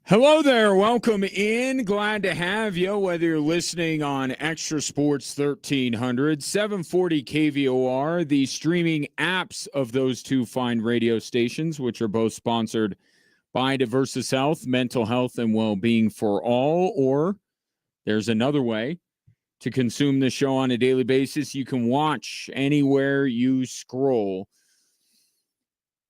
Hello there. Welcome in. Glad to have you, whether you're listening on Extra Sports 1300, 740 KVOR, the streaming apps of those two fine radio stations, which are both sponsored by Diversus Health, mental health and well-being for all, or there's another way to consume the show on a daily basis. You can watch anywhere you scroll.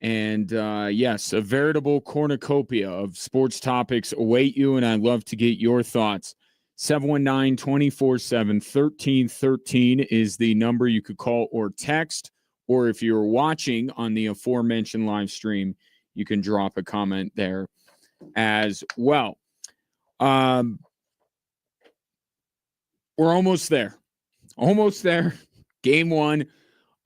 And yes, a veritable cornucopia of sports topics await you, and I'd love to get your thoughts. 719-247-1313 is the number you could call or text, or if you're watching on the aforementioned live stream, you can drop a comment there as well. We're almost there. Almost there. Game one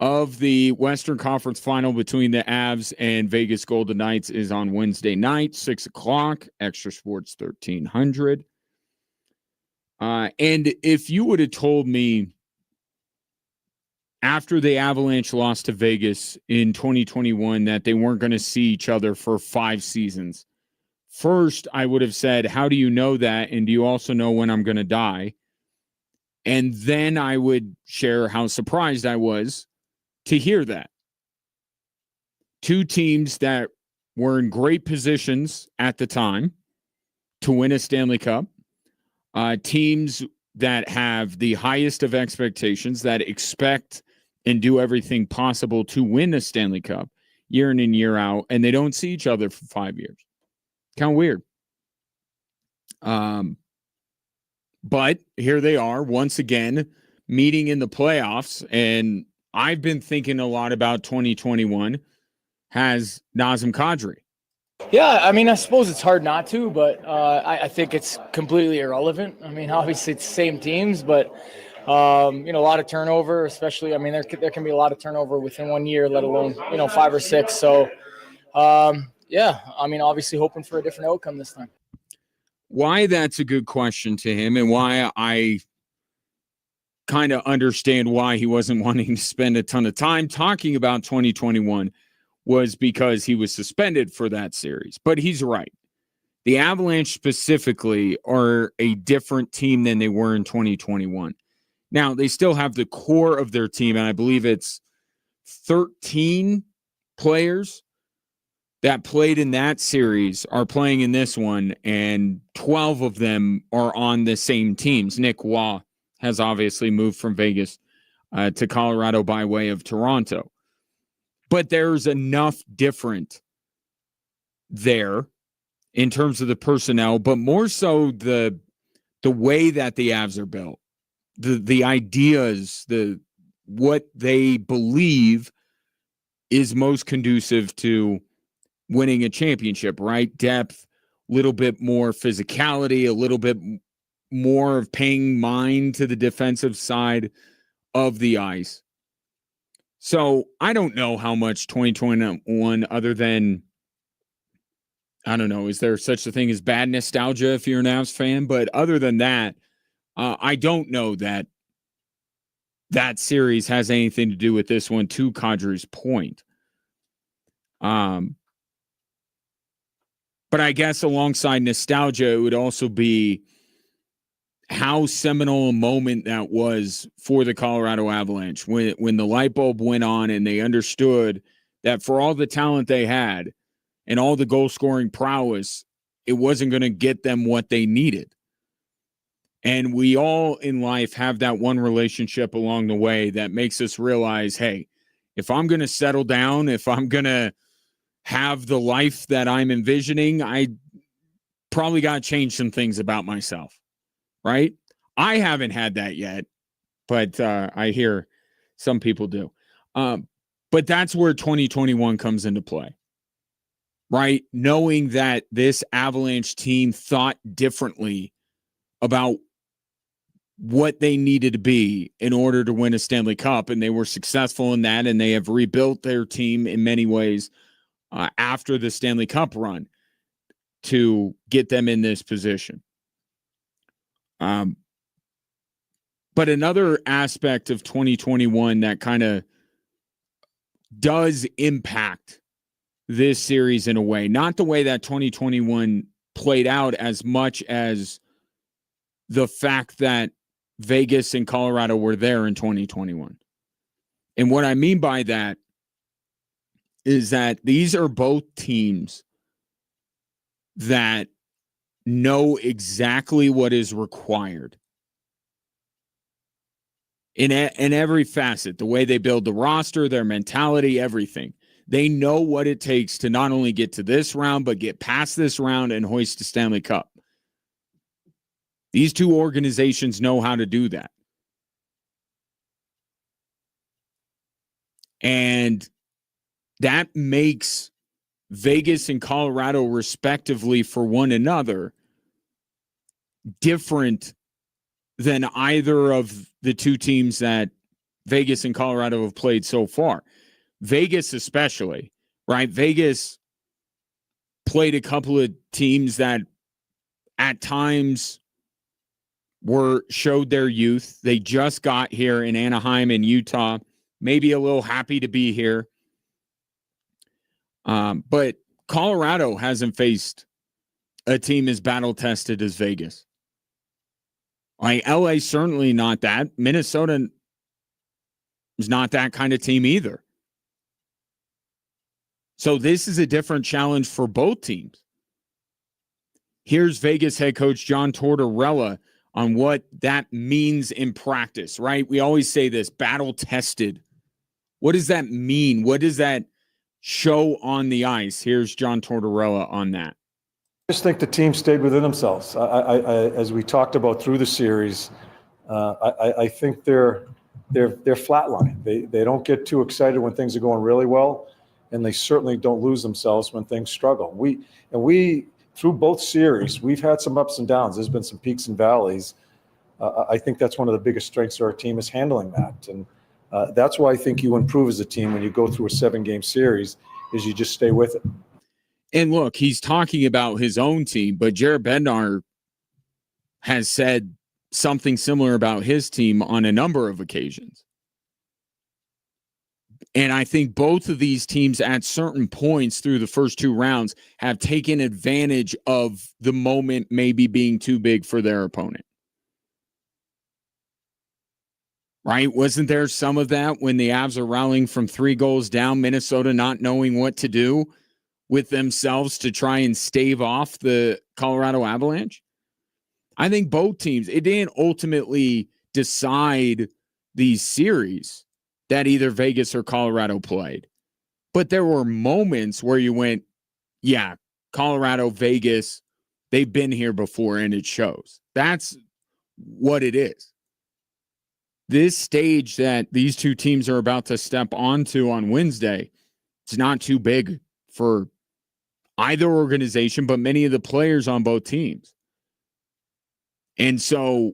of the Western Conference Final between the Avs and Vegas Golden Knights is on Wednesday night, 6 o'clock, Extra Sports 1300. And if you would have told me after the Avalanche lost to Vegas in 2021 that they weren't going to see each other for 5 seasons, first I would have said, how do you know that? And do you also know when I'm going to die? And then I would share how surprised I was to hear that. Two teams that were in great positions at the time to win a Stanley Cup, teams that have the highest of expectations, that expect and do everything possible to win a Stanley Cup year in and year out, and they don't see each other for 5 years. Kind of weird. But here they are once again meeting in the playoffs, and I've been thinking a lot about 2021 has Nazem Kadri. Yeah, I mean, I suppose it's hard not to, but I think it's completely irrelevant. I mean, obviously it's the same teams, but, a lot of turnover, especially, I mean, there can be a lot of turnover within 1 year, let alone, 5 or 6. So, yeah, I mean, obviously hoping for a different outcome this time. Why that's a good question to him, and why I kind of understand why he wasn't wanting to spend a ton of time talking about 2021 was because he was suspended for that series. But he's right. The Avalanche specifically are a different team than they were in 2021. Now, they still have the core of their team, and I believe it's 13 players that played in that series are playing in this one, and 12 of them are on the same teams. Nick Waugh has obviously moved from Vegas to Colorado by way of Toronto. But there's enough different there in terms of the personnel, but more so the way that the Avs are built, the ideas, what they believe is most conducive to winning a championship, right? Depth, a little bit more physicality, a little bit more of paying mind to the defensive side of the ice. So I don't know how much 2021, other than, I don't know, is there such a thing as bad nostalgia if you're an Avs fan? But other than that, I don't know that that series has anything to do with this one, to Kadri's point. But I guess alongside nostalgia, it would also be how seminal a moment that was for the Colorado Avalanche when the light bulb went on and they understood that for all the talent they had and all the goal-scoring prowess, it wasn't going to get them what they needed. And we all in life have that one relationship along the way that makes us realize, hey, if I'm going to settle down, if I'm going to have the life that I'm envisioning, I probably got to change some things about myself. Right? I haven't had that yet, but I hear some people do. But that's where 2021 comes into play, right? Knowing that this Avalanche team thought differently about what they needed to be in order to win a Stanley Cup, and they were successful in that, and they have rebuilt their team in many ways after the Stanley Cup run to get them in this position. But another aspect of 2021 that kind of does impact this series in a way, not the way that 2021 played out as much as the fact that Vegas and Colorado were there in 2021. And what I mean by that is that these are both teams that know exactly what is required in every facet, the way they build the roster, their mentality, everything. They know what it takes to not only get to this round, but get past this round and hoist the Stanley Cup. These two organizations know how to do that. And that makes Vegas and Colorado, respectively, for one another, different than either of the two teams that Vegas and Colorado have played so far. Vegas especially, right? Vegas played a couple of teams that at times showed their youth. They just got here in Anaheim and Utah, maybe a little happy to be here. But Colorado hasn't faced a team as battle-tested as Vegas. Like, LA certainly not that. Minnesota is not that kind of team either. So this is a different challenge for both teams. Here's Vegas head coach John Tortorella on what that means in practice, right? We always say this, battle-tested. What does that mean? What does that show on the ice? Here's John Tortorella on that. I just think the team stayed within themselves. As we talked about through the series, I think they're flatline. They don't get too excited when things are going really well, and they certainly don't lose themselves when things struggle. We through both series, we've had some ups and downs. There's been some peaks and valleys. I think that's one of the biggest strengths of our team is handling that, and that's why I think you improve as a team when you go through a 7-game series. Is you just stay with it. And look, he's talking about his own team, but Jared Bednar has said something similar about his team on a number of occasions. And I think both of these teams at certain points through the first two rounds have taken advantage of the moment maybe being too big for their opponent. Right? Wasn't there some of that when the Avs are rallying from 3 goals down, Minnesota not knowing what to do with themselves to try and stave off the Colorado Avalanche? I think both teams, it didn't ultimately decide these series that either Vegas or Colorado played. But there were moments where you went, yeah, Colorado, Vegas, they've been here before and it shows. That's what it is. This stage that these two teams are about to step onto on Wednesday, it's not too big for either organization, but many of the players on both teams. And so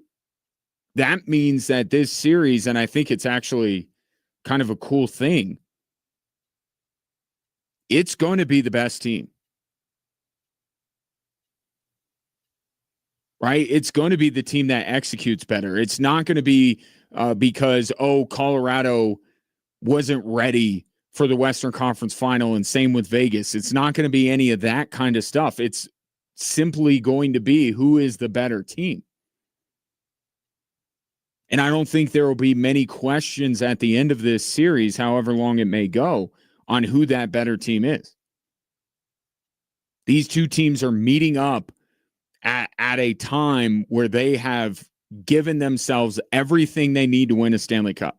that means that this series, and I think it's actually kind of a cool thing, it's going to be the best team. Right? It's going to be the team that executes better. It's not going to be because, Colorado wasn't ready for the Western Conference Final, and same with Vegas. It's not going to be any of that kind of stuff. It's simply going to be who is the better team. And I don't think there will be many questions at the end of this series, however long it may go, on who that better team is. These two teams are meeting up at a time where they have given themselves everything they need to win a Stanley Cup.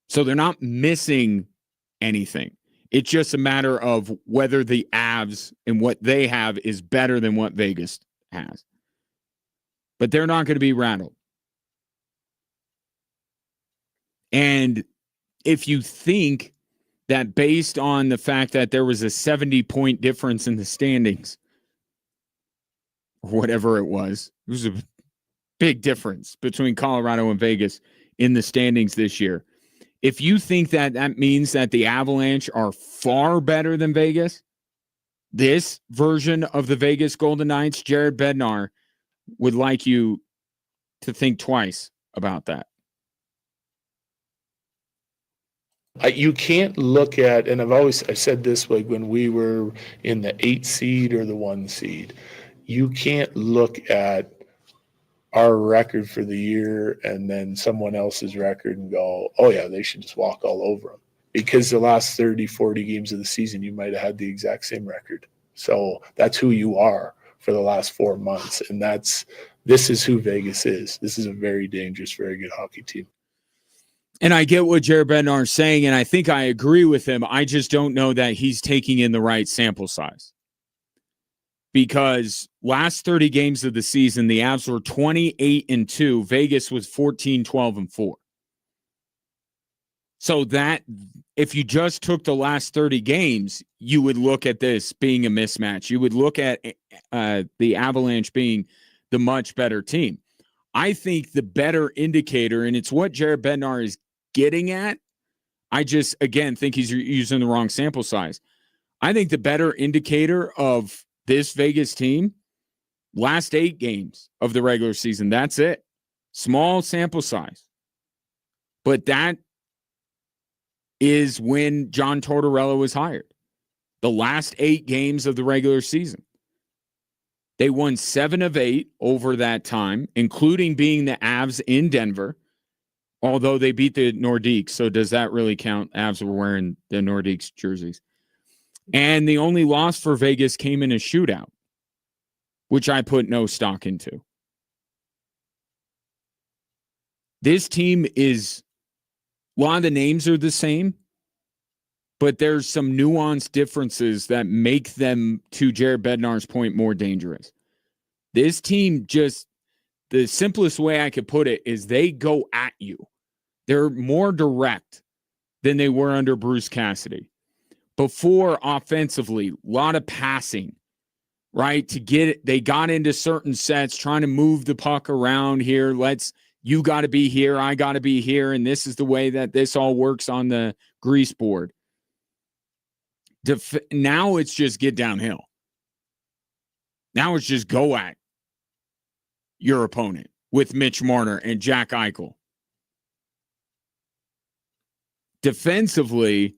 So they're not missing anything. It's just a matter of whether the Avs and what they have is better than what Vegas has. But they're not going to be rattled. And if you think that based on the fact that there was a 70-point difference in the standings, or whatever it was a big difference between Colorado and Vegas in the standings this year. If you think that that means that the Avalanche are far better than Vegas, this version of the Vegas Golden Knights, Jared Bednar, would like you to think twice about that. You can't look at, and I said this like when we were in the 8 seed or the 1 seed, you can't look at our record for the year and then someone else's record and go, oh yeah, they should just walk all over them. Because the last 30, 40 games of the season, you might have had the exact same record. So that's who you are for the last 4 months. And this is who Vegas is. This is a very dangerous, very good hockey team. And I get what Jared Bednar is saying, and I think I agree with him. I just don't know that he's taking in the right sample size. Because last 30 games of the season, the Avs were 28-2. Vegas was 14-12-4. So that, if you just took the last 30 games, you would look at this being a mismatch. You would look at the Avalanche being the much better team. I think the better indicator, and it's what Jared Bednar is getting at, I just, again, think he's using the wrong sample size. I think the better indicator of this Vegas team, last 8 games of the regular season, that's it. Small sample size. But that is when John Tortorella was hired. The last 8 games of the regular season. They won 7 of 8 over that time, including being the Avs in Denver, although they beat the Nordiques. So does that really count? Avs were wearing the Nordiques jerseys. And the only loss for Vegas came in a shootout, which I put no stock into. This team is, a lot of the names are the same, but there's some nuanced differences that make them, to Jared Bednar's point, more dangerous. This team just, the simplest way I could put it is they go at you. They're more direct than they were under Bruce Cassidy. Before, offensively, a lot of passing, right? To get it, they got into certain sets, trying to move the puck around here. You got to be here, I got to be here, and this is the way that this all works on the grease board. Now it's just get downhill. Now it's just go at your opponent with Mitch Marner and Jack Eichel. Defensively,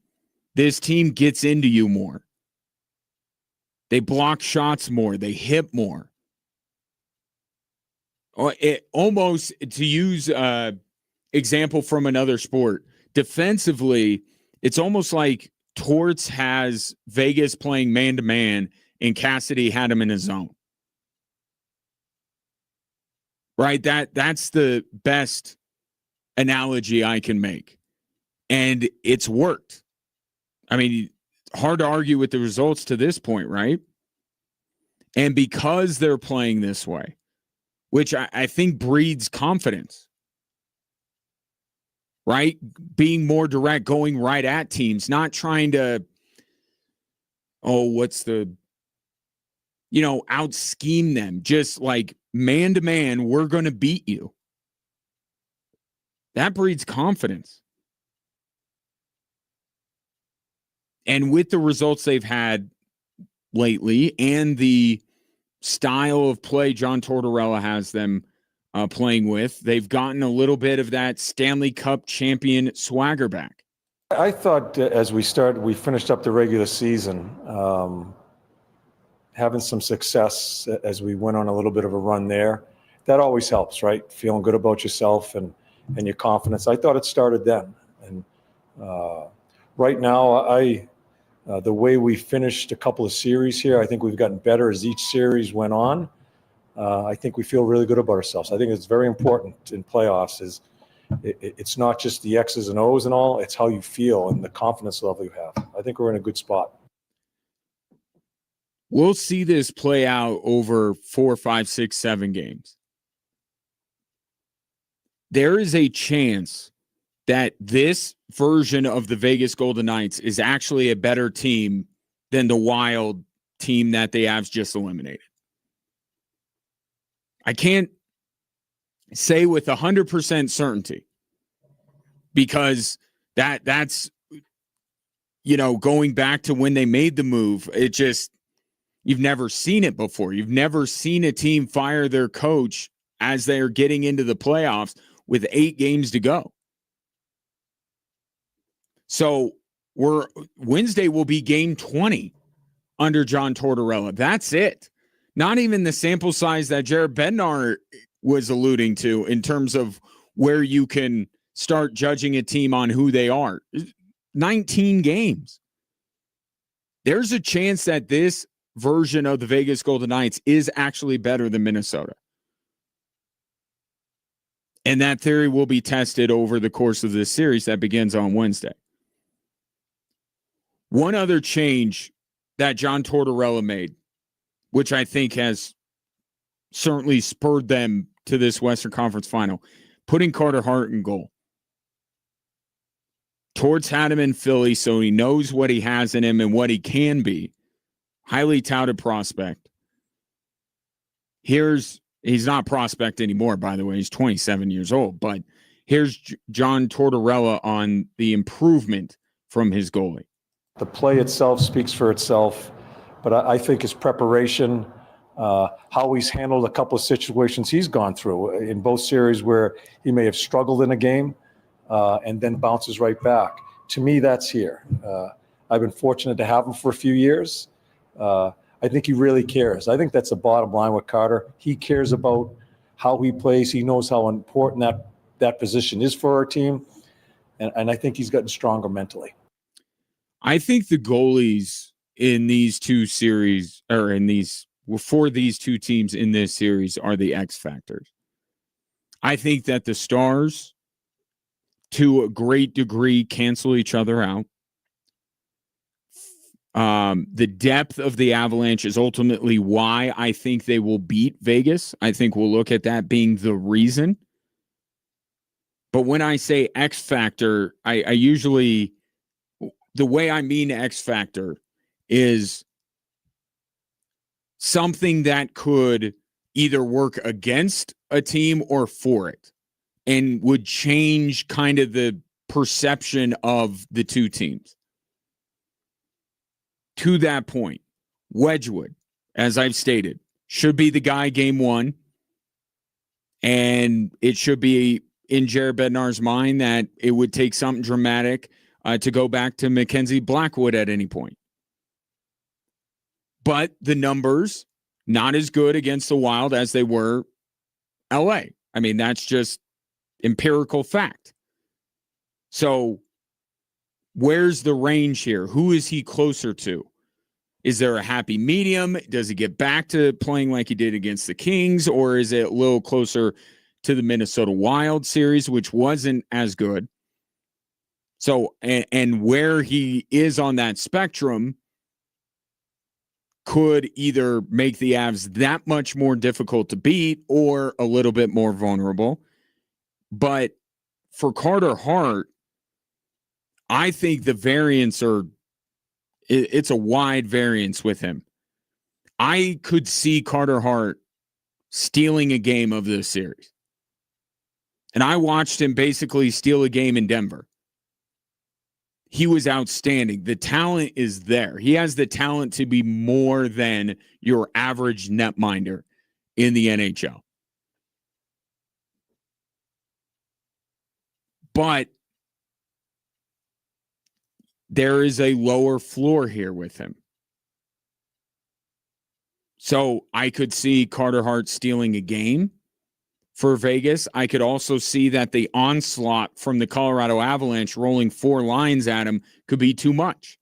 this team gets into you more. They block shots more. They hit more. Almost, to use example from another sport, defensively, it's almost like Torts has Vegas playing man-to-man and Cassidy had him in his zone. Right? That's the best analogy I can make. And it's worked. I mean, hard to argue with the results to this point, right? And because they're playing this way, which I think breeds confidence, right? Being more direct, going right at teams, not trying to, out scheme them. Just like man to man, we're going to beat you. That breeds confidence. And with the results they've had lately and the style of play John Tortorella has them playing with, they've gotten a little bit of that Stanley Cup champion swagger back. I thought as we finished up the regular season, having some success as we went on a little bit of a run there, that always helps, right? Feeling good about yourself and your confidence. I thought it started then. And right now, the way we finished a couple of series here, I think we've gotten better as each series went on. I think we feel really good about ourselves. I think it's very important in playoffs it's not just the X's and O's and all, it's how you feel and the confidence level you have. I think we're in a good spot. We'll see this play out over 4, 5, 6, 7 games. There is a chance that this version of the Vegas Golden Knights is actually a better team than the Wild team that the Avs just eliminated. I can't say with 100% certainty because that's going back to when they made the move. You've never seen it before. You've never seen a team fire their coach as they're getting into the playoffs with 8 games to go. So Wednesday will be game 20 under John Tortorella. That's it. Not even the sample size that Jared Bednar was alluding to in terms of where you can start judging a team on who they are. 19 games. There's a chance that this version of the Vegas Golden Knights is actually better than Minnesota. And that theory will be tested over the course of this series that begins on Wednesday. One other change that John Tortorella made, which I think has certainly spurred them to this Western Conference final, putting Carter Hart in goal. Torts had him in Philly, so he knows what he has in him and what he can be. Highly touted prospect. He's not prospect anymore, by the way. He's 27 years old. But here's John Tortorella on the improvement from his goalie. The play itself speaks for itself, but I think his preparation, how he's handled a couple of situations he's gone through in both series where he may have struggled in a game and then bounces right back. To me, that's here. I've been fortunate to have him for a few years. I think he really cares. I think that's the bottom line with Carter. He cares about how he plays. He knows how important that position is for our team. And I think he's gotten stronger mentally. I think the goalies in these two series, or for these two teams in this series, are the X factors. I think that the Stars, to a great degree, cancel each other out. The depth of the Avalanche is ultimately why I think they will beat Vegas. I think we'll look at that being the reason. But when I say X factor, I usually, the way I mean X factor is something that could either work against a team or for it and would change kind of the perception of the two teams. To that point, Wedgwood, as I've stated, should be the guy game one. And it should be in Jared Bednar's mind that it would take something dramatic to go back to Mackenzie Blackwood at any point. But the numbers, not as good against the Wild as they were LA. I mean, that's just empirical fact. So where's the range here? Who is he closer to? Is there a happy medium? Does he get back to playing like he did against the Kings? Or is it a little closer to the Minnesota Wild series, which wasn't as good? So, and where he is on that spectrum could either make the Avs that much more difficult to beat or a little bit more vulnerable. But for Carter Hart, I think the variants it's a wide variance with him. I could see Carter Hart stealing a game of this series. And I watched him basically steal a game in Denver. He was outstanding. The talent is there. He has the talent to be more than your average netminder in the NHL. But there is a lower floor here with him. So I could see Carter Hart stealing a game for Vegas. I could also see that the onslaught from the Colorado Avalanche rolling 4 lines at him could be too much.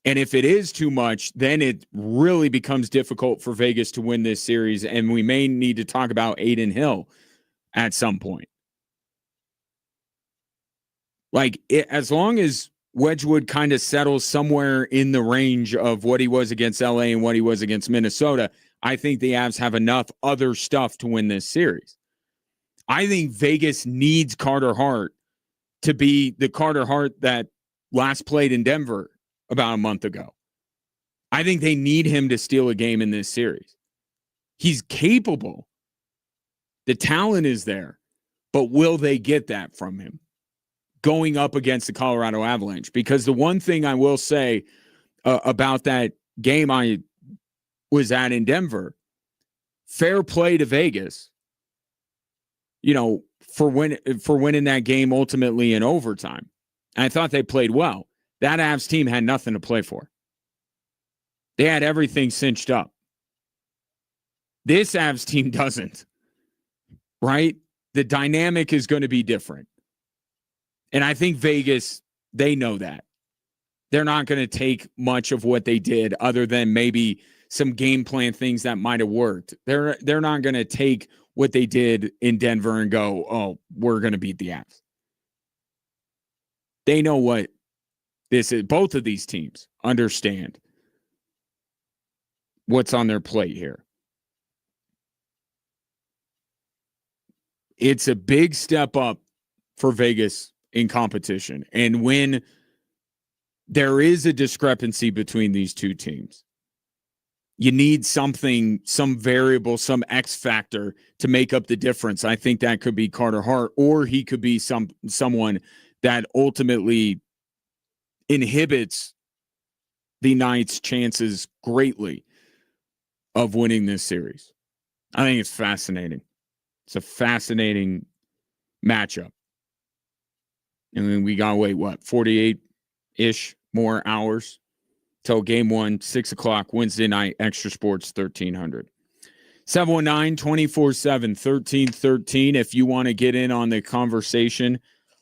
And if it is too much, then it really becomes difficult for Vegas to win this series. And we may need to talk about Adin Hill at some point. Like, as long as Wedgwood kind of settles somewhere in the range of what he was against LA and what he was against Minnesota, I think the Avs have enough other stuff to win this series. I think Vegas needs Carter Hart to be the Carter Hart that last played in Denver about a month ago. I think they need him to steal a game in this series. He's capable. The talent is there, but will they get that from him going up against the Colorado Avalanche? Because the one thing I will say about that game I was at in Denver, fair play to Vegas. for winning that game ultimately in overtime. And I thought they played well. That Avs team had nothing to play for. They had everything cinched up. This Avs team doesn't, right? The dynamic is going to be different. And I think Vegas, they know that. They're not going to take much of what they did other than maybe some game plan things that might have worked. They're not going to take what they did in Denver and go, oh, we're going to beat the Avs. They know what this is. Both of these teams understand what's on their plate here. It's a big step up for Vegas in competition. And when there is a discrepancy between these two teams, you need something, some variable, some X factor to make up the difference. I think that could be Carter Hart, or he could be someone that ultimately inhibits the Knights' chances greatly of winning this series. I think it's fascinating. It's a fascinating matchup. And then we got to wait, 48-ish more hours till game one, 6 o'clock, Wednesday night, Extra Sports 1300. 719-247-1313 if you want to get in on the conversation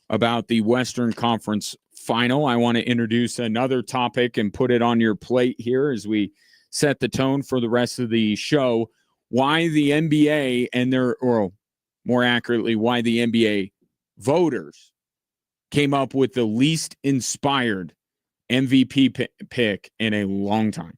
about the Western Conference Final. I want to introduce another topic and put it on your plate here as we set the tone for the rest of the show. Why the NBA and or more accurately, why the NBA voters came up with the least inspired MVP pick in a long time.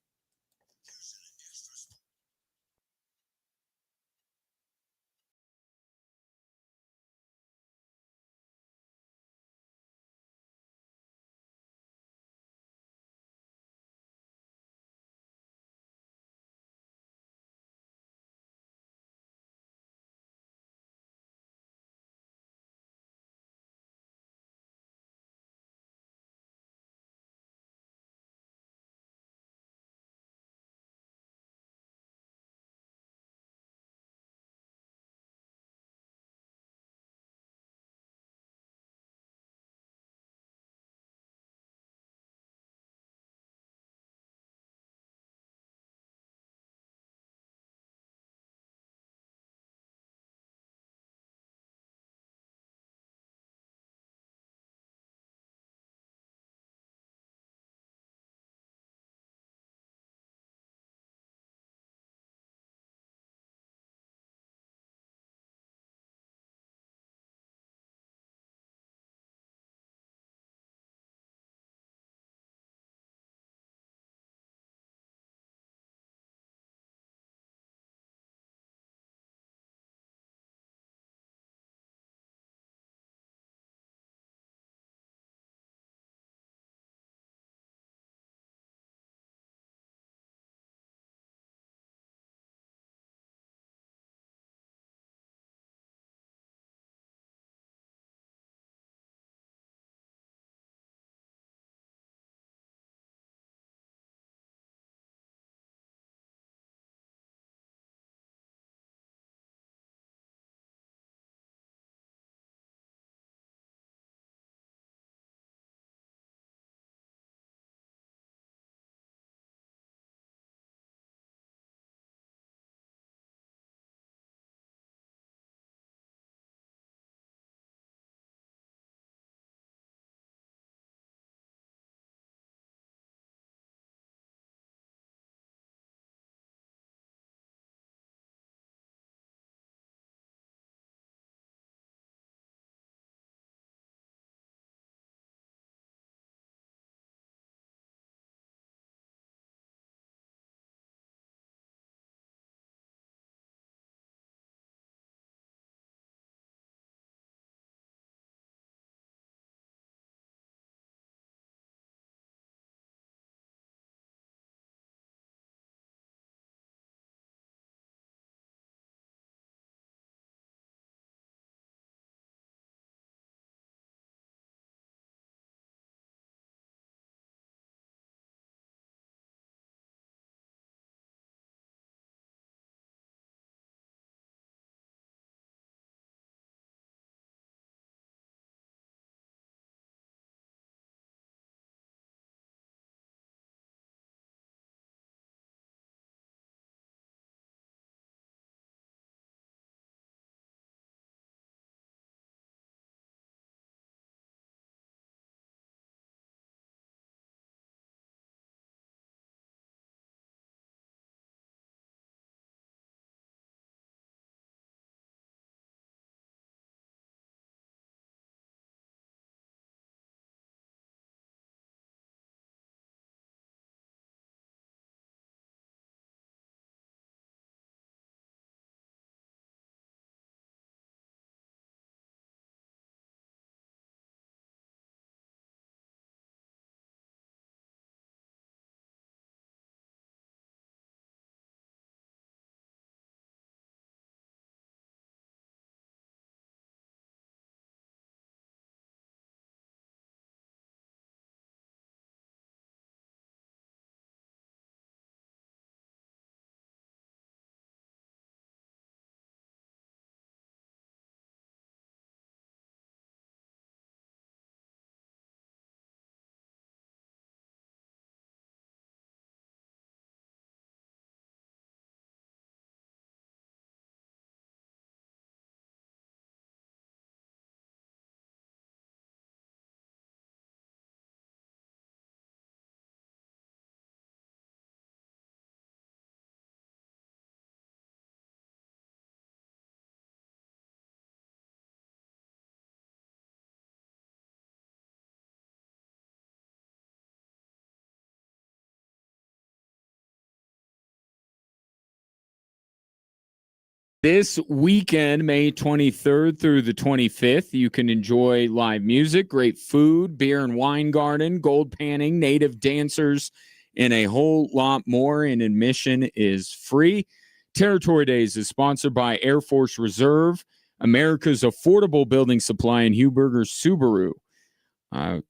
This weekend, May 23rd through the 25th, you can enjoy live music, great food, beer and wine garden, gold panning, native dancers, and a whole lot more. And admission is free. Territory Days is sponsored by Air Force Reserve, America's affordable building supply, and Huberger Subaru.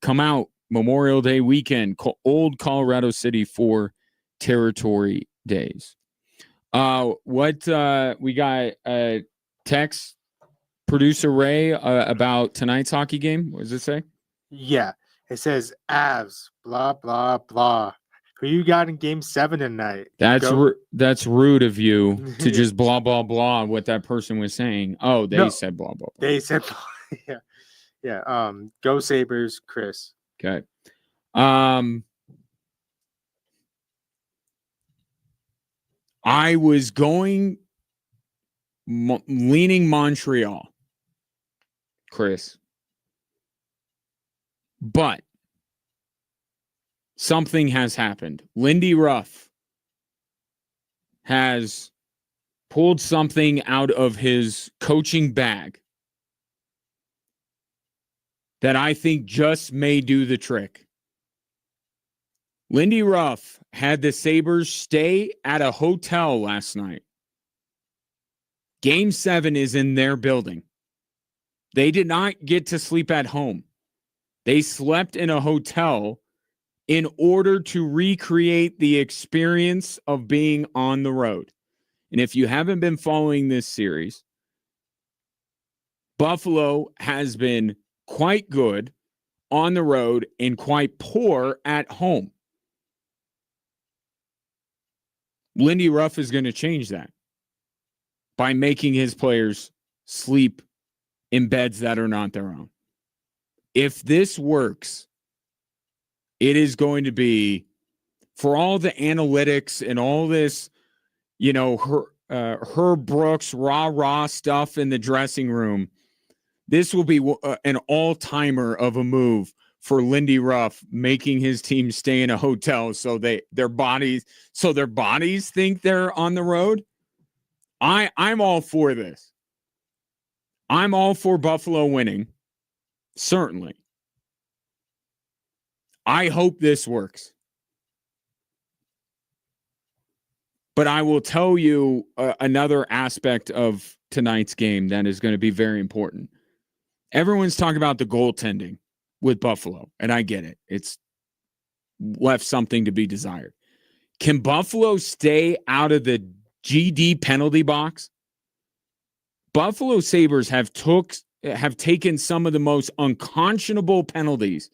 Come out Memorial Day weekend, Old Colorado City for Territory Days. What we got a text producer Ray about tonight's hockey game. What does it say? Yeah, it says Avs, blah blah blah. Who you got in Game 7 tonight? That's rude of you to just blah blah blah what that person was saying. Oh, they said blah blah blah. They said yeah. Go Sabres, Chris. Okay. I was leaning Montreal, Chris. But something has happened. Lindy Ruff has pulled something out of his coaching bag that I think just may do the trick. Lindy Ruff had the Sabres stay at a hotel last night. Game 7 is in their building. They did not get to sleep at home. They slept in a hotel in order to recreate the experience of being on the road. And if you haven't been following this series, Buffalo has been quite good on the road and quite poor at home. Lindy Ruff is going to change that by making his players sleep in beds that are not their own. If this works, it is going to be, for all the analytics and all this, Herb Brooks, rah stuff in the dressing room, this will be an all-timer of a move for Lindy Ruff, making his team stay in a hotel so their bodies think they're on the road. I'm all for this. I'm all for Buffalo winning. Certainly. I hope this works. But I will tell you another aspect of tonight's game that is going to be very important. Everyone's talking about the goaltending with Buffalo, and I get it. It's left something to be desired. Can Buffalo stay out of the GD penalty box? Buffalo Sabres have taken some of the most unconscionable penalties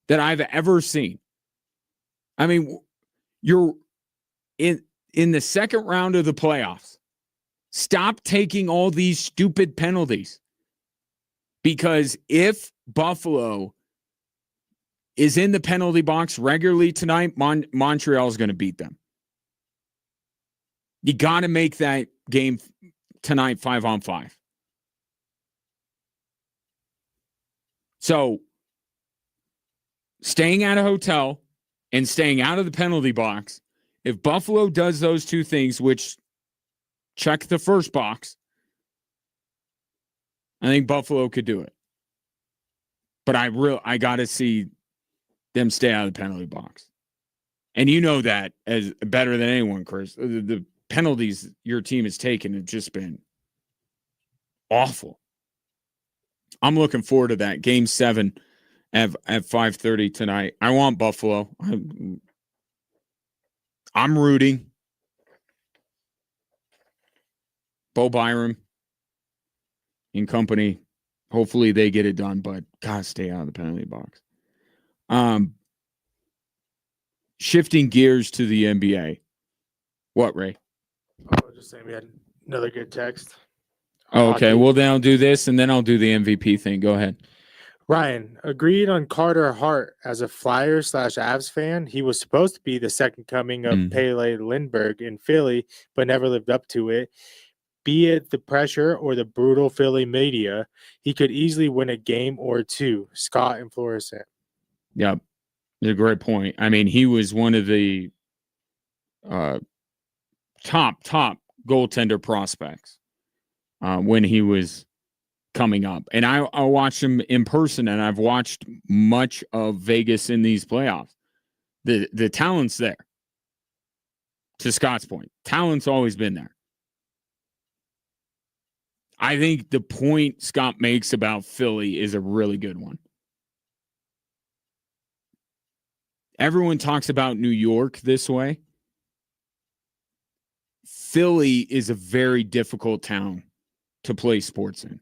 that I've ever seen. I mean, you're in the second round of the playoffs. Stop taking all these stupid penalties. Because if Buffalo is in the penalty box regularly tonight, Montreal is going to beat them. You got to make that game tonight 5-on-5. So, staying at a hotel and staying out of the penalty box, if Buffalo does those two things, which check the first box, I think Buffalo could do it. But I got to see them stay out of the penalty box. And you know that as better than anyone, Chris. The penalties your team has taken have just been awful. I'm looking forward to that. Game 7 at 5:30 tonight. I want Buffalo. I'm rooting. Bo Byram and company. Hopefully they get it done, but gotta stay out of the penalty box. Shifting gears to the NBA. What, Ray? I was just saying we had another good text. Oh, okay. Well, then I'll do this, and then I'll do the MVP thing. Go ahead. Ryan agreed on Carter Hart as a Flyers/Avs fan. He was supposed to be the second coming of Pele Lindbergh in Philly, but never lived up to it. Be it the pressure or the brutal Philly media, he could easily win a game or two. Scott and Florissant. Yep. A great point. I mean, he was one of the top goaltender prospects. when he was coming up. And I watched him in person, and I've watched much of Vegas in these playoffs. The talent's there. To Scott's point, talent's always been there. I think the point Scott makes about Philly is a really good one. Everyone talks about New York this way. Philly is a very difficult town to play sports in.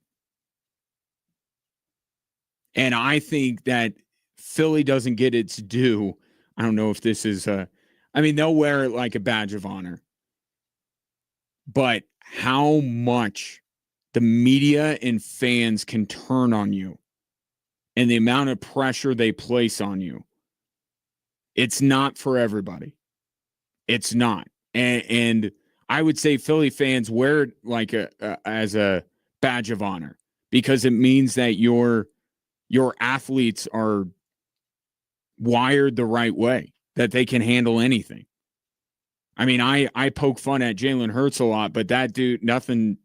And I think that Philly doesn't get its due. I don't know if this is they'll wear it like a badge of honor. But how much the media and fans can turn on you and the amount of pressure they place on you, it's not for everybody. It's not. And I would say Philly fans wear it like as a badge of honor, because it means that your athletes are wired the right way, that they can handle anything. I mean, I poke fun at Jalen Hurts a lot, but that dude, nothing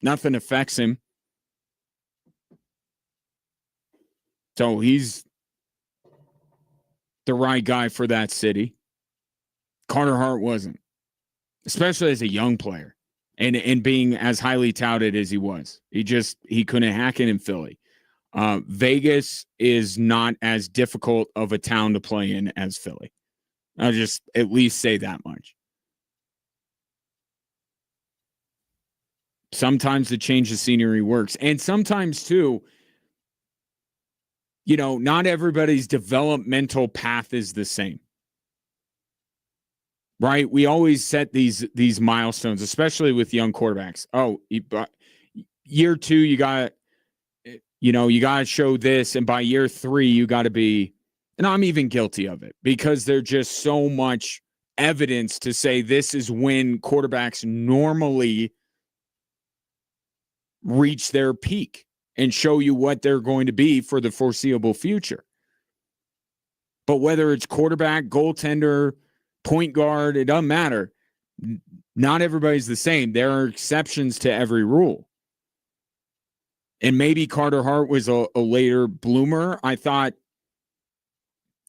affects him. So he's the right guy for that city. Carter Hart wasn't, especially as a young player and being as highly touted as he was. He couldn't hack it in Philly. Vegas is not as difficult of a town to play in as Philly. I'll just at least say that much. Sometimes the change of scenery works. And sometimes, too, not everybody's developmental path is the same. Right? We always set these milestones, especially with young quarterbacks. Oh, year 2, you got to show this. And by year 3, you got to be, and I'm even guilty of it, because there's just so much evidence to say this is when quarterbacks normally reach their peak and show you what they're going to be for the foreseeable future. But whether it's quarterback, goaltender, point guard, it doesn't matter. Not everybody's the same. There are exceptions to every rule. And maybe Carter Hart was a later bloomer.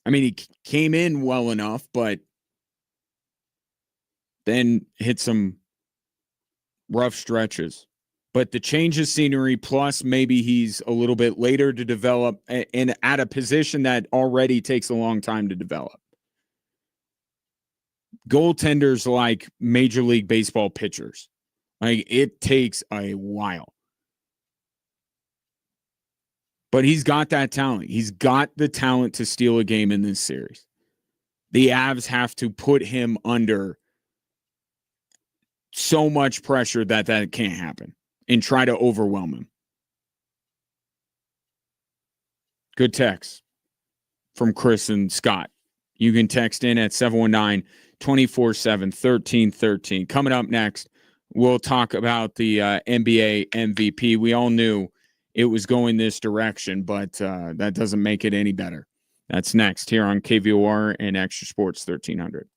He came in well enough, but then hit some rough stretches. But the change of scenery, plus maybe he's a little bit later to develop and at a position that already takes a long time to develop. Goaltenders like Major League Baseball pitchers. Like, it takes a while. But he's got that talent. He's got the talent to steal a game in this series. The Avs have to put him under so much pressure that can't happen and try to overwhelm him. Good text from Chris and Scott. You can text in at 719-247-1313. Coming up next, we'll talk about the NBA MVP. We all knew it was going this direction, but that doesn't make it any better. That's next here on KVOR and Extra Sports 1300.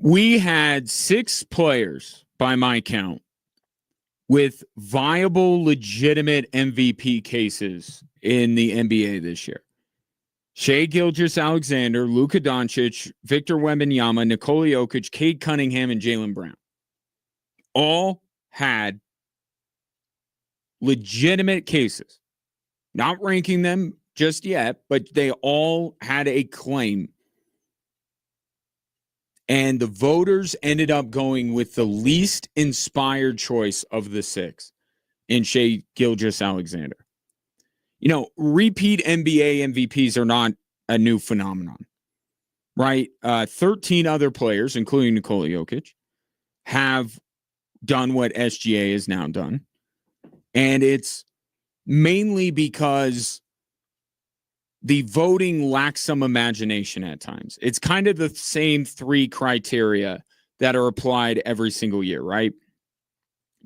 We had 6 players, by my count, with viable, legitimate MVP cases in the NBA this year. Shai Gilgeous-Alexander, Luka Doncic, Victor Wembanyama, Nikola Jokic, Cade Cunningham, and Jaylen Brown. All had legitimate cases. Not ranking them just yet, but they all had a claim. And the voters ended up going with the least inspired choice of the 6 in Shai Gilgeous-Alexander. You know, repeat NBA MVPs are not a new phenomenon, right? 13 other players, including Nikola Jokic, have done what SGA has now done. And it's mainly because the voting lacks some imagination at times. It's kind of the same 3 criteria that are applied every single year, right?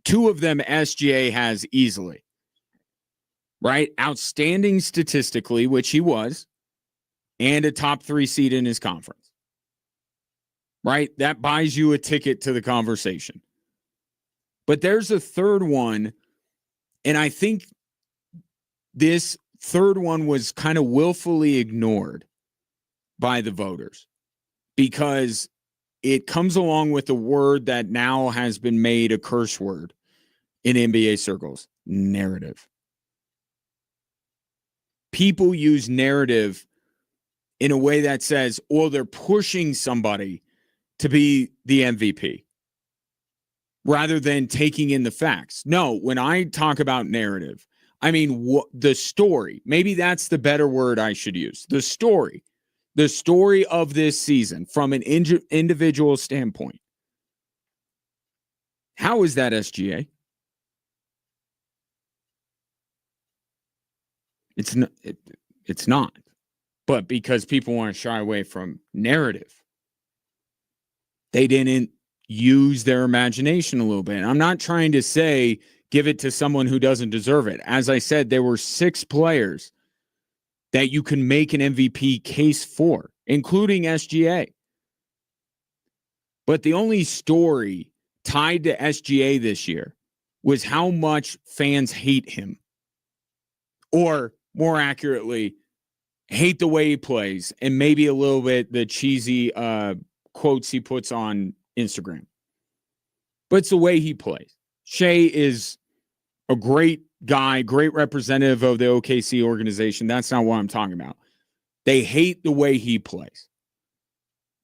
2 of them SGA has easily, right? Outstanding statistically, which he was, and a top 3 seed in his conference, right? That buys you a ticket to the conversation. But there's a third one, and I think this third one was kind of willfully ignored by the voters because it comes along with a word that now has been made a curse word in NBA circles: narrative. People use narrative in a way that says, oh, they're pushing somebody to be the MVP rather than taking in the facts. No, when I talk about narrative, I mean, the story, maybe that's the better word I should use. The story of this season from an individual standpoint. How is that SGA? It's not. But because people want to shy away from narrative, they didn't use their imagination a little bit. I'm not trying to say give it to someone who doesn't deserve it. As I said, there were 6 players that you can make an MVP case for, including SGA. But the only story tied to SGA this year was how much fans hate him. Or more accurately, hate the way he plays and maybe a little bit the cheesy quotes he puts on Instagram. But it's the way he plays. Shai is a great guy, great representative of the OKC organization. That's not what I'm talking about. They hate the way he plays.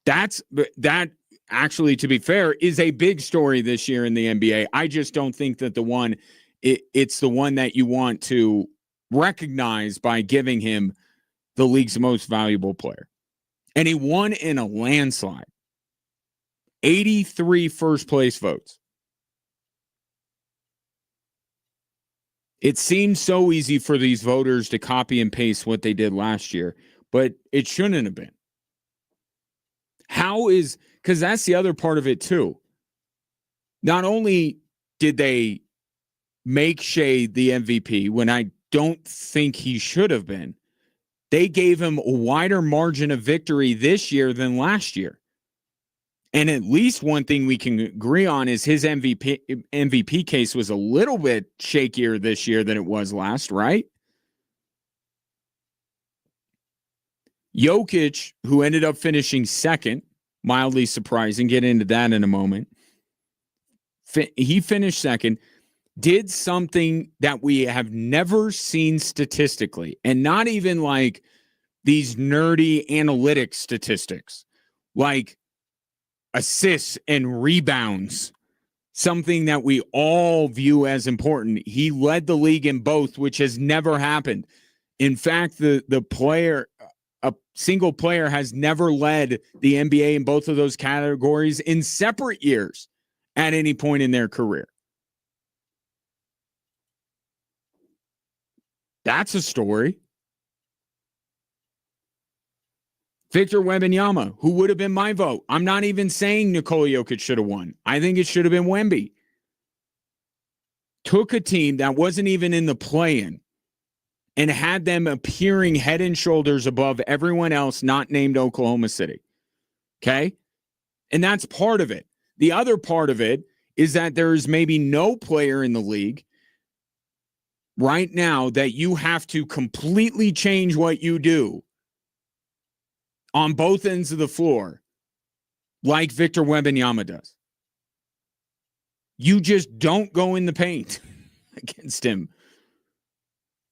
That actually, to be fair, is a big story this year in the NBA. I just don't think that it's the one that you want to recognize by giving him the league's most valuable player. And he won in a landslide. 83 first place votes. It seems so easy for these voters to copy and paste what they did last year, but it shouldn't have been. Because that's the other part of it too. Not only did they make Shai the MVP when I don't think he should have been, they gave him a wider margin of victory this year than last year. And at least one thing we can agree on is his MVP case was a little bit shakier this year than it was last, right? Jokic, who ended up finishing second, mildly surprising, get into that in a moment. He finished second, did something that we have never seen statistically, and not even like these nerdy analytics statistics, like assists and rebounds, something that we all view as important. He led the league in both, which has never happened. In fact, a single player has never led the NBA in both of those categories in separate years at any point in their career. That's a story. Victor Wembanyama, who would have been my vote. I'm not even saying Nikola Jokic should have won. I think it should have been Wemby. Took a team that wasn't even in the play-in and had them appearing head and shoulders above everyone else not named Oklahoma City. Okay? And that's part of it. The other part of it is that there is maybe no player in the league right now that you have to completely change what you do on both ends of the floor like Victor Wembanyama does. You just don't go in the paint against him.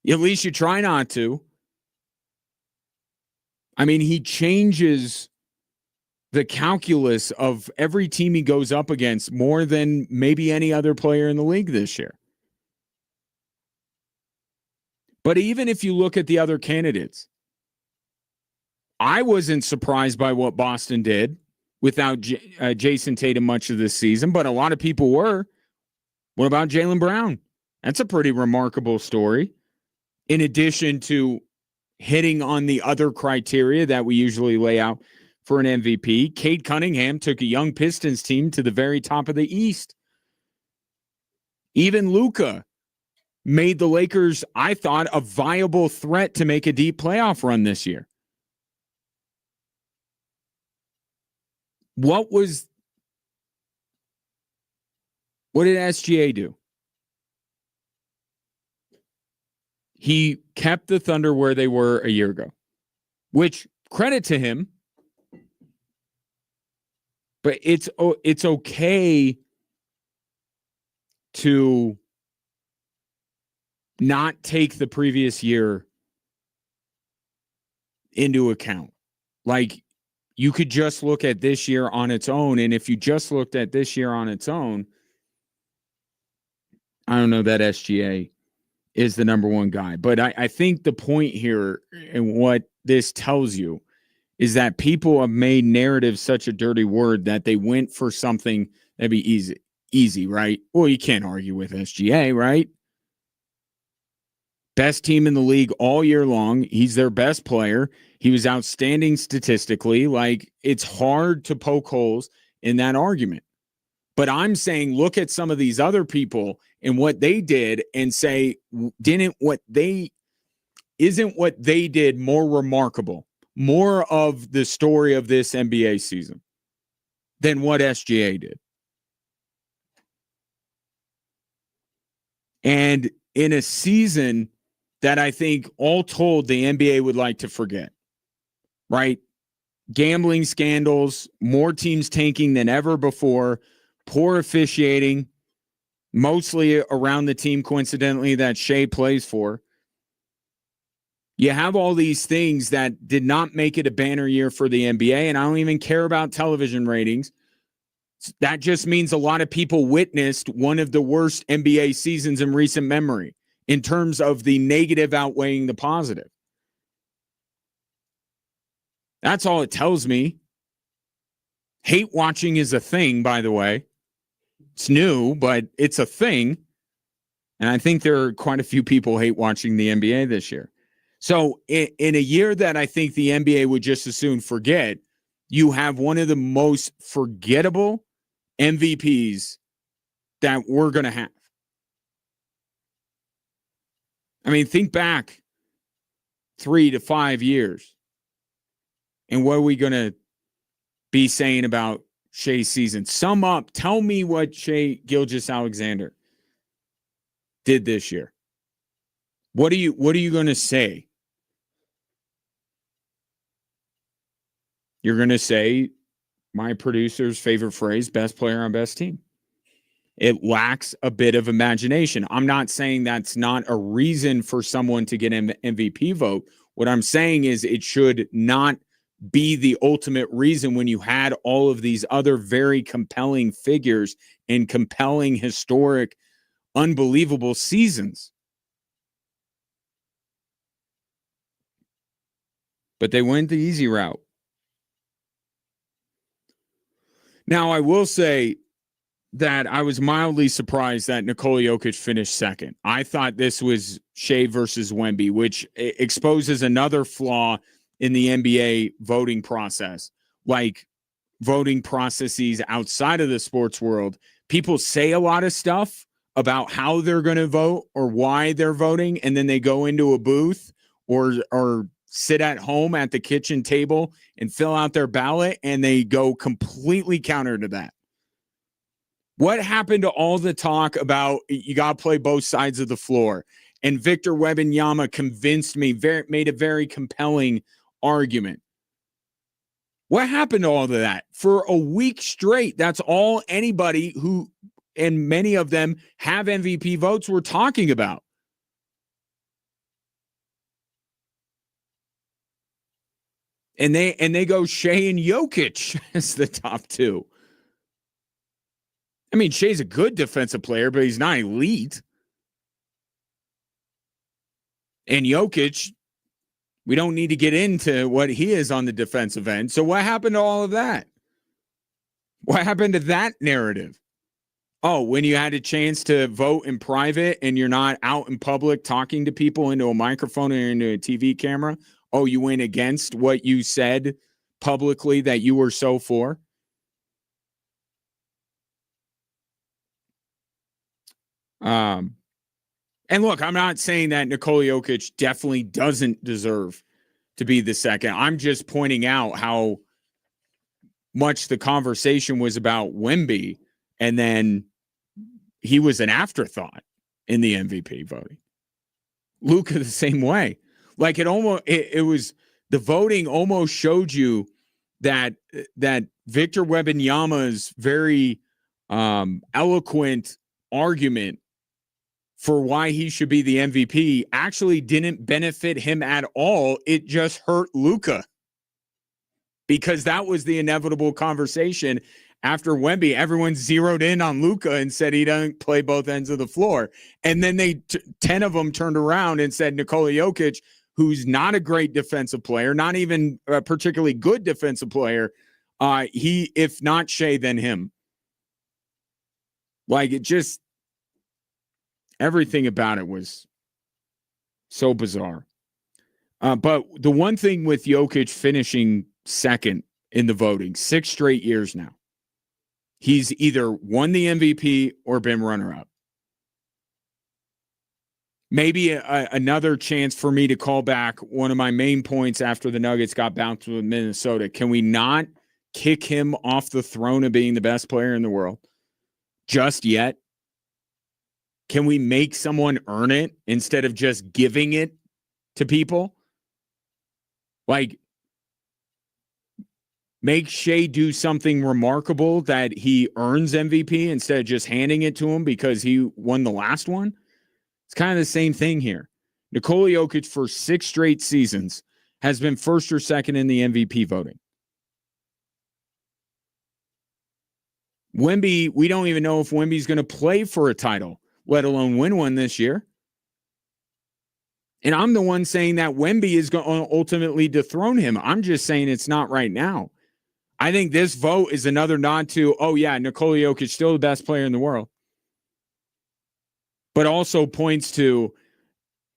At least you try not to. I mean, he changes the calculus of every team he goes up against more than maybe any other player in the league this year. But even if you look at the other candidates, I wasn't surprised by what Boston did without Jason Tatum much of this season, but a lot of people were. What about Jaylen Brown? That's a pretty remarkable story. In addition to hitting on the other criteria that we usually lay out for an MVP, Cade Cunningham took a young Pistons team to the very top of the East. Even Luka made the Lakers, I thought, a viable threat to make a deep playoff run this year. What did SGA do? He kept the Thunder where they were a year ago, which credit to him. But it's okay to not take the previous year into account. Like, you could just look at this year on its own. And if you just looked at this year on its own, I don't know that SGA is the number one guy. But I think the point here and what this tells you is that people have made narrative such a dirty word that they went for something that'd be easy, right? Well, you can't argue with SGA, right? Best team in the league all year long. He's their best player. He was outstanding statistically. Like, it's hard to poke holes in that argument. But I'm saying, look at some of these other people and what they did and say, isn't what they did more remarkable, more of the story of this NBA season than what SGA did? And in a season that I think all told the NBA would like to forget, right? Gambling scandals, more teams tanking than ever before, poor officiating, mostly around the team, coincidentally, that Shea plays for. You have all these things that did not make it a banner year for the NBA, and I don't even care about television ratings. That just means a lot of people witnessed one of the worst NBA seasons in recent memory in terms of the negative outweighing the positive. That's all it tells me. Hate watching is a thing, by the way. It's new, but it's a thing. And I think there are quite a few people hate watching the NBA this year. So in a year that I think the NBA would just as soon forget, you have one of the most forgettable MVPs that we're going to have. I mean, think back 3 to 5 years. And what are we going to be saying about Shea's season? Sum up. Tell me what Shea Gilgeous-Alexander did this year. What are you going to say? You're going to say, my producer's favorite phrase, best player on best team. It lacks a bit of imagination. I'm not saying that's not a reason for someone to get an MVP vote. What I'm saying is it should not be the ultimate reason when you had all of these other very compelling figures and compelling, historic, unbelievable seasons. But they went the easy route. Now, I will say that I was mildly surprised that Nikola Jokic finished second. I thought this was Shea versus Wemby, which exposes another flaw in the NBA voting process. Like voting processes outside of the sports world, people say a lot of stuff about how they're going to vote or why they're voting, and then they go into a booth or sit at home at the kitchen table and fill out their ballot, and they go completely counter to that. What happened to all the talk about you got to play both sides of the floor? And Victor Wembanyama convinced me, made a very compelling argument. What happened to all of that? For a week straight, that's all anybody who, and many of them have MVP votes, were talking about. And they go Shea and Jokic as the top two. I mean, Shea's a good defensive player, but he's not elite. And Jokic, we don't need to get into what he is on the defensive end. So what happened to all of that? What happened to that narrative? Oh, when you had a chance to vote in private and you're not out in public talking to people into a microphone or into a TV camera, oh, you went against what you said publicly that you were so for? And look, I'm not saying that Nikola Jokic definitely doesn't deserve to be the second. I'm just pointing out how much the conversation was about Wemby, and then he was an afterthought in the MVP voting. Luka the same way. Like it was the voting almost showed you that Victor Wembanyama's very eloquent argument for why he should be the MVP actually didn't benefit him at all. It just hurt Luka, because that was the inevitable conversation after Wemby. Everyone zeroed in on Luka and said he doesn't play both ends of the floor. And then 10 of them turned around and said Nikola Jokic, who's not a great defensive player, not even a particularly good defensive player, he, if not Shea, then him. Like, it just, everything about it was so bizarre. But the one thing with Jokic finishing second in the voting, 6 straight years now, he's either won the MVP or been runner-up. Maybe another chance for me to call back one of my main points after the Nuggets got bounced with Minnesota. Can we not kick him off the throne of being the best player in the world just yet? Can we make someone earn it instead of just giving it to people? Like, make Shea do something remarkable that he earns MVP instead of just handing it to him because he won the last one. It's kind of the same thing here. Nikola Jokic for 6 straight seasons has been first or second in the MVP voting. Wemby, we don't even know if Wemby's going to play for a title, let alone win one this year. And I'm the one saying that Wemby is going to ultimately dethrone him. I'm just saying it's not right now. I think this vote is another nod to, oh yeah, Nikola Jokic still the best player in the world. But also points to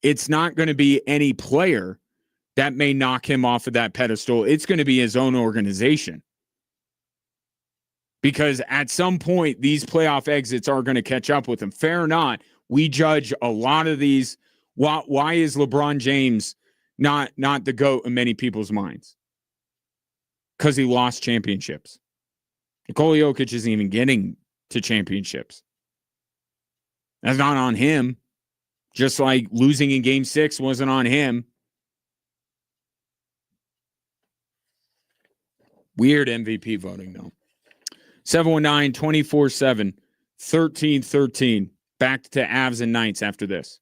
it's not going to be any player that may knock him off of that pedestal. It's going to be his own organization. Because at some point, these playoff exits are going to catch up with him. Fair or not, we judge a lot of these. Why is LeBron James not the GOAT in many people's minds? Because he lost championships. Nikola Jokic isn't even getting to championships. That's not on him. Just like losing in Game 6 wasn't on him. Weird MVP voting, though. 719-24-7-1313. Back to Avs and Knights after this.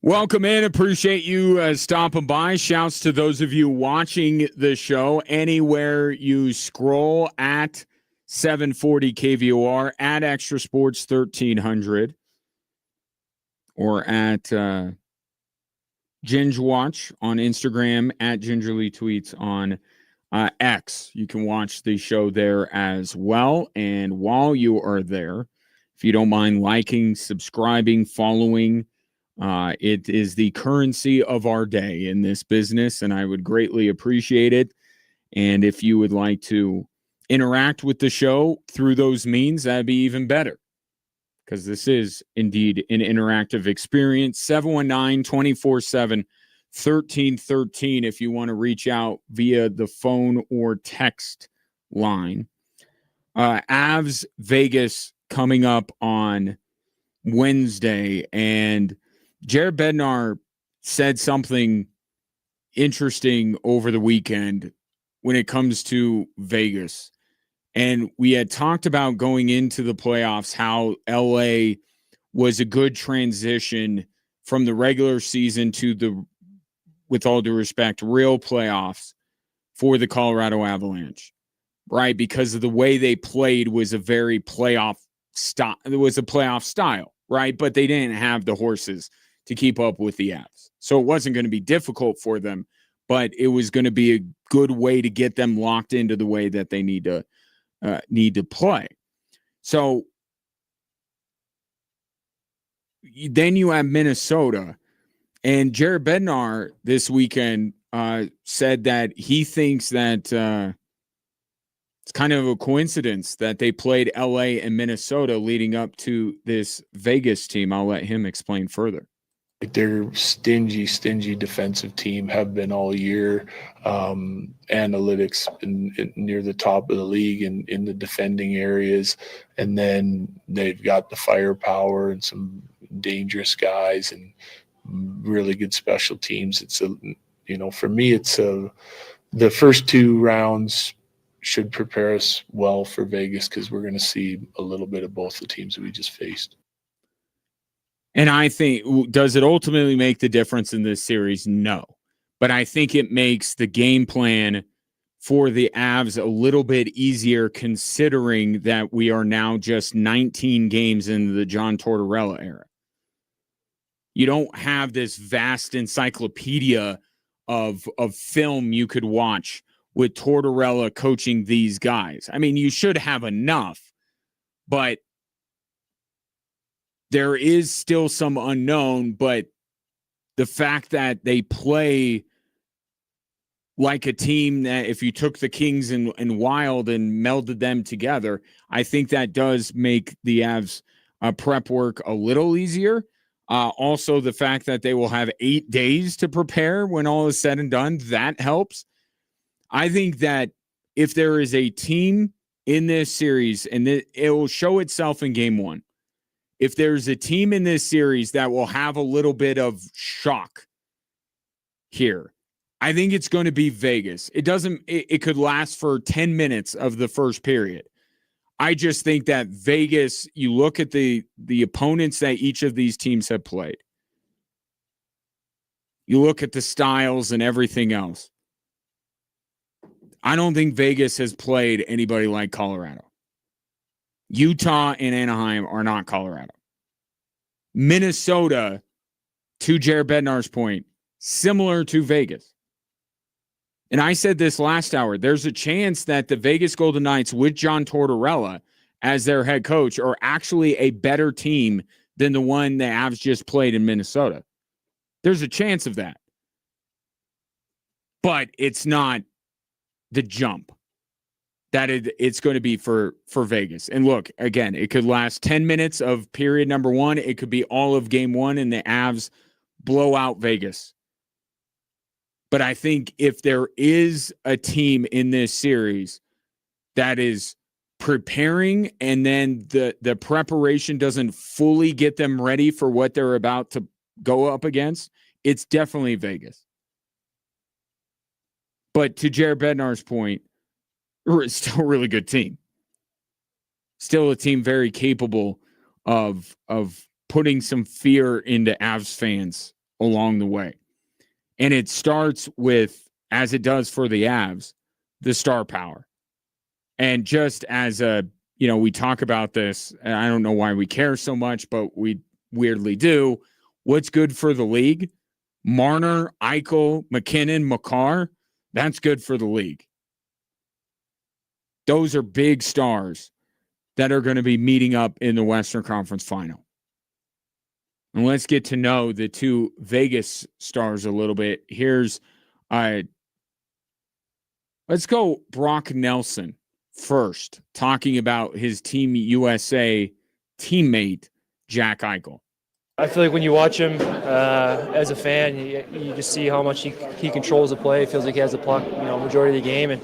Welcome in. Appreciate you stopping by. Shouts to those of you watching the show. Anywhere you scroll at 740 KVOR, at Extra Sports 1300, or at Ginge Watch on Instagram, at Gingerly Tweets on X. You can watch the show there as well. And while you are there, if you don't mind liking, subscribing, following, it is the currency of our day in this business, and I would greatly appreciate it. And if you would like to interact with the show through those means, that'd be even better, because this is indeed an interactive experience. 719-247-1313 if you want to reach out via the phone or text line. Avs Vegas coming up on Wednesday, and Jared Bednar said something interesting over the weekend when it comes to Vegas. And we had talked about going into the playoffs how LA was a good transition from the regular season to the, with all due respect, real playoffs for the Colorado Avalanche, right? Because of the way they played was a very playoff style. It was a playoff style, right? But they didn't have the horses to keep up with the Avs. So it wasn't going to be difficult for them, but it was going to be a good way to get them locked into the way that they need to play. So then you have Minnesota, and Jared Bednar this weekend said that he thinks that it's kind of a coincidence that they played LA and Minnesota leading up to this Vegas team. I'll let him explain further. Their stingy defensive team have been all year. Analytics near the top of the league in the defending areas. And then they've got the firepower and some dangerous guys and really good special teams. It's for me, the first two rounds should prepare us well for Vegas, because we're going to see a little bit of both the teams that we just faced. And I think, does it ultimately make the difference in this series? No. But I think it makes the game plan for the Avs a little bit easier, considering that we are now just 19 games into the John Tortorella era. You don't have this vast encyclopedia of film you could watch with Tortorella coaching these guys. I mean, you should have enough, but there is still some unknown. But the fact that they play like a team that, if you took the Kings and Wild and melded them together, I think that does make the Avs prep work a little easier. Also, the fact that they will have 8 days to prepare when all is said and done, that helps. I think that if there is a team in this series, and it will show itself in game one, if there's a team in this series that will have a little bit of shock here, I think it's going to be Vegas. It could last for 10 minutes of the first period. I just think that Vegas, you look at the opponents that each of these teams have played, you look at the styles and everything else, I don't think Vegas has played anybody like Colorado. Utah and Anaheim are not Colorado. Minnesota, to Jared Bednar's point, similar to Vegas. And I said this last hour, there's a chance that the Vegas Golden Knights with John Tortorella as their head coach are actually a better team than the one the Avs just played in Minnesota. There's a chance of that. But it's not the jump that it's going to be for Vegas. And look, again, it could last 10 minutes of period number one. It could be all of game one and the Avs blow out Vegas. But I think if there is a team in this series that is preparing and then the preparation doesn't fully get them ready for what they're about to go up against, it's definitely Vegas. But to Jared Bednar's point, it's still a really good team. Still a team very capable of putting some fear into Avs fans along the way. And it starts with, as it does for the Avs, the star power. And just as we talk about this, and I don't know why we care so much, but we weirdly do. What's good for the league? Marner, Eichel, McKinnon, Makar, that's good for the league. Those are big stars that are going to be meeting up in the Western Conference Final. And let's get to know the two Vegas stars a little bit. Here's, let's go Brock Nelson first, talking about his Team USA teammate, Jack Eichel. I feel like when you watch him as a fan, you just see how much he controls the play. It feels like he has the puck, majority of the game, and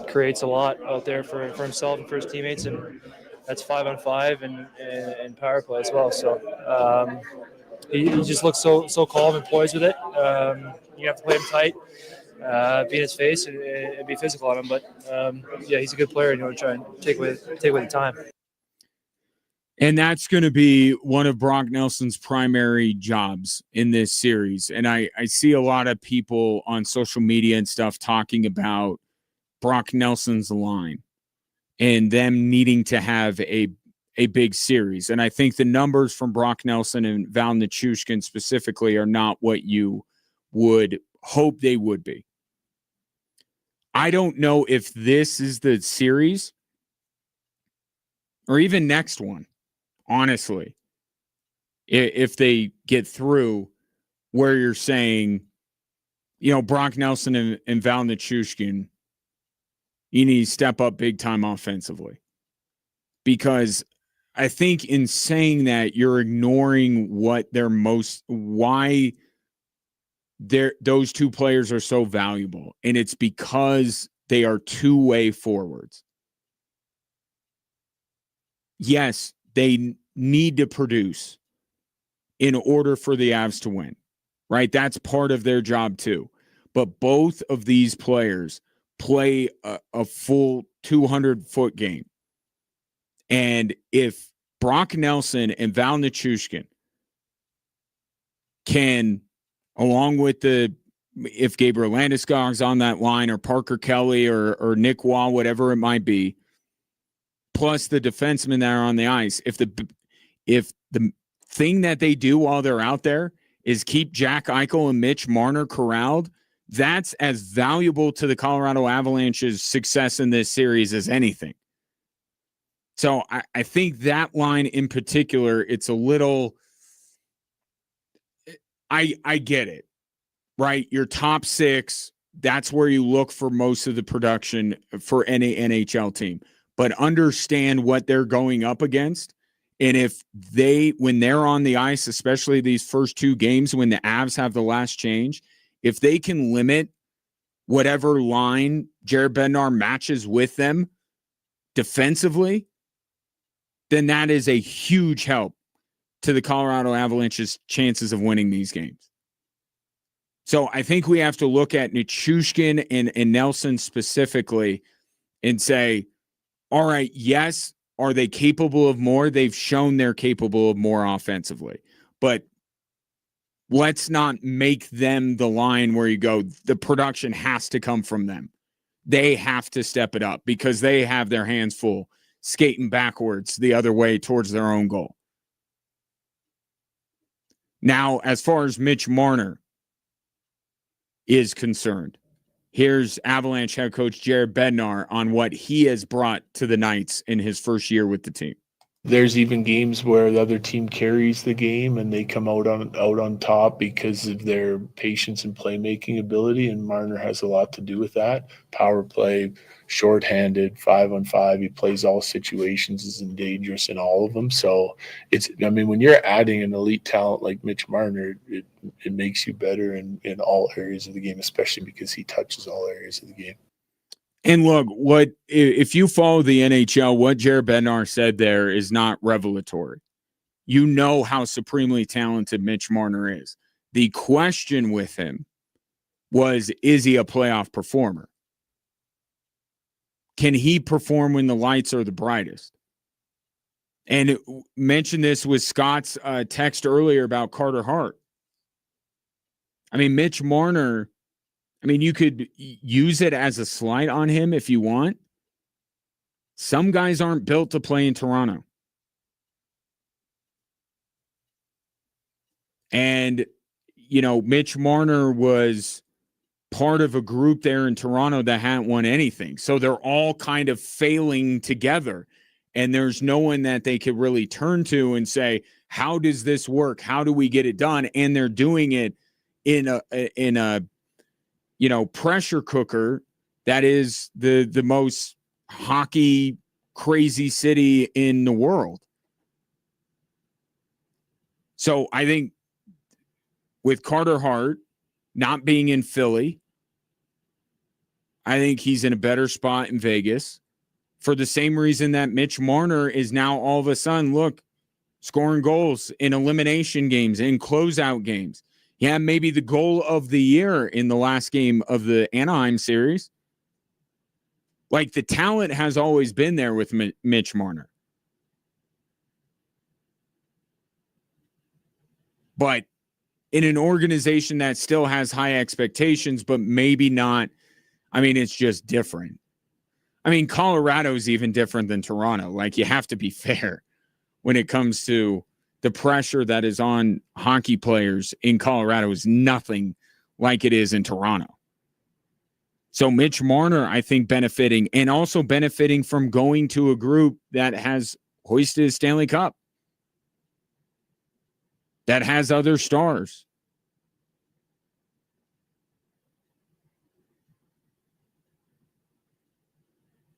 creates a lot out there for himself and for his teammates. And that's 5-on-5 and power play as well. So he just looks so calm and poised with it. You have to play him tight, be in his face, and be physical on him. But he's a good player. Try and take away the time. And that's going to be one of Brock Nelson's primary jobs in this series. And I see a lot of people on social media and stuff talking about Brock Nelson's line and them needing to have a big series. And I think the numbers from Brock Nelson and Val Nichushkin specifically are not what you would hope they would be. I don't know if this is the series or even next one. Honestly, if they get through where you're saying, Brock Nelson and Val Nichushkin, you need to step up big time offensively. Because I think in saying that, you're ignoring why those two players are so valuable. And it's because they are two-way forwards. Yes, they need to produce in order for the Avs to win, right? That's part of their job too. But both of these players play a full 200-foot game. And if Brock Nelson and Val Nichushkin can, along with if Gabriel Landeskog's on that line or Parker Kelly or Nick Waugh, whatever it might be, plus the defensemen that are on the ice, if the thing that they do while they're out there is keep Jack Eichel and Mitch Marner corralled, that's as valuable to the Colorado Avalanche's success in this series as anything. So I think that line in particular, it's a little, I get it, right? Your top six, that's where you look for most of the production for any NHL team. But understand what they're going up against. And if when they're on the ice, especially these first two games, when the Avs have the last change, if they can limit whatever line Jared Bednar matches with them defensively, then that is a huge help to the Colorado Avalanche's chances of winning these games. So I think we have to look at Nichushkin and Nelson specifically and say, all right, yes, are they capable of more? They've shown they're capable of more offensively. But let's not make them the line where you go, the production has to come from them. They have to step it up because they have their hands full skating backwards the other way towards their own goal. Now, as far as Mitch Marner is concerned, here's Avalanche head coach Jared Bednar on what he has brought to the Knights in his first year with the team. There's even games where the other team carries the game and they come out on top because of their patience and playmaking ability, and Marner has a lot to do with that. Power play, shorthanded, 5-on-5. He plays all situations, is dangerous in all of them. So when you're adding an elite talent like Mitch Marner, it makes you better in all areas of the game, especially because he touches all areas of the game. And look, if you follow the NHL, what Jared Bednar said there is not revelatory. You know how supremely talented Mitch Marner is. The question with him was, is he a playoff performer? Can he perform when the lights are the brightest? And mentioned this with Scott's text earlier about Carter Hart. I mean, Mitch Marner, I mean, you could use it as a slight on him if you want. Some guys aren't built to play in Toronto. And, Mitch Marner was part of a group there in Toronto that hadn't won anything. So they're all kind of failing together. And there's no one that they could really turn to and say, how does this work? How do we get it done? And they're doing it in a pressure cooker that is the most hockey crazy city in the world. So I think with Carter Hart not being in Philly, I think he's in a better spot in Vegas for the same reason that Mitch Marner is now all of a sudden, scoring goals in elimination games, in closeout games. Yeah, maybe the goal of the year in the last game of the Anaheim series. Like, the talent has always been there with Mitch Marner. But in an organization that still has high expectations, but maybe not, I mean, it's just different. I mean, Colorado's even different than Toronto. Like, you have to be fair when it comes to the pressure that is on hockey players in Colorado is nothing like it is in Toronto. So Mitch Marner, I think, benefiting, and also benefiting from going to a group that has hoisted a Stanley Cup, that has other stars.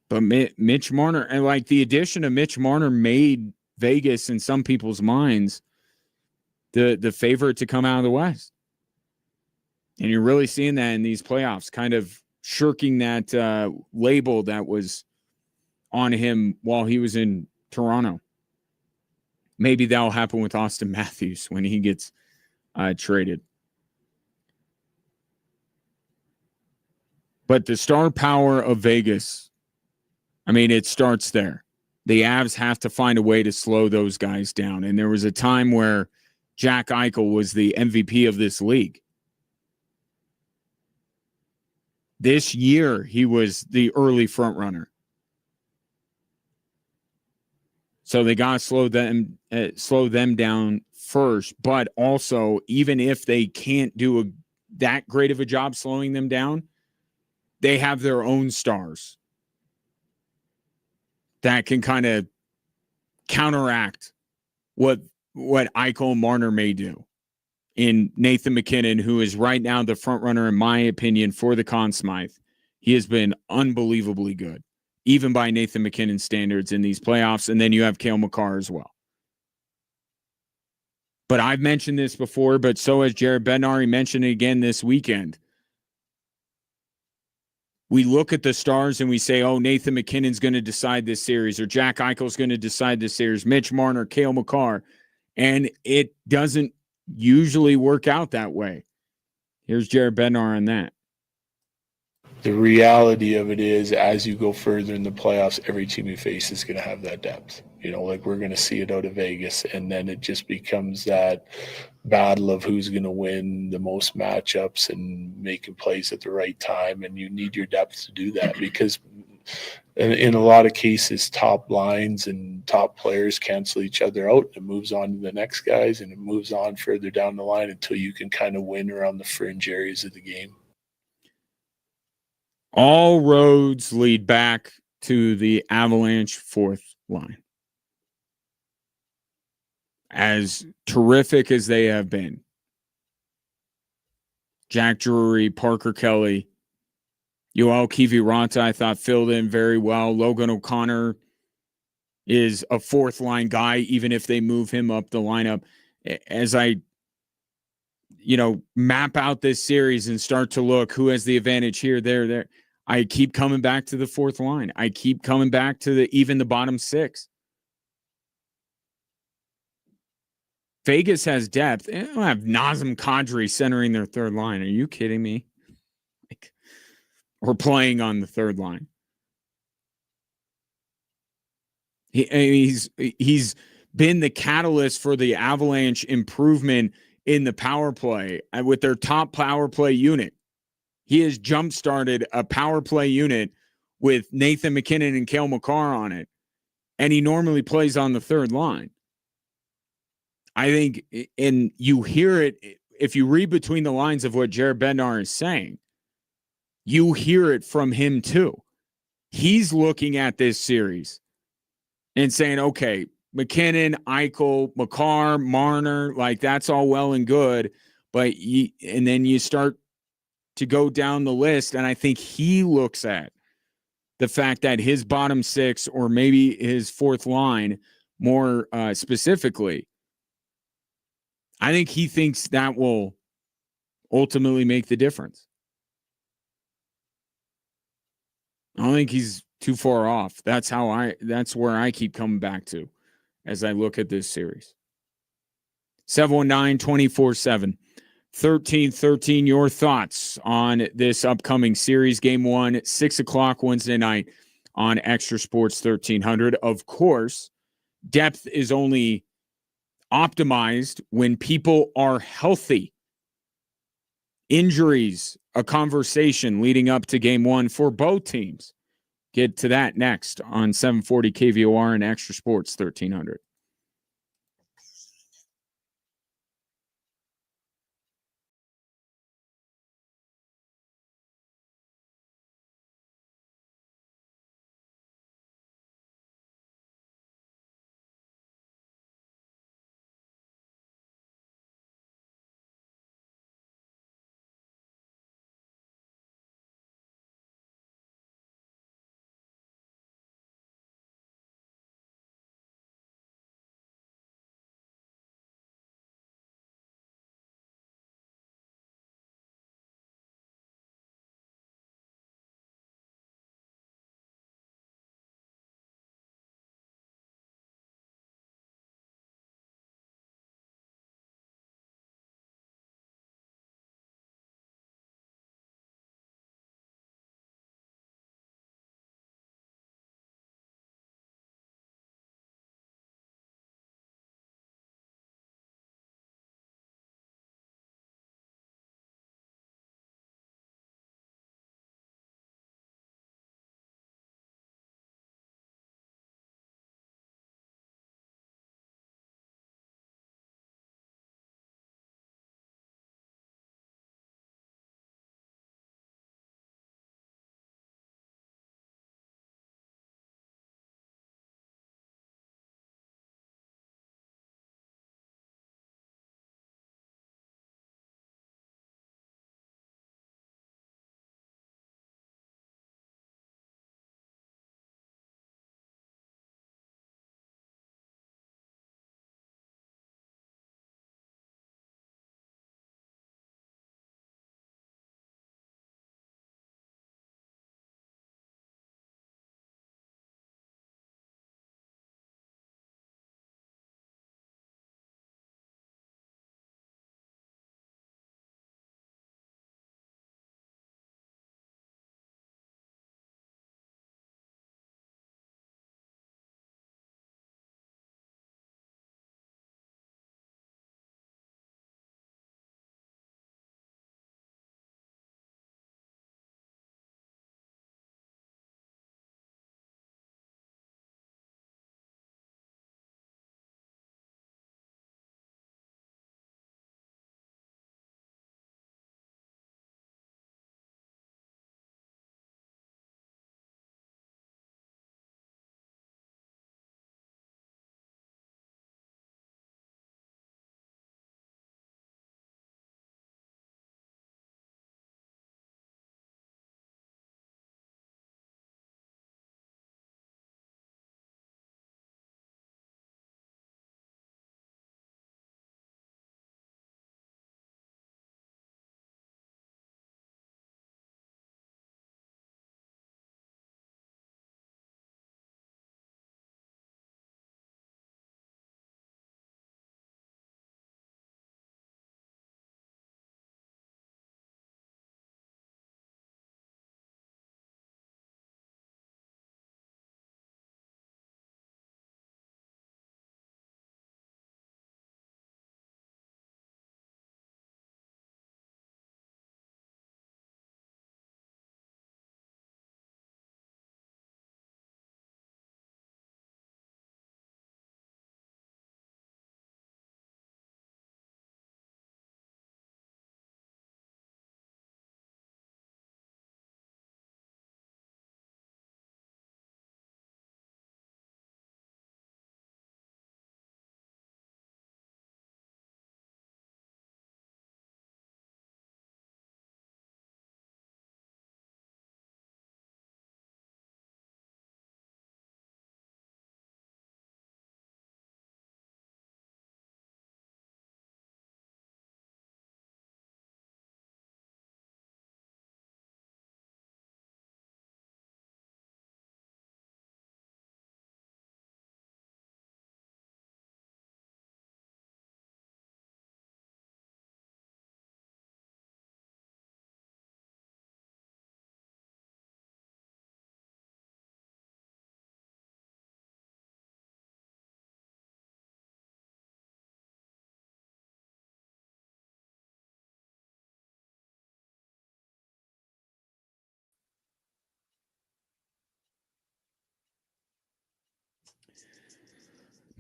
But Mitch Marner, and like the addition of Mitch Marner made Vegas, in some people's minds, the favorite to come out of the West. And you're really seeing that in these playoffs, kind of shirking that label that was on him while he was in Toronto. Maybe that'll happen with Austin Matthews when he gets traded. But the star power of Vegas, I mean, it starts there. The Avs have to find a way to slow those guys down. And there was a time where Jack Eichel was the MVP of this league. This year, he was the early front runner. So they got to slow them down first. But also, even if they can't do that great of a job slowing them down, they have their own stars that can kind of counteract what Eichel and Marner may do. In Nathan MacKinnon, who is right now the front runner, in my opinion, for the Conn Smythe. He has been unbelievably good, even by Nathan MacKinnon standards in these playoffs. And then you have Cale Makar as well. But I've mentioned this before, but so has Jared Bednar. He mentioned it again this weekend. We look at the stars and we say, oh, Nathan MacKinnon's going to decide this series, or Jack Eichel's going to decide this series, Mitch Marner, Cale Makar. And it doesn't usually work out that way. Here's Jared Bednar on that. The reality of it is, as you go further in the playoffs, every team you face is going to have that depth. Like we're going to see it out of Vegas, and then it just becomes that battle of who's going to win the most matchups and making plays at the right time, and you need your depth to do that because in a lot of cases, top lines and top players cancel each other out. It moves on to the next guys, and it moves on further down the line until you can kind of win around the fringe areas of the game. All roads lead back to the Avalanche fourth line. As terrific as they have been, Jack Drury, Parker Kelly, Yoel Kiviranta, I thought filled in very well. Logan O'Connor is a fourth line guy, even if they move him up the lineup. As I, map out this series and start to look who has the advantage here, there, I keep coming back to the fourth line. I keep coming back to even the bottom six. Vegas has depth. They don't have Nazem Kadri centering their third line. Are you kidding me? Or playing on the third line. He's been the catalyst for the Avalanche improvement in the power play with their top power play unit. He has jump-started a power play unit with Nathan McKinnon and Cale Makar on it, and he normally plays on the third line. I think, and you hear it, if you read between the lines of what Jared Bednar is saying, you hear it from him too. He's looking at this series and saying, okay, McKinnon, Eichel, Makar, Marner, like that's all well and good, but and then you start to go down the list, and I think he looks at the fact that his bottom six, or maybe his fourth line more specifically, I think he thinks that will ultimately make the difference. I don't think he's too far off. That's where I keep coming back to as I look at this series. 719-24-7. 1313, your thoughts on this upcoming series. Game 1, 6 o'clock Wednesday night on Extra Sports 1300. Of course, depth is only optimized when people are healthy. Injuries, a conversation leading up to Game 1 for both teams. Get to that next on 740 KVOR and Extra Sports 1300.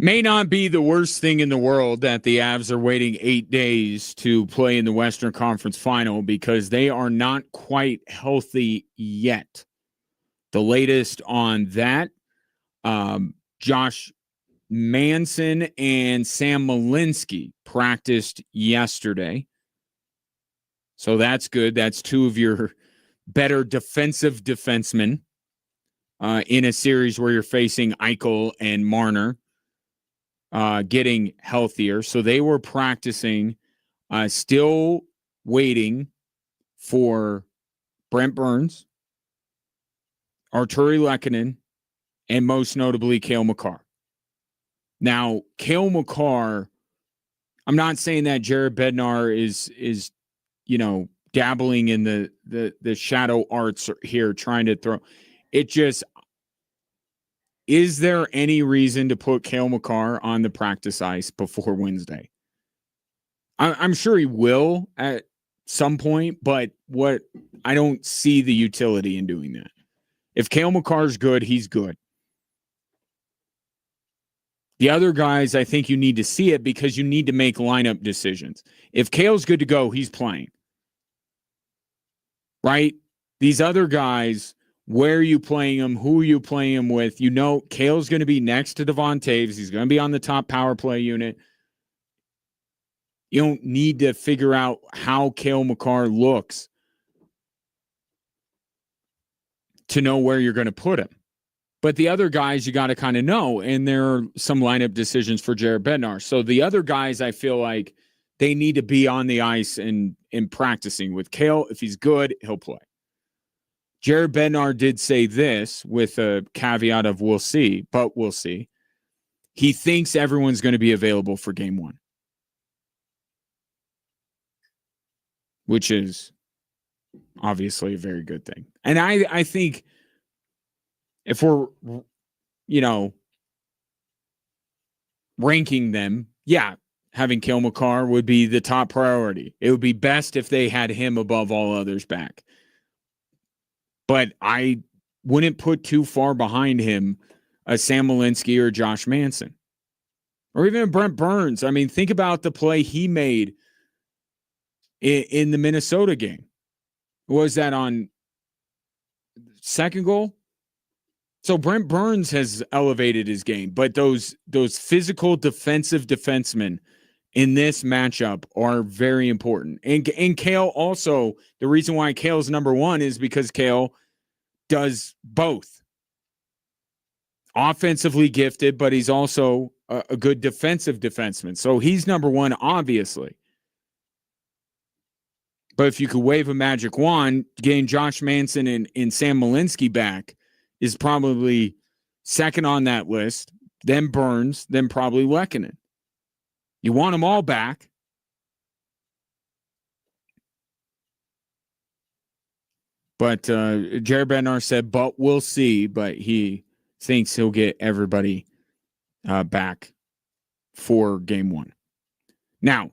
May not be the worst thing in the world that the Avs are waiting 8 days to play in the Western Conference Final because they are not quite healthy yet. The latest on that, Josh Manson and Sam Malinsky practiced yesterday. So that's good. That's two of your better defensive defensemen in a series where you're facing Eichel and Marner getting healthier. So they were practicing, still waiting for Brent Burns, Arturi Lehkonen, and most notably Cale Makar. Now, Cale Makar, I'm not saying that Jared Bednar is dabbling in the shadow arts here, trying to throw. It just, is there any reason to put Cale Makar on the practice ice before Wednesday? I'm sure he will at some point, but I don't see the utility in doing that. If Cale Makar's good, he's good. The other guys, I think you need to see it because you need to make lineup decisions. If Cale's good to go, he's playing. Right? These other guys, where are you playing them? Who are you playing them with? You know, Cale's going to be next to Devon Taves. He's going to be on the top power play unit. You don't need to figure out how Cale Makar looks to know where you're going to put him. But the other guys, you got to kind of know, and there are some lineup decisions for Jared Bednar. So the other guys, I feel like they need to be on the ice and practicing with Cale. If he's good, he'll play. Jared Bednar did say this with a caveat of we'll see, but we'll see. He thinks everyone's going to be available for game one, which is obviously a very good thing. And I think if we're, ranking them, yeah, having Cale Makar would be the top priority. It would be best if they had him above all others back. But I wouldn't put too far behind him a Sam Malinsky or Josh Manson. Or even Brent Burns. I mean, think about the play he made in the Minnesota game. Was that on second goal? So Brent Burns has elevated his game, but those physical defensive defensemen in this matchup are very important. And Cale also, the reason why Cale's number one is because Cale does both. Offensively gifted, but he's also a good defensive defenseman. So he's number one, obviously. But if you could wave a magic wand, getting Josh Manson and Sam Malinsky back is probably second on that list, then Burns, then probably Lehkonen. You want them all back. But Jared Bednar said, but we'll see. But he thinks he'll get everybody back for game one. Now,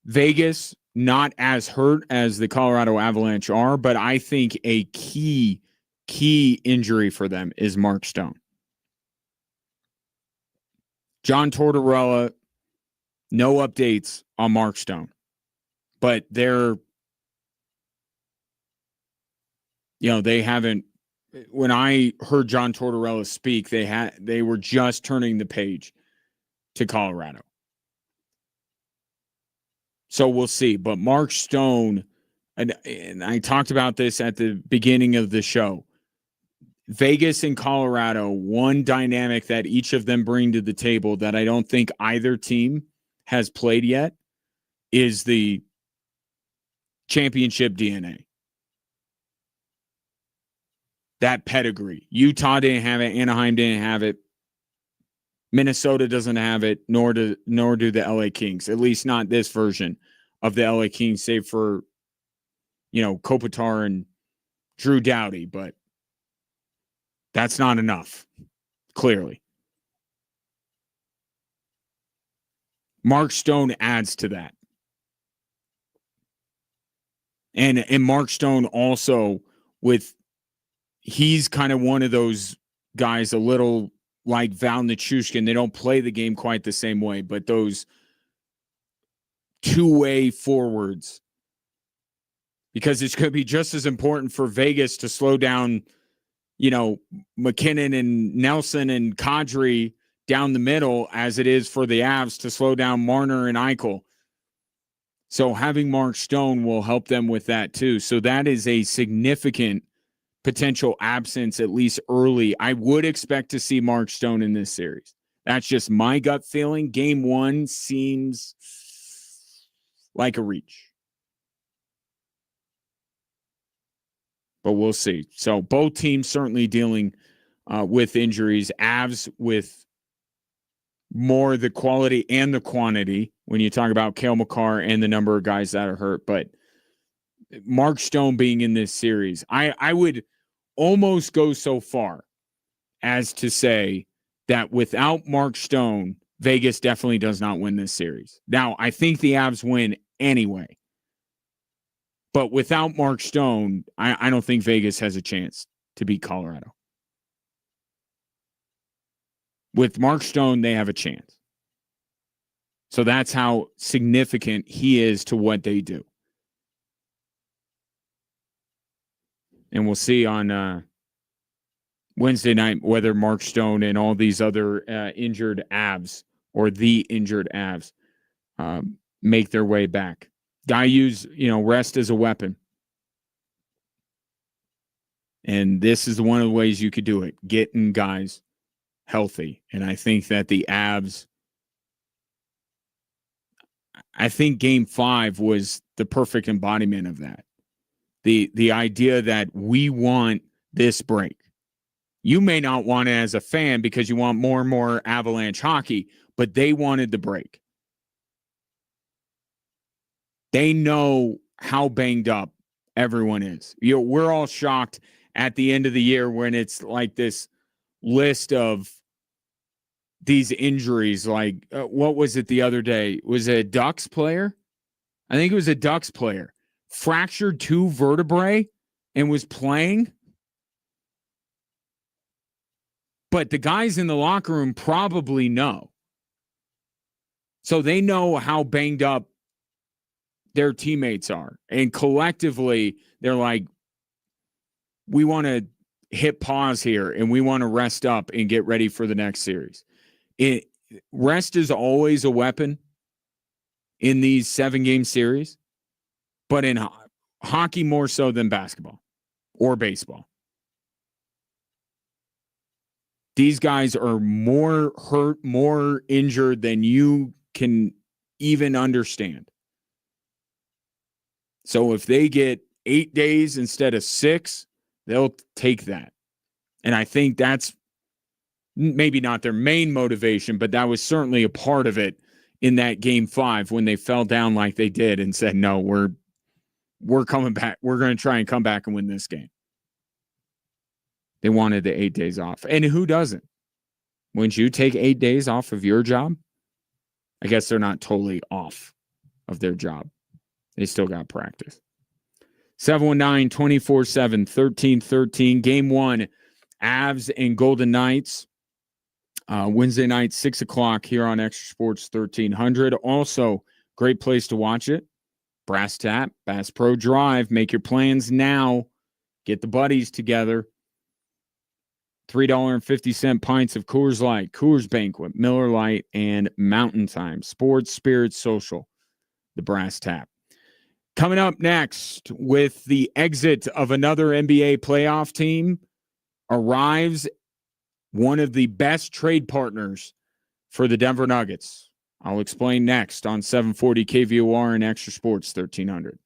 Vegas, not as hurt as the Colorado Avalanche are, but I think a key injury for them is Mark Stone. John Tortorella, no updates on Mark Stone, but they haven't. When I heard John Tortorella speak, they were just turning the page to Colorado. So we'll see. But Mark Stone, and I talked about this at the beginning of the show. Vegas and Colorado, one dynamic that each of them bring to the table that I don't think either team has played yet is the championship DNA. That pedigree. Utah didn't have it. Anaheim didn't have it. Minnesota doesn't have it, nor do the LA Kings. At least not this version of the LA Kings, save for, Kopitar and Drew Doughty, but that's not enough, clearly. Mark Stone adds to that. And Mark Stone also he's kind of one of those guys a little like Val Nichushkin. They don't play the game quite the same way, but those two-way forwards, because it's going to be just as important for Vegas to slow down, McKinnon and Nelson and Kadri down the middle as it is for the Avs to slow down Marner and Eichel. So having Mark Stone will help them with that too. So that is a significant potential absence, at least early. I would expect to see Mark Stone in this series. That's just my gut feeling. Game 1 seems like a reach. But we'll see. So both teams certainly dealing with injuries. Avs with more the quality and the quantity when you talk about Cale Makar and the number of guys that are hurt. But Mark Stone being in this series, I would almost go so far as to say that without Mark Stone, Vegas definitely does not win this series. Now, I think the Avs win anyway. But without Mark Stone, I don't think Vegas has a chance to beat Colorado. With Mark Stone, they have a chance. So that's how significant he is to what they do. And we'll see on Wednesday night whether Mark Stone and all these other injured Avs or the injured Avs make their way back. Guy use, rest as a weapon. And this is one of the ways you could do it, getting guys healthy. And I think that the Avs, I think Game 5 was the perfect embodiment of that. The idea that we want this break. You may not want it as a fan because you want more and more Avalanche hockey, but they wanted the break. They know how banged up everyone is. We're all shocked at the end of the year when it's like this list of these injuries. Like, what was it the other day? Was it a Ducks player? I think it was a Ducks player. Fractured 2 vertebrae and was playing. But the guys in the locker room probably know. So they know how banged up their teammates are. And collectively, they're like, we want to hit pause here and we want to rest up and get ready for the next series. Rest is always a weapon in these 7-game series, but in hockey more so than basketball or baseball. These guys are more hurt, more injured than you can even understand. So if they get 8 days instead of 6, they'll take that. And I think that's maybe not their main motivation, but that was certainly a part of it in that Game 5 when they fell down like they did and said, no, we're coming back. We're going to try and come back and win this game. They wanted the 8 days off. And who doesn't? Wouldn't you take 8 days off of your job? I guess they're not totally off of their job. They still got practice. 719-247-1313. Game 1, Avs and Golden Knights. Wednesday night, 6 o'clock here on Extra Sports 1300. Also, great place to watch it. Brass Tap, Bass Pro Drive. Make your plans now. Get the buddies together. $3.50 pints of Coors Light, Coors Banquet, Miller Lite, and Mountain Time. Sports, Spirits, Social. The Brass Tap. Coming up next, with the exit of another NBA playoff team, arrives one of the best trade partners for the Denver Nuggets. I'll explain next on 740 KVOR and Extra Sports 1300.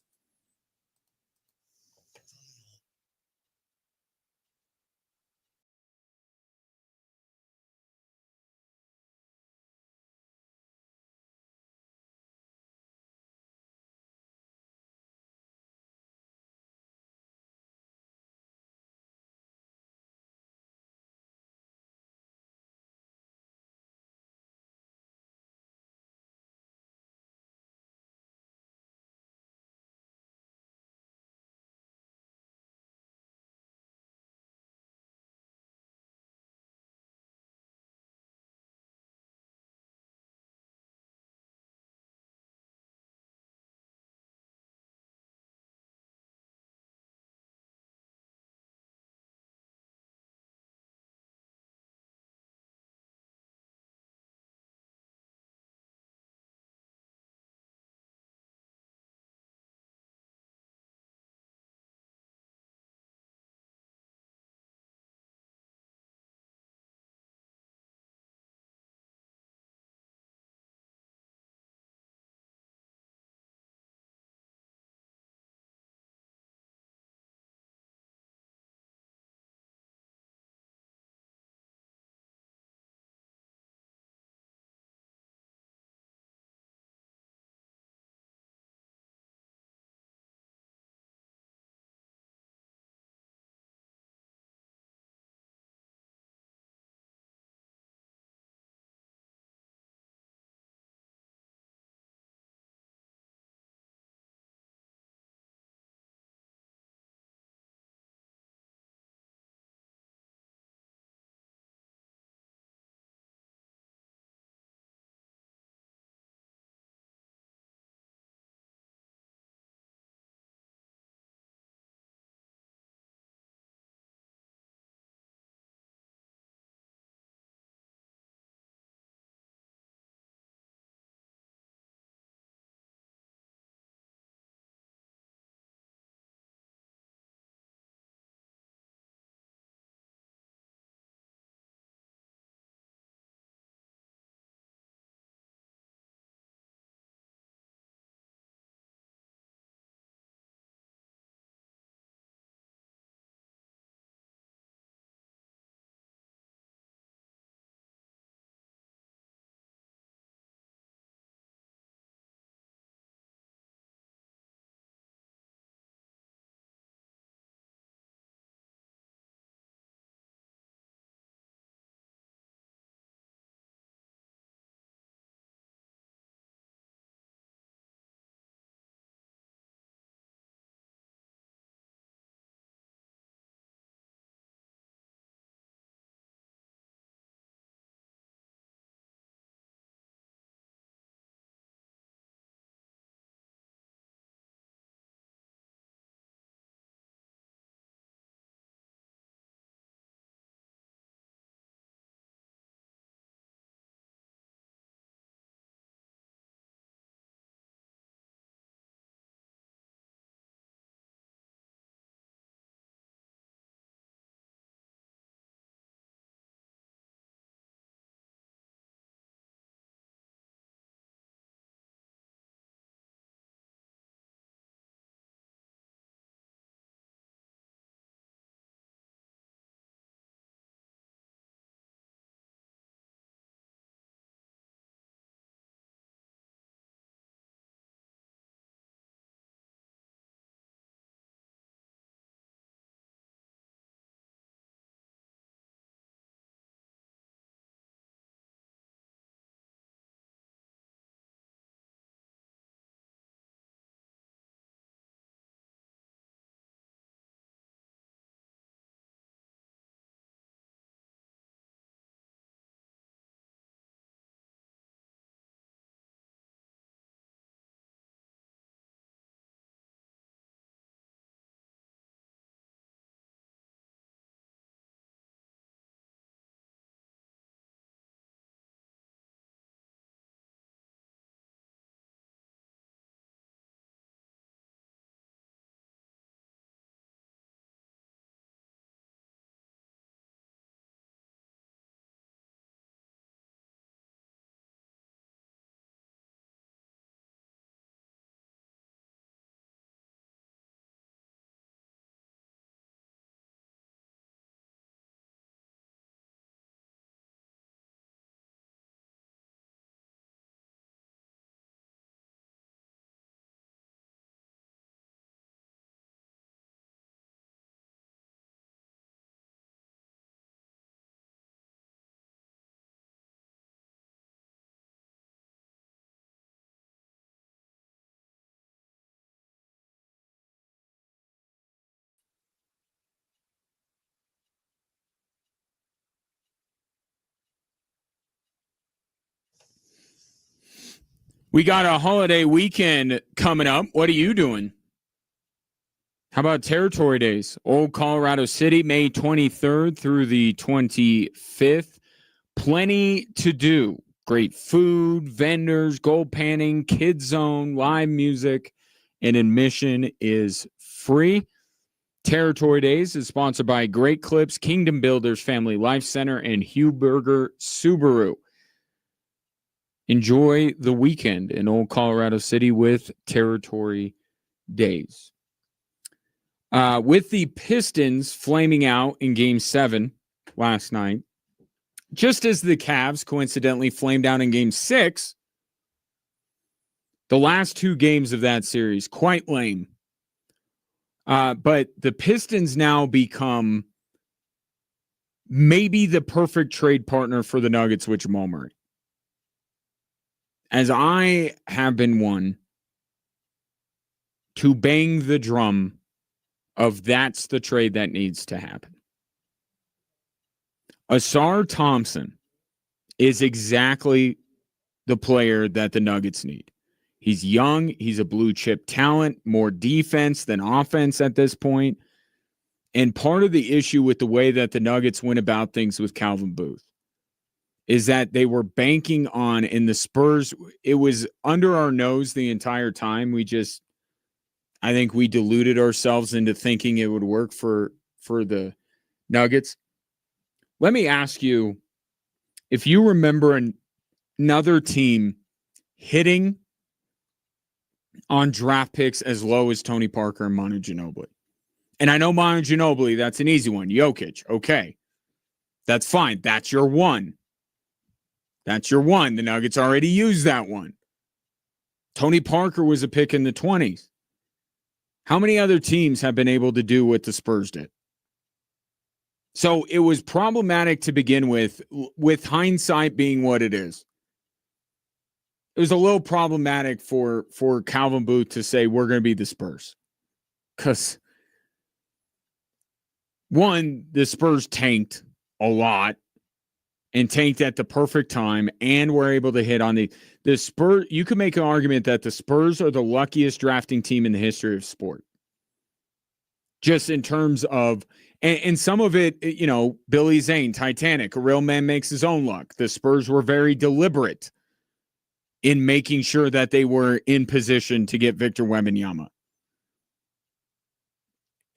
We got a holiday weekend coming up. What are you doing? How about Territory Days? Old Colorado City, May 23rd through the 25th. Plenty to do. Great food, vendors, gold panning, kids zone, live music, and admission is free. Territory Days is sponsored by Great Clips, Kingdom Builders Family Life Center, and Hugh Berger Subaru. Enjoy the weekend in Old Colorado City with Territory Days. With the Pistons flaming out in Game 7 last night, just as the Cavs coincidentally flamed out in Game 6, the last two games of that series, quite lame. But the Pistons now become maybe the perfect trade partner for the Nuggets with Jamal Murray. As I have been one to bang the drum of that's the trade that needs to happen. Asar Thompson is exactly the player that the Nuggets need. He's young. He's a blue chip talent, more defense than offense at this point. And part of the issue with the way that the Nuggets went about things with Calvin Booth is that they were banking on, in the Spurs, it was under our nose the entire time. I think we deluded ourselves into thinking it would work for the Nuggets. Let me ask you, if you remember another team hitting on draft picks as low as Tony Parker and Manu Ginobili. And I know Manu Ginobili, that's an easy one. Jokic, okay. That's fine. That's your one. That's your one. The Nuggets already used that one. Tony Parker was a pick in the 20s. How many other teams have been able to do what the Spurs did? So it was problematic to begin with hindsight being what it is. It was a little problematic for Calvin Booth to say we're going to be the Spurs. Because, one, the Spurs tanked a lot and tanked at the perfect time and were able to hit on the Spurs. You could make an argument that the Spurs are the luckiest drafting team in the history of sport. Just in terms of, and some of it, Billy Zane, Titanic, a real man makes his own luck. The Spurs were very deliberate in making sure that they were in position to get Victor Wembanyama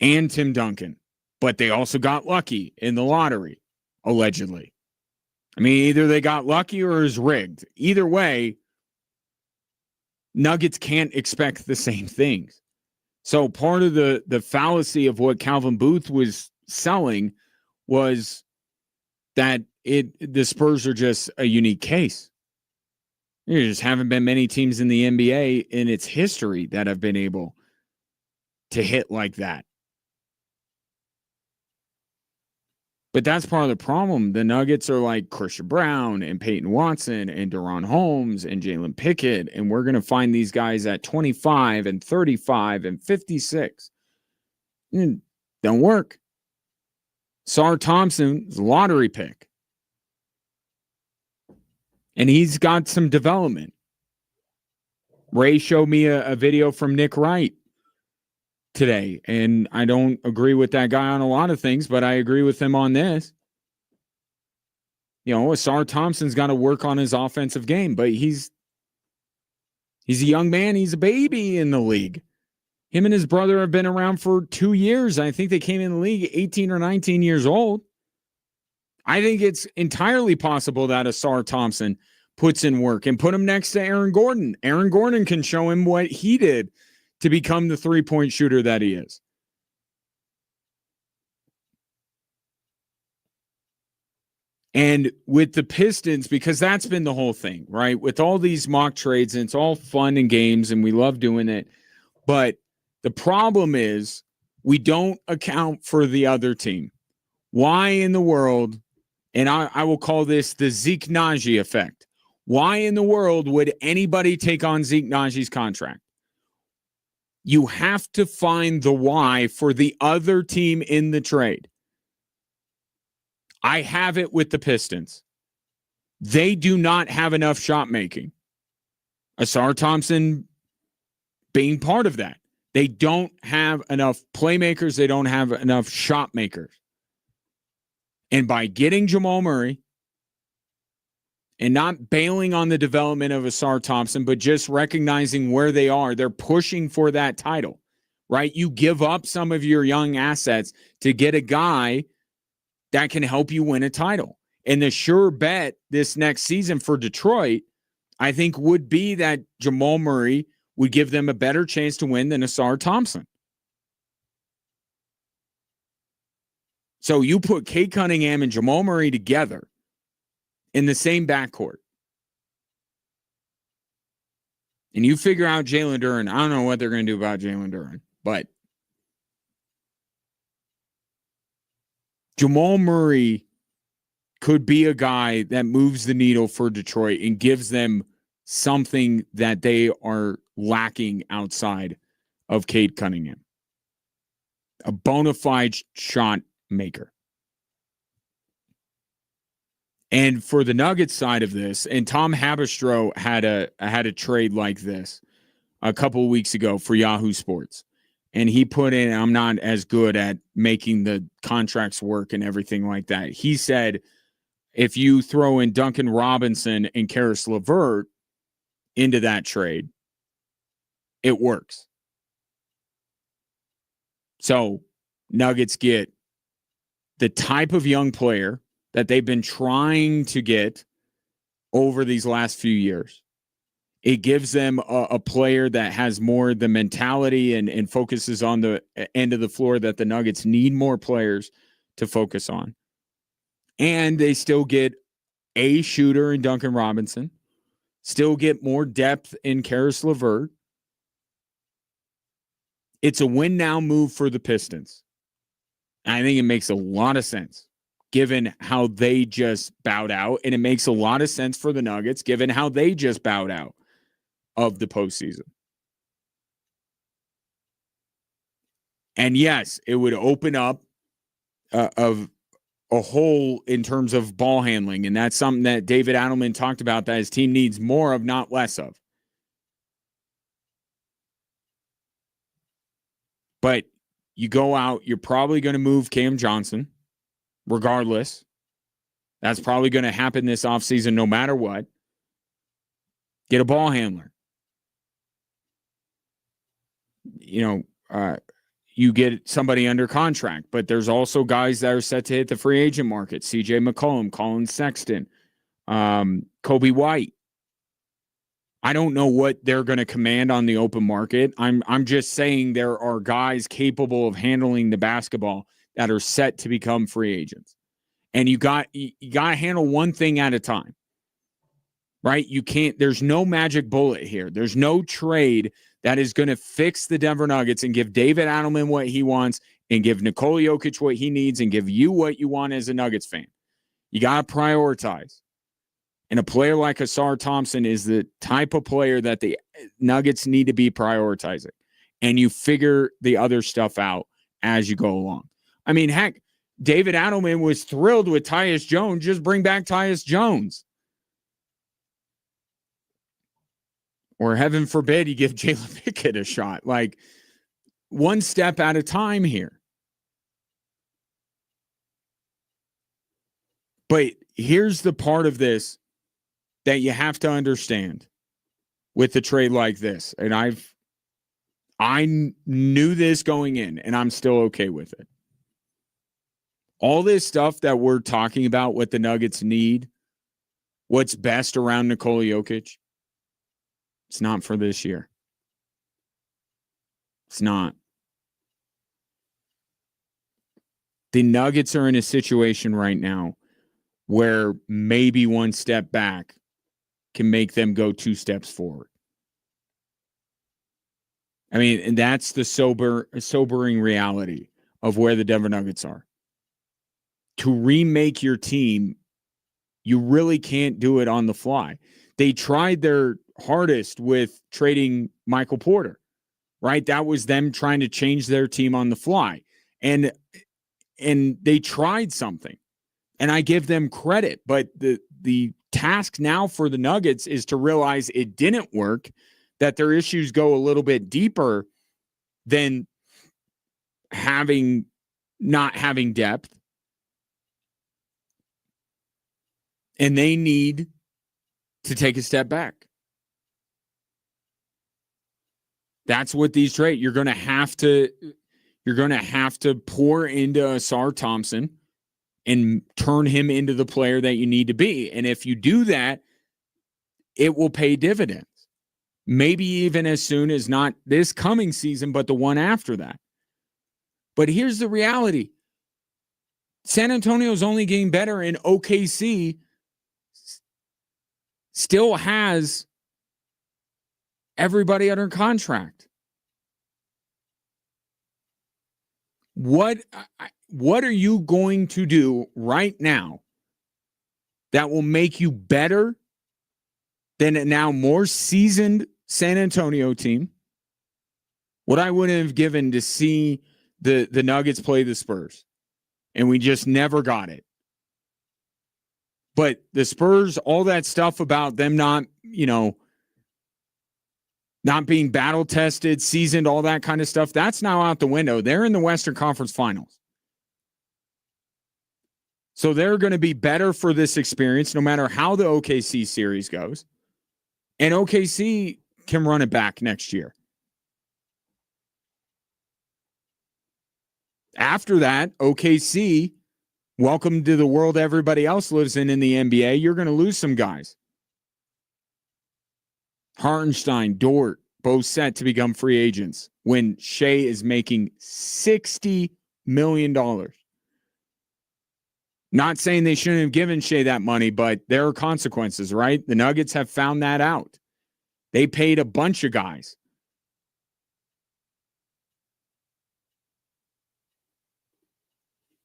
and Tim Duncan. But they also got lucky in the lottery, allegedly. I mean, either they got lucky or it was rigged. Either way, Nuggets can't expect the same things. So part of the fallacy of what Calvin Booth was selling was that the Spurs are just a unique case. There just haven't been many teams in the NBA in its history that have been able to hit like that. But that's part of the problem. The Nuggets are like Christian Brown and Peyton Watson and Deron Holmes and Jalen Pickett, and we're going to find these guys at 25 and 35 and 56. Don't work. Sar Thompson's a lottery pick. And he's got some development. Ray showed me a video from Nick Wright today, and I don't agree with that guy on a lot of things, but I agree with him on this. Asar Thompson's got to work on his offensive game, but he's a young man. He's a baby in the league. Him and his brother have been around for 2 years. I think they came in the league 18 or 19 years old. I think it's entirely possible that Asar Thompson puts in work and put him next to Aaron Gordon. Aaron Gordon can show him what he did to become the three-point shooter that he is. And with the Pistons, because that's been the whole thing, right? With all these mock trades, and it's all fun and games, and we love doing it. But the problem is we don't account for the other team. Why in the world, and I will call this the Zeke Naji effect. Why in the world would anybody take on Zeke Naji's contract? You have to find the why for the other team in the trade. I have it with the Pistons. They do not have enough shot making. Asar Thompson being part of that. They don't have enough playmakers. They don't have enough shot makers. And by getting Jamal Murray and not bailing on the development of Asar Thompson, but just recognizing where they are, they're pushing for that title, right? You give up some of your young assets to get a guy that can help you win a title. And the sure bet this next season for Detroit, I think, would be that Jamal Murray would give them a better chance to win than Asar Thompson. So you put Cade Cunningham and Jamal Murray together in the same backcourt, and you figure out Jalen Duren. I don't know what they're going to do about Jalen Duren, but Jamal Murray could be a guy that moves the needle for Detroit and gives them something that they are lacking outside of Cade Cunningham. A bona fide shot maker. And for the Nuggets side of this, and Tom Haberstroh had a trade like this a couple of weeks ago for Yahoo Sports. And he put in, I'm not as good at making the contracts work and everything like that. He said, if you throw in Duncan Robinson and Karis LeVert into that trade, it works. So Nuggets get the type of young player that they've been trying to get over these last few years. It gives them a player that has more the mentality and focuses on the end of the floor that the Nuggets need more players to focus on. And they still get a shooter in Duncan Robinson, still get more depth in Karis LeVert. It's a win-now move for the Pistons. I think it makes a lot of sense given how they just bowed out, and it makes a lot of sense for the Nuggets given how they just bowed out of the postseason. And yes, it would open up of a hole in terms of ball handling, and that's something that David Adelman talked about that his team needs more of, not less of. But you go out, you're probably going to move Cam Johnson, regardless. That's probably going to happen this offseason no matter what. Get a ball handler. You get somebody under contract, but there's also guys that are set to hit the free agent market. CJ McCollum, Colin Sexton, Kobe White. I don't know what they're going to command on the open market. I'm just saying there are guys capable of handling the basketball that are set to become free agents. And you got to handle one thing at a time. Right? There's no magic bullet here. There's no trade that is going to fix the Denver Nuggets and give David Adelman what he wants and give Nikola Jokic what he needs and give you what you want as a Nuggets fan. You got to prioritize. And a player like Asar Thompson is the type of player that the Nuggets need to be prioritizing. And you figure the other stuff out as you go along. I mean, heck, David Adelman was thrilled with Tyus Jones. Just bring back Tyus Jones. Or heaven forbid you give Jalen Pickett a shot. Like, one step at a time here. But here's the part of this that you have to understand with a trade like this. And I knew this going in, and I'm still okay with it. All this stuff that we're talking about, what the Nuggets need, what's best around Nikola Jokic, it's not for this year. It's not. The Nuggets are in a situation right now where maybe one step back can make them go 2 steps forward. I mean, and that's the sobering reality of where the Denver Nuggets are. To remake your team, you really can't do it on the fly. They tried their hardest with trading Michael Porter, right? That was them trying to change their team on the fly. And they tried something. And I give them credit, but the task now for the Nuggets is to realize it didn't work, that their issues go a little bit deeper than not having depth. And they need to take a step back. That's what these trades. You're going to have to pour into Asar Thompson and turn him into the player that you need to be. And if you do that, it will pay dividends. Maybe even as soon as not this coming season, but the one after that. But here's the reality. San Antonio's only getting better, and OKC still has everybody under contract. What are you going to do right now that will make you better than a now more seasoned San Antonio team? What I wouldn't have given to see the Nuggets play the Spurs, and we just never got it. But the Spurs, all that stuff about them not being battle tested, seasoned, all that kind of stuff, that's now out the window. They're in the Western Conference Finals. So they're going to be better for this experience no matter how the OKC series goes. And OKC can run it back next year. After that, OKC, welcome to the world everybody else lives in the NBA. You're going to lose some guys. Hartenstein, Dort, both set to become free agents when Shea is making $60 million. Not saying they shouldn't have given Shea that money, but there are consequences, right? The Nuggets have found that out. They paid a bunch of guys.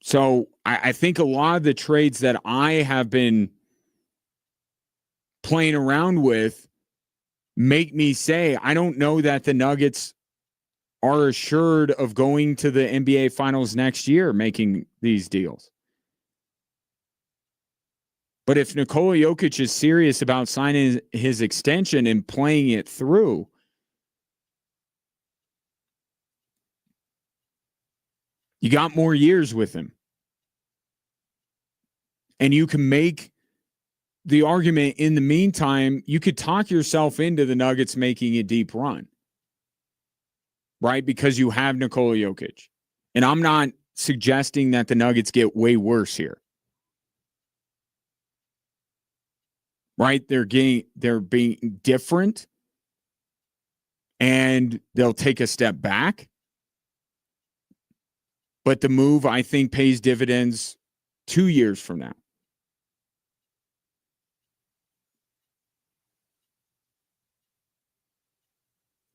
So I think a lot of the trades that I have been playing around with make me say, I don't know that the Nuggets are assured of going to the NBA Finals next year, making these deals. But if Nikola Jokic is serious about signing his extension and playing it through, you got more years with him. And you can make the argument in the meantime, you could talk yourself into the Nuggets making a deep run, right? Because you have Nikola Jokic. And I'm not suggesting that the Nuggets get way worse here. Right? They're being different, and they'll take a step back. But the move, I think, pays dividends 2 years from now.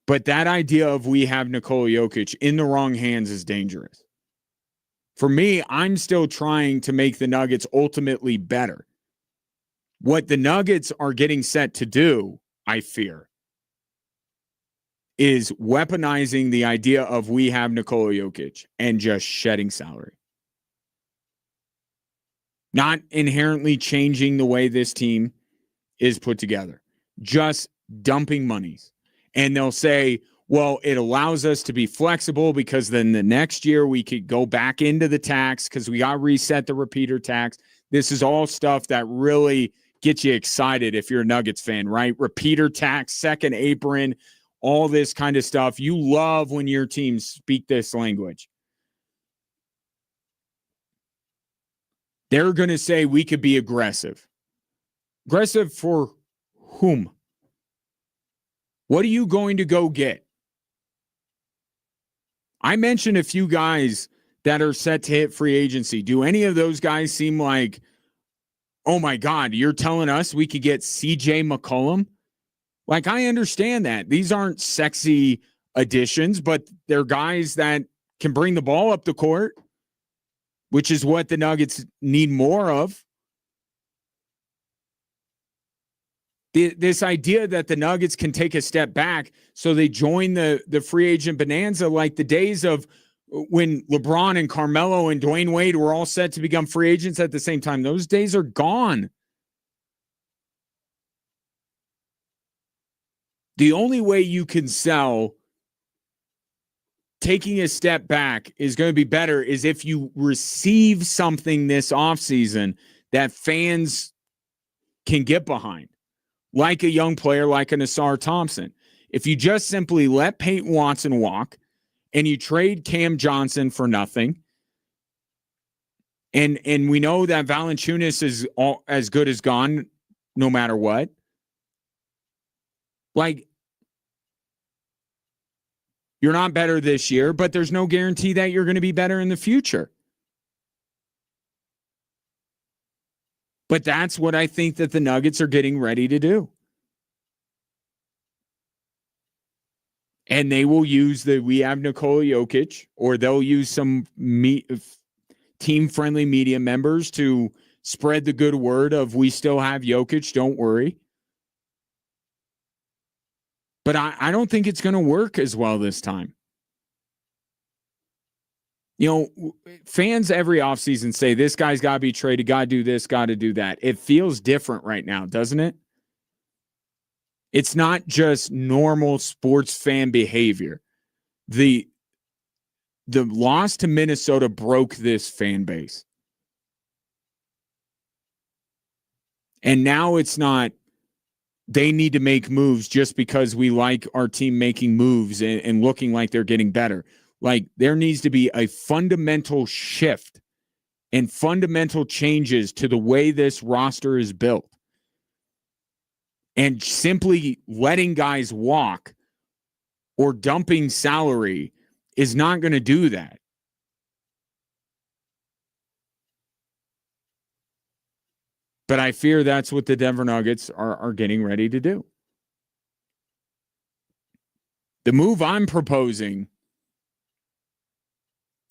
But that idea of we have Nikola Jokic in the wrong hands is dangerous. For me, I'm still trying to make the Nuggets ultimately better. What the Nuggets are getting set to do, I fear, is weaponizing the idea of we have Nikola Jokic and just shedding salary. Not inherently changing the way this team is put together. Just dumping monies. And they'll say, well, it allows us to be flexible because then the next year we could go back into the tax because we got to reset the repeater tax. This is all stuff that really gets you excited if you're a Nuggets fan, right? Repeater tax, second apron, all this kind of stuff. You love when your teams speak this language. They're going to say we could be aggressive. Aggressive for whom? What are you going to go get? I mentioned a few guys that are set to hit free agency. Do any of those guys seem like, oh my God, you're telling us we could get CJ McCollum? Like, I understand that. These aren't sexy additions, but they're guys that can bring the ball up the court, which is what the Nuggets need more of. This idea that the Nuggets can take a step back so they join the free agent bonanza like the days of when LeBron and Carmelo and Dwayne Wade were all set to become free agents at the same time. Those days are gone. The only way you can sell taking a step back is going to be better is if you receive something this offseason that fans can get behind, like a young player like an Asar Thompson. If you just simply let Peyton Watson walk and you trade Cam Johnson for nothing, and we know that Valanciunas is all as good as gone no matter what, like, you're not better this year, but there's no guarantee that you're going to be better in the future. But that's what I think that the Nuggets are getting ready to do. And they will use we have Nikola Jokic, or they'll use some team-friendly media members to spread the good word of we still have Jokic, don't worry. But I don't think it's going to work as well this time. You know, fans every offseason say this guy's got to be traded, got to do this, got to do that. It feels different right now, doesn't it? It's not just normal sports fan behavior. The loss to Minnesota broke this fan base. And now it's not they need to make moves just because we like our team making moves and looking like they're getting better. Like, there needs to be a fundamental shift and fundamental changes to the way this roster is built. And simply letting guys walk or dumping salary is not going to do that. But I fear that's what the Denver Nuggets are getting ready to do. The move I'm proposing,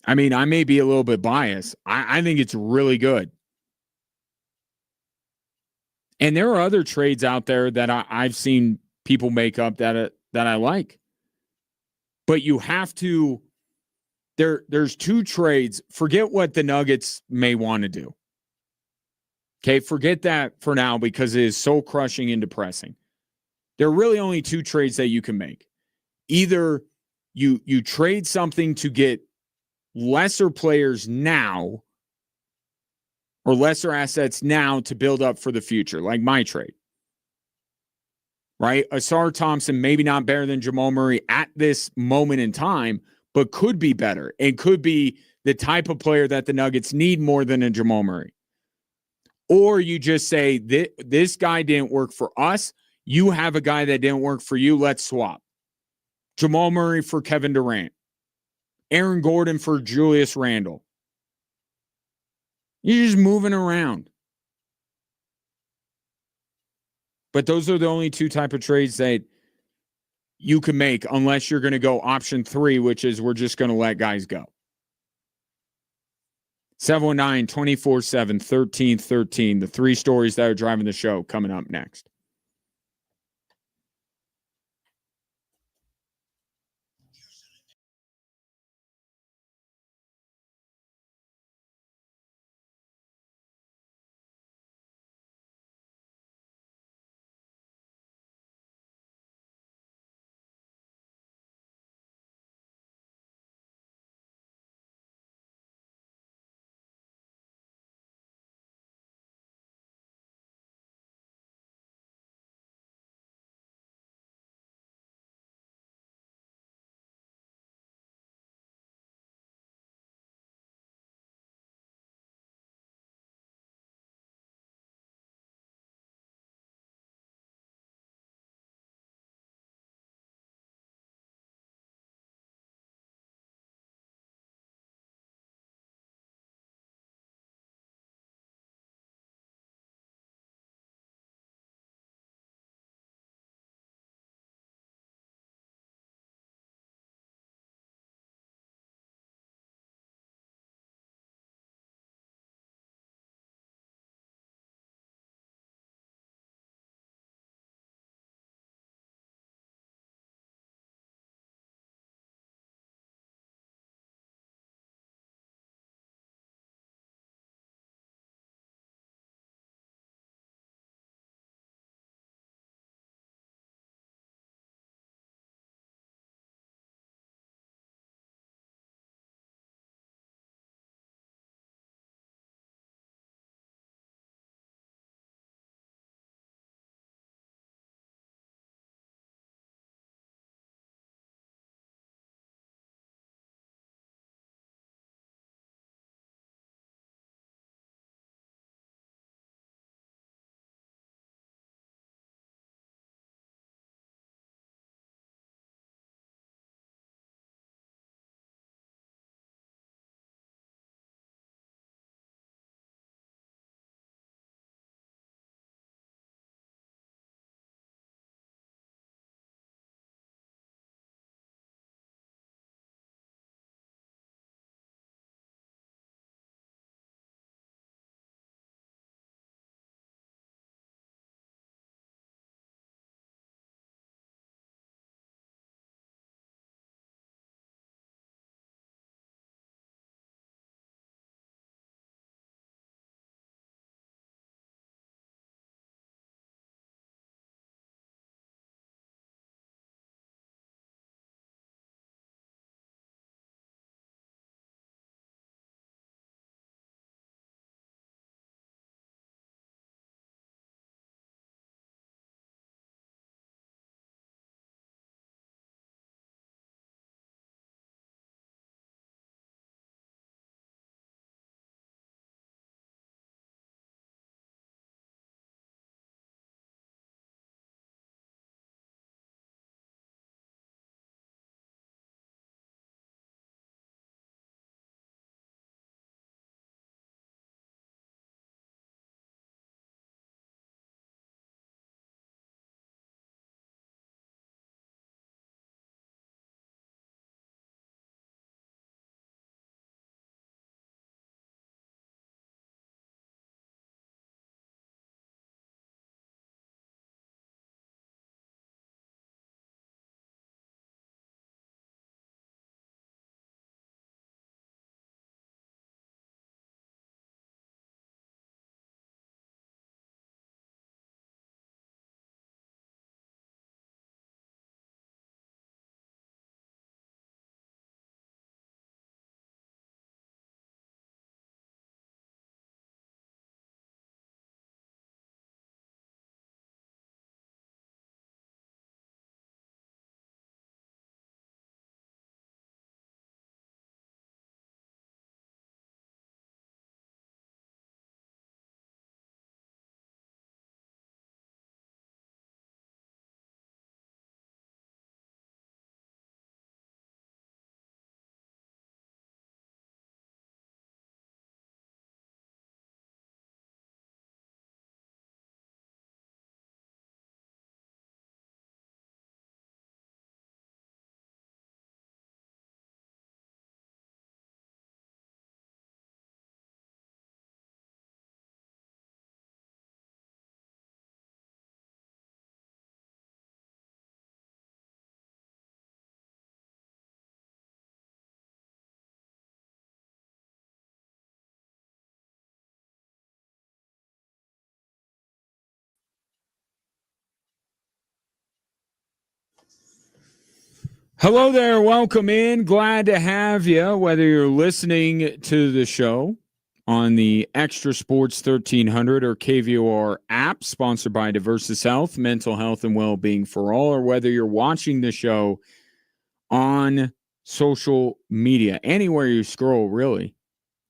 I mean, I may be a little bit biased. I think it's really good. And there are other trades out there that I've seen people make up that I like. But you have to, there's two trades. Forget what the Nuggets may want to do. Okay, forget that for now because it is so crushing and depressing. There are really only two trades that you can make. Either you trade something to get lesser players now or lesser assets now to build up for the future, like my trade. Right? Asar Thompson, maybe not better than Jamal Murray at this moment in time, but could be better and could be the type of player that the Nuggets need more than a Jamal Murray. Or you just say, this guy didn't work for us. You have a guy that didn't work for you. Let's swap. Jamal Murray for Kevin Durant. Aaron Gordon for Julius Randle. You're just moving around. But those are the only two type of trades that you can make unless you're going to go option 3, which is we're just going to let guys go. 719-247-1313. The 3 stories that are driving the show coming up next. Hello there. Welcome in. Glad to have you, whether you're listening to the show on the Extra Sports 1300 or KVOR app, sponsored by Diversus Health, mental health and well-being for all, or whether you're watching the show on social media, anywhere you scroll, really.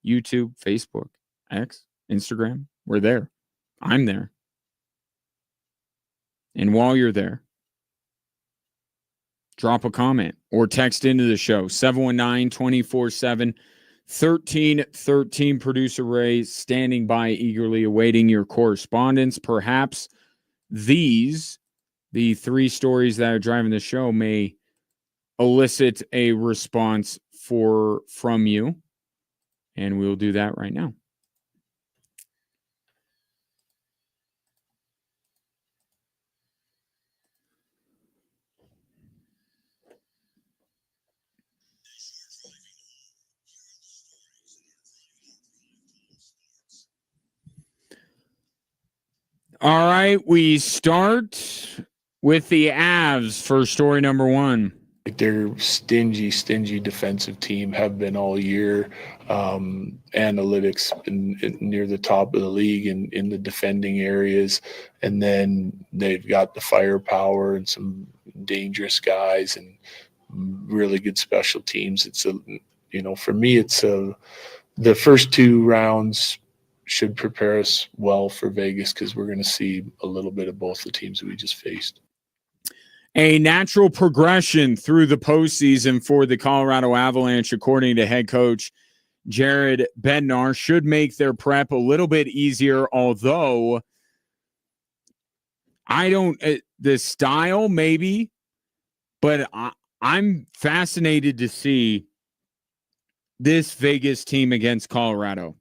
YouTube, Facebook, X, Instagram, we're there. I'm there. And while you're there, drop a comment or text into the show, 719-247-1313. Producer Ray standing by, eagerly awaiting your correspondence. Perhaps the 3 stories that are driving the show, may elicit a response from you. And we'll do that right now. All right, we start with the Avs for story number 1. Their stingy defensive team have been all year. Analytics near the top of the league in the defending areas. And then they've got the firepower and some dangerous guys and really good special teams. For me, the first 2 rounds should prepare us well for Vegas, because we're going to see a little bit of both the teams that we just faced. A natural progression through the postseason for the Colorado Avalanche, according to head coach Jared Bednar, should make their prep a little bit easier, although the style maybe, but I'm fascinated to see this Vegas team against Colorado,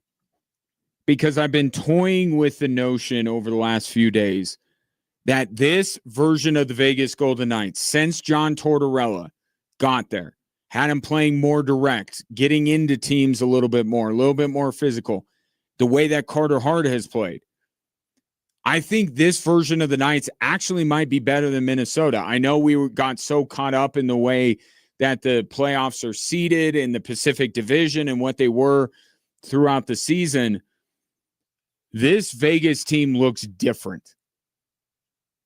because I've been toying with the notion over the last few days that this version of the Vegas Golden Knights, since John Tortorella got there, had him playing more direct, getting into teams a little bit more physical, the way that Carter Hart has played, I think this version of the Knights actually might be better than Minnesota. I know we got so caught up in the way that the playoffs are seeded in the Pacific Division and what they were throughout the season. This Vegas team looks different.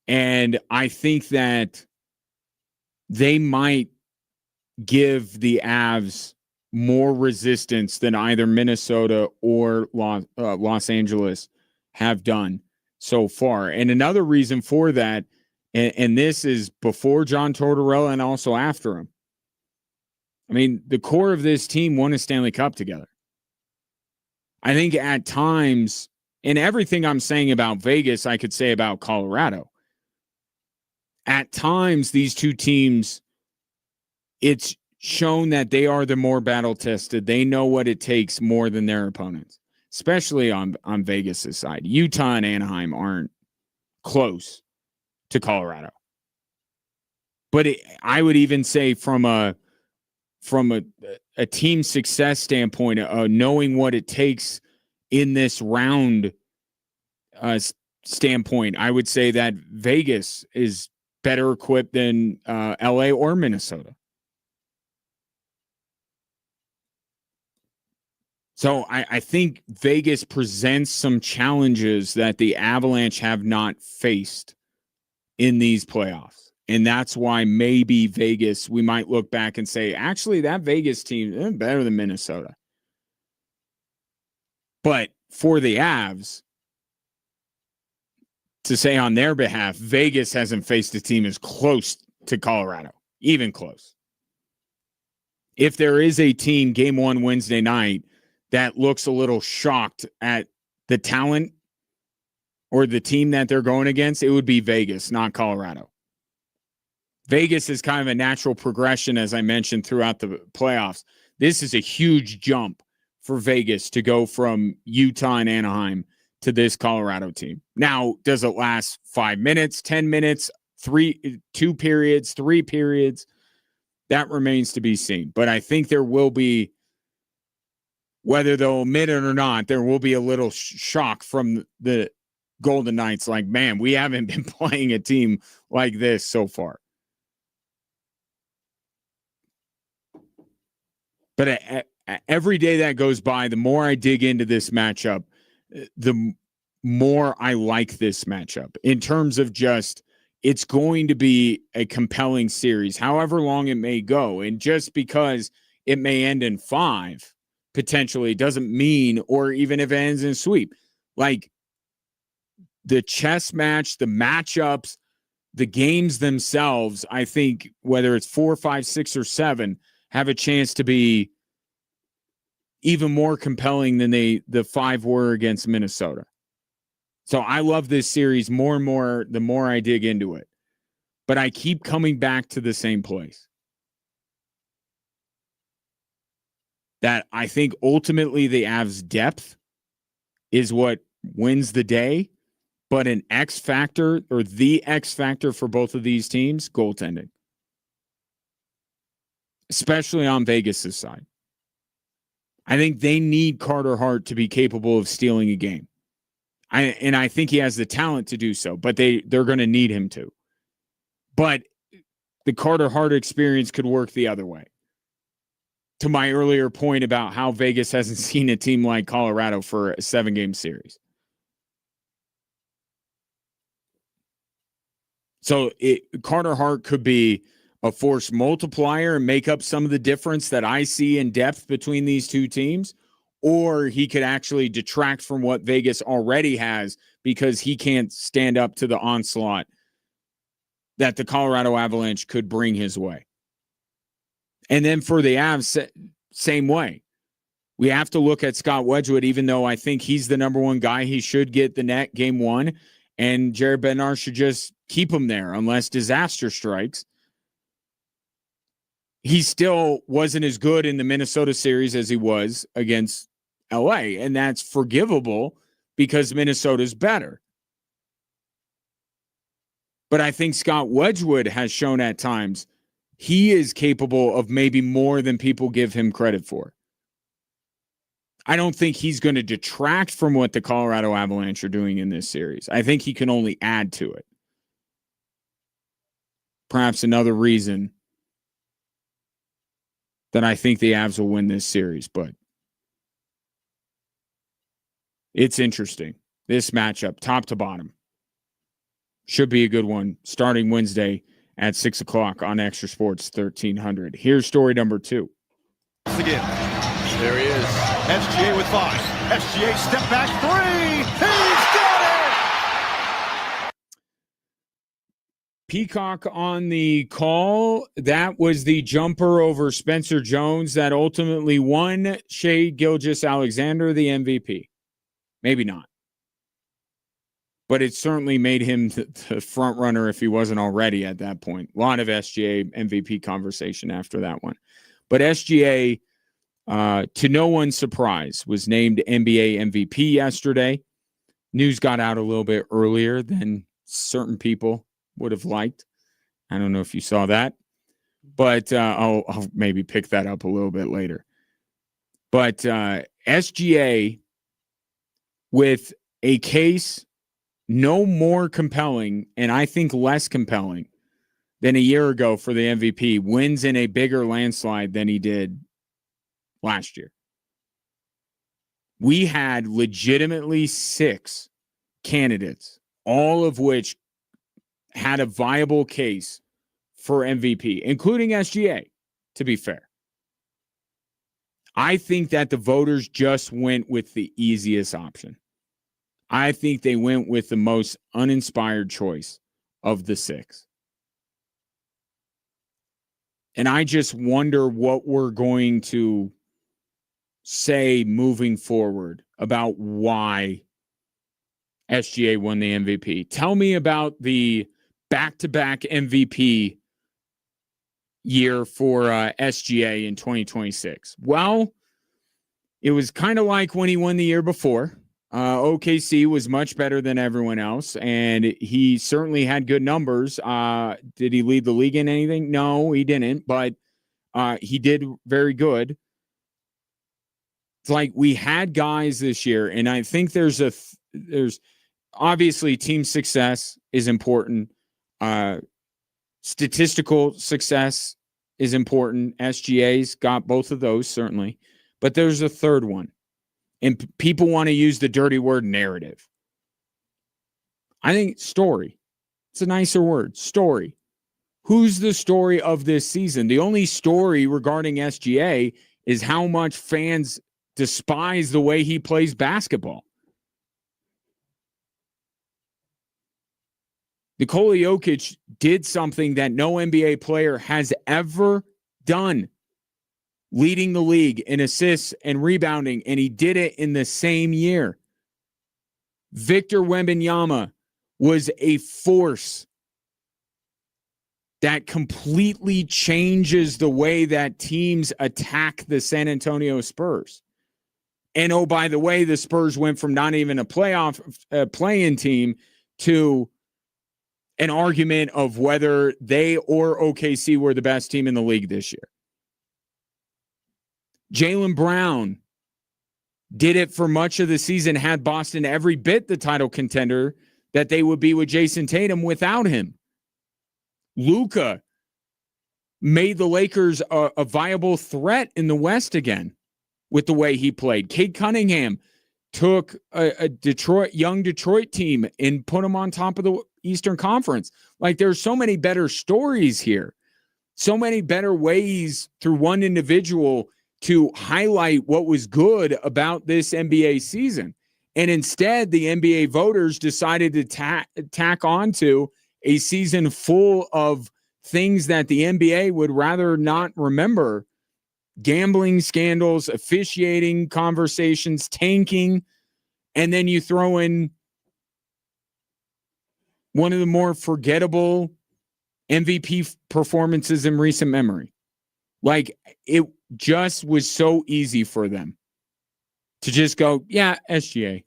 And I think that they might give the Avs more resistance than either Minnesota or Los Angeles have done so far. And another reason for that, and this is before John Tortorella and also after him, I mean, the core of this team won a Stanley Cup together. I think at times, and everything I'm saying about Vegas, I could say about Colorado. At times, these two teams, it's shown that they are the more battle-tested. They know what it takes more than their opponents, especially on Vegas' side. Utah and Anaheim aren't close to Colorado. But I would even say from a team success standpoint, knowing what it takes in this round standpoint, I would say that Vegas is better equipped than LA or Minnesota. So I think Vegas presents some challenges that the Avalanche have not faced in these playoffs. And that's why maybe Vegas, we might look back and say, actually, that Vegas team is better than Minnesota. But for the Avs, to say on their behalf, Vegas hasn't faced a team as close to Colorado, even close. If there is a team game 1 Wednesday night that looks a little shocked at the talent or the team that they're going against, it would be Vegas, not Colorado. Vegas is kind of a natural progression, as I mentioned, throughout the playoffs. This is a huge jump for Vegas to go from Utah and Anaheim to this Colorado team. Now, does it last 5 minutes, 10 minutes, 2 periods, 3 periods? That remains to be seen. But I think there will be, whether they'll admit it or not, there will be a little shock from the Golden Knights. Like, man, we haven't been playing a team like this so far. But every day that goes by, the more I dig into this matchup, the more I like this matchup in terms of just it's going to be a compelling series, however long it may go. And just because it may end in 5, potentially, doesn't mean, or even if it ends in a sweep, like the chess match, the matchups, the games themselves, I think whether it's 4, 5, 6, or 7, have a chance to be even more compelling than the 5 were against Minnesota. So I love this series more and more the more I dig into it. But I keep coming back to the same place. That I think ultimately the Avs' depth is what wins the day, but an X factor or the X factor for both of these teams, goaltending. Especially on Vegas' side. I think they need Carter Hart to be capable of stealing a game. And I think he has the talent to do so, but they're going to need him to. But the Carter Hart experience could work the other way. To my earlier point about how Vegas hasn't seen a team like Colorado for a 7-game series. So Carter Hart could be a force multiplier and make up some of the difference that I see in depth between these two teams, or he could actually detract from what Vegas already has because he can't stand up to the onslaught that the Colorado Avalanche could bring his way. And then for the Avs, same way. We have to look at Scott Wedgwood, even though I think he's the number one guy. He should get the net game 1, and Jared Bednar should just keep him there unless disaster strikes. He still wasn't as good in the Minnesota series as he was against LA, and that's forgivable because Minnesota's better. But I think Scott Wedgwood has shown at times he is capable of maybe more than people give him credit for. I don't think he's going to detract from what the Colorado Avalanche are doing in this series. I think he can only add to it. Perhaps another reason that I think the Avs will win this series, but it's interesting. This matchup, top to bottom, should be a good one starting Wednesday at 6 o'clock on Extra Sports 1300. Here's story number 2. Again. There he is. SGA with 5. SGA step back 3. He's got it! Peacock on the call. That was the jumper over Spencer Jones that ultimately won Shai Gilgeous-Alexander the MVP. Maybe not. But it certainly made him the front runner if he wasn't already at that point. A lot of SGA MVP conversation after that one. But SGA, to no one's surprise, was named NBA MVP yesterday. News got out a little bit earlier than certain people would have liked. I don't know if you saw that. But I'll maybe pick that up a little bit later. But SGA, with a case no more compelling, and I think less compelling than a year ago for the MVP, wins in a bigger landslide than he did last year. We had legitimately 6 candidates, all of which had a viable case for MVP, including SGA, to be fair. I think that the voters just went with the easiest option. I think they went with the most uninspired choice of the 6. And I just wonder what we're going to say moving forward about why SGA won the MVP. Tell me about the back-to-back MVP year for SGA in 2026. Well, it was kind of like when he won the year before. OKC was much better than everyone else, and he certainly had good numbers. Did he lead the league in anything? No, he didn't, but he did very good. It's like we had guys this year, and I think there's obviously team success is important. Statistical success is important. SGA's got both of those, certainly. But there's a third one. And people want to use the dirty word narrative. I think story. It's a nicer word. Story. Who's the story of this season? The only story regarding SGA is how much fans despise the way he plays basketball. Nikola Jokic did something that no NBA player has ever done, leading the league in assists and rebounding, and he did it in the same year. Victor Wembanyama was a force that completely changes the way that teams attack the San Antonio Spurs. And oh, by the way, the Spurs went from not even a play-in team to an argument of whether they or OKC were the best team in the league this year. Jaylen Brown did it for much of the season, had Boston every bit the title contender that they would be with Jason Tatum without him. Luka made the Lakers a viable threat in the West again with the way he played. Cade Cunningham took a young Detroit team and put them on top of the Eastern Conference. Like, there's so many better stories here, so many better ways through one individual to highlight what was good about this NBA season. And instead, the NBA voters decided to tack onto a season full of things that the NBA would rather not remember: gambling scandals, officiating conversations, tanking, and then you throw in one of the more forgettable MVP performances in recent memory. Like, it just was so easy for them to just go, yeah, SGA.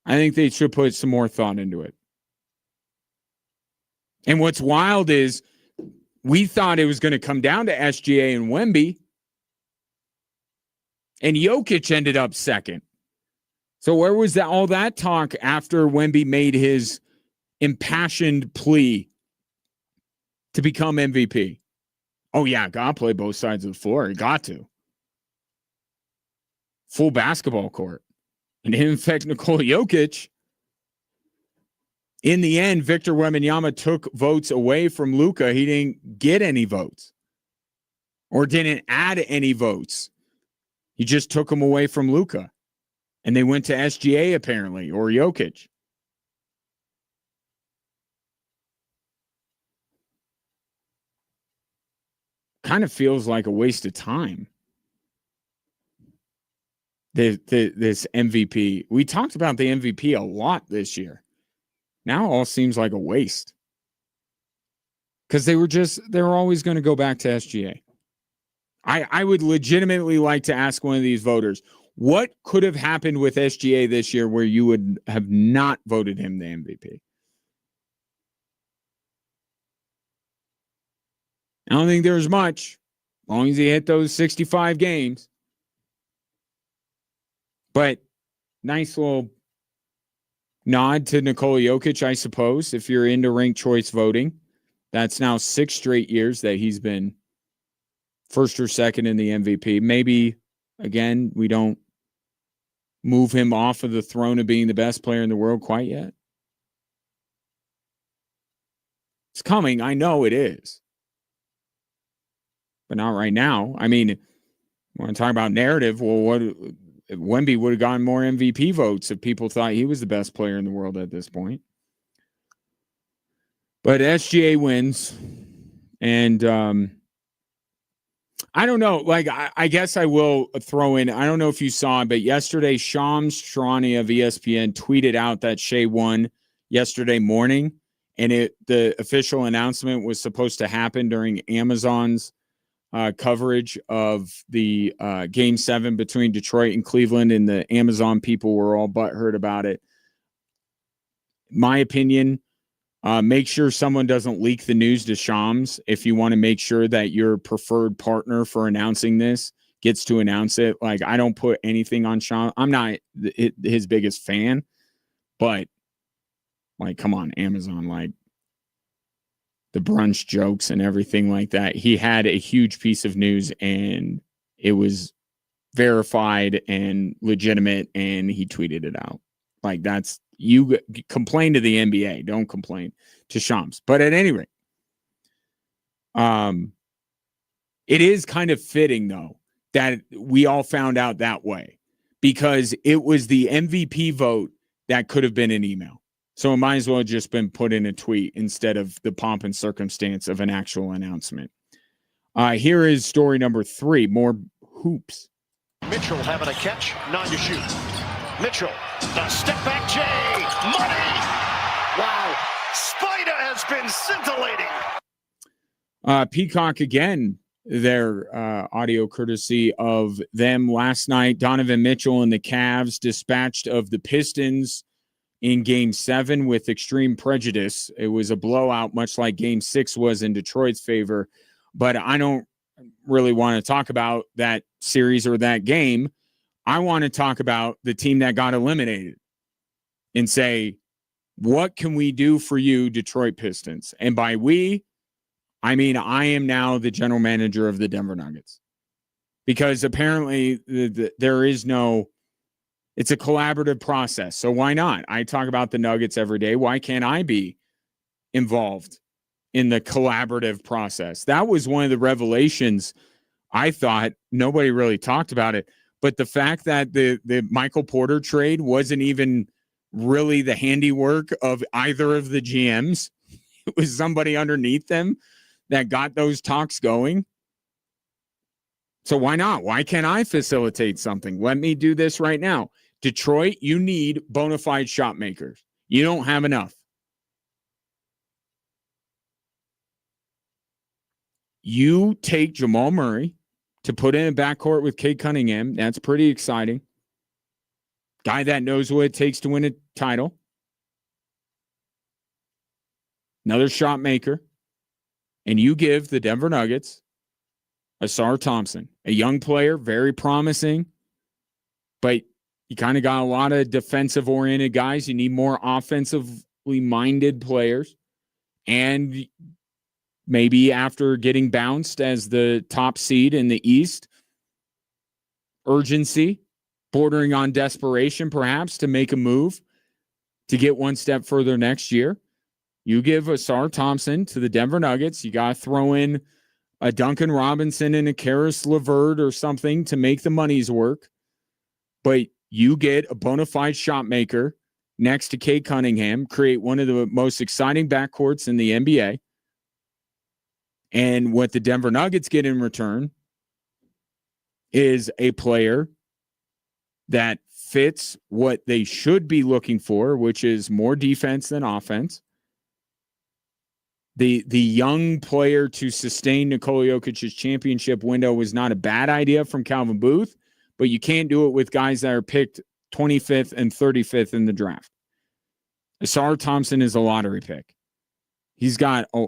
I think they should put some more thought into it. And what's wild is we thought it was going to come down to SGA and Wemby, and Jokic ended up second. So where was all that talk after Wemby made his impassioned plea to become MVP? Oh, yeah, got to play both sides of the floor. He got to. Full basketball court. And in fact, Nikola Jokic, in the end, Victor Wembanyama took votes away from Luka. He didn't get any votes or didn't add any votes. He just took them away from Luka. And they went to SGA, apparently, or Jokic. Kind of feels like a waste of time. This MVP. We talked about the MVP a lot this year. Now it all seems like a waste. Because they were always going to go back to SGA. I would legitimately like to ask one of these voters, what could have happened with SGA this year where you would have not voted him the MVP? I don't think there's much, as long as he hit those 65 games. But nice little nod to Nikola Jokic, I suppose, if you're into ranked choice voting. That's now 6 straight years that he's been first or second in the MVP. Maybe, again, we don't move him off of the throne of being the best player in the world quite yet. It's coming. I know it is. But not right now. I mean, we want to talk about narrative. Well, what Wemby would have gotten more MVP votes if people thought he was the best player in the world at this point. But SGA wins. And I don't know. Like, I guess I will throw in, I don't know if you saw it, but yesterday, Shams Charania of ESPN tweeted out that Shea won yesterday morning. And the official announcement was supposed to happen during Amazon's coverage of the Game 7 between Detroit and Cleveland, and the Amazon people were all butthurt about it. My opinion, make sure someone doesn't leak the news to Shams if you want to make sure that your preferred partner for announcing this gets to announce it. Like, I don't put anything on Shams. I'm not his biggest fan, but, like, come on, Amazon, like, the brunch jokes and everything like that. He had a huge piece of news, and it was verified and legitimate, and he tweeted it out. Like, that's, you complain to the NBA, don't complain to Shams. But at any rate, it is kind of fitting, though, that we all found out that way, because it was the MVP vote that could have been an email. So it might as well have just been put in a tweet instead of the pomp and circumstance of an actual announcement. Here is story number 3, more hoops. Mitchell having a catch, not to shoot. Mitchell, the step back J, money! Wow, Spida has been scintillating. Peacock again, their audio courtesy of them last night. Donovan Mitchell and the Cavs dispatched of the Pistons in Game 7 with extreme prejudice. It was a blowout, much like Game 6 was in Detroit's favor. But I don't really want to talk about that series or that game. I want to talk about the team that got eliminated and say, what can we do for you, Detroit Pistons? And by we, I mean, I am now the general manager of the Denver Nuggets, because apparently there is no, it's a collaborative process. So why not? I talk about the Nuggets every day. Why can't I be involved in the collaborative process? That was one of the revelations. I thought nobody really talked about it, but the fact that the Michael Porter trade wasn't even really the handiwork of either of the GMs. It was somebody underneath them that got those talks going. So why not? Why can't I facilitate something? Let me do this right now. Detroit, you need bona fide shot makers. You don't have enough. You take Jamal Murray to put in a backcourt with Cade Cunningham. That's pretty exciting. Guy that knows what it takes to win a title. Another shot maker. And you give the Denver Nuggets Asar Thompson, a young player, very promising, but you kind of got a lot of defensive-oriented guys. You need more offensively minded players. And maybe after getting bounced as the top seed in the East, urgency, bordering on desperation perhaps, to make a move to get one step further next year. You give Asar Thompson to the Denver Nuggets. You got to throw in a Duncan Robinson and a Karis LeVert or something to make the monies work. But you get a bona fide shot maker next to Cade Cunningham, create one of the most exciting backcourts in the NBA. And what the Denver Nuggets get in return is a player that fits what they should be looking for, which is more defense than offense. The young player to sustain Nikola Jokic's championship window was not a bad idea from Calvin Booth, but you can't do it with guys that are picked 25th and 35th in the draft. Asar Thompson is a lottery pick. He's got a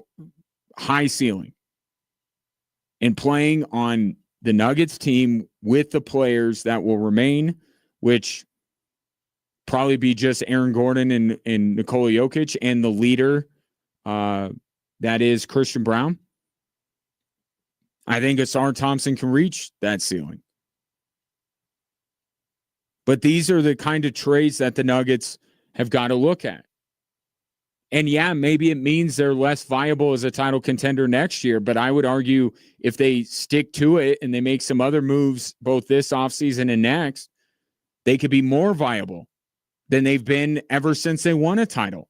high ceiling. And playing on the Nuggets team with the players that will remain, which probably be just Aaron Gordon and Nikola Jokic, and the leader, that is Christian Brown. I think Asar Thompson can reach that ceiling. But these are the kind of trades that the Nuggets have got to look at. And yeah, maybe it means they're less viable as a title contender next year, but I would argue if they stick to it and they make some other moves both this offseason and next, they could be more viable than they've been ever since they won a title.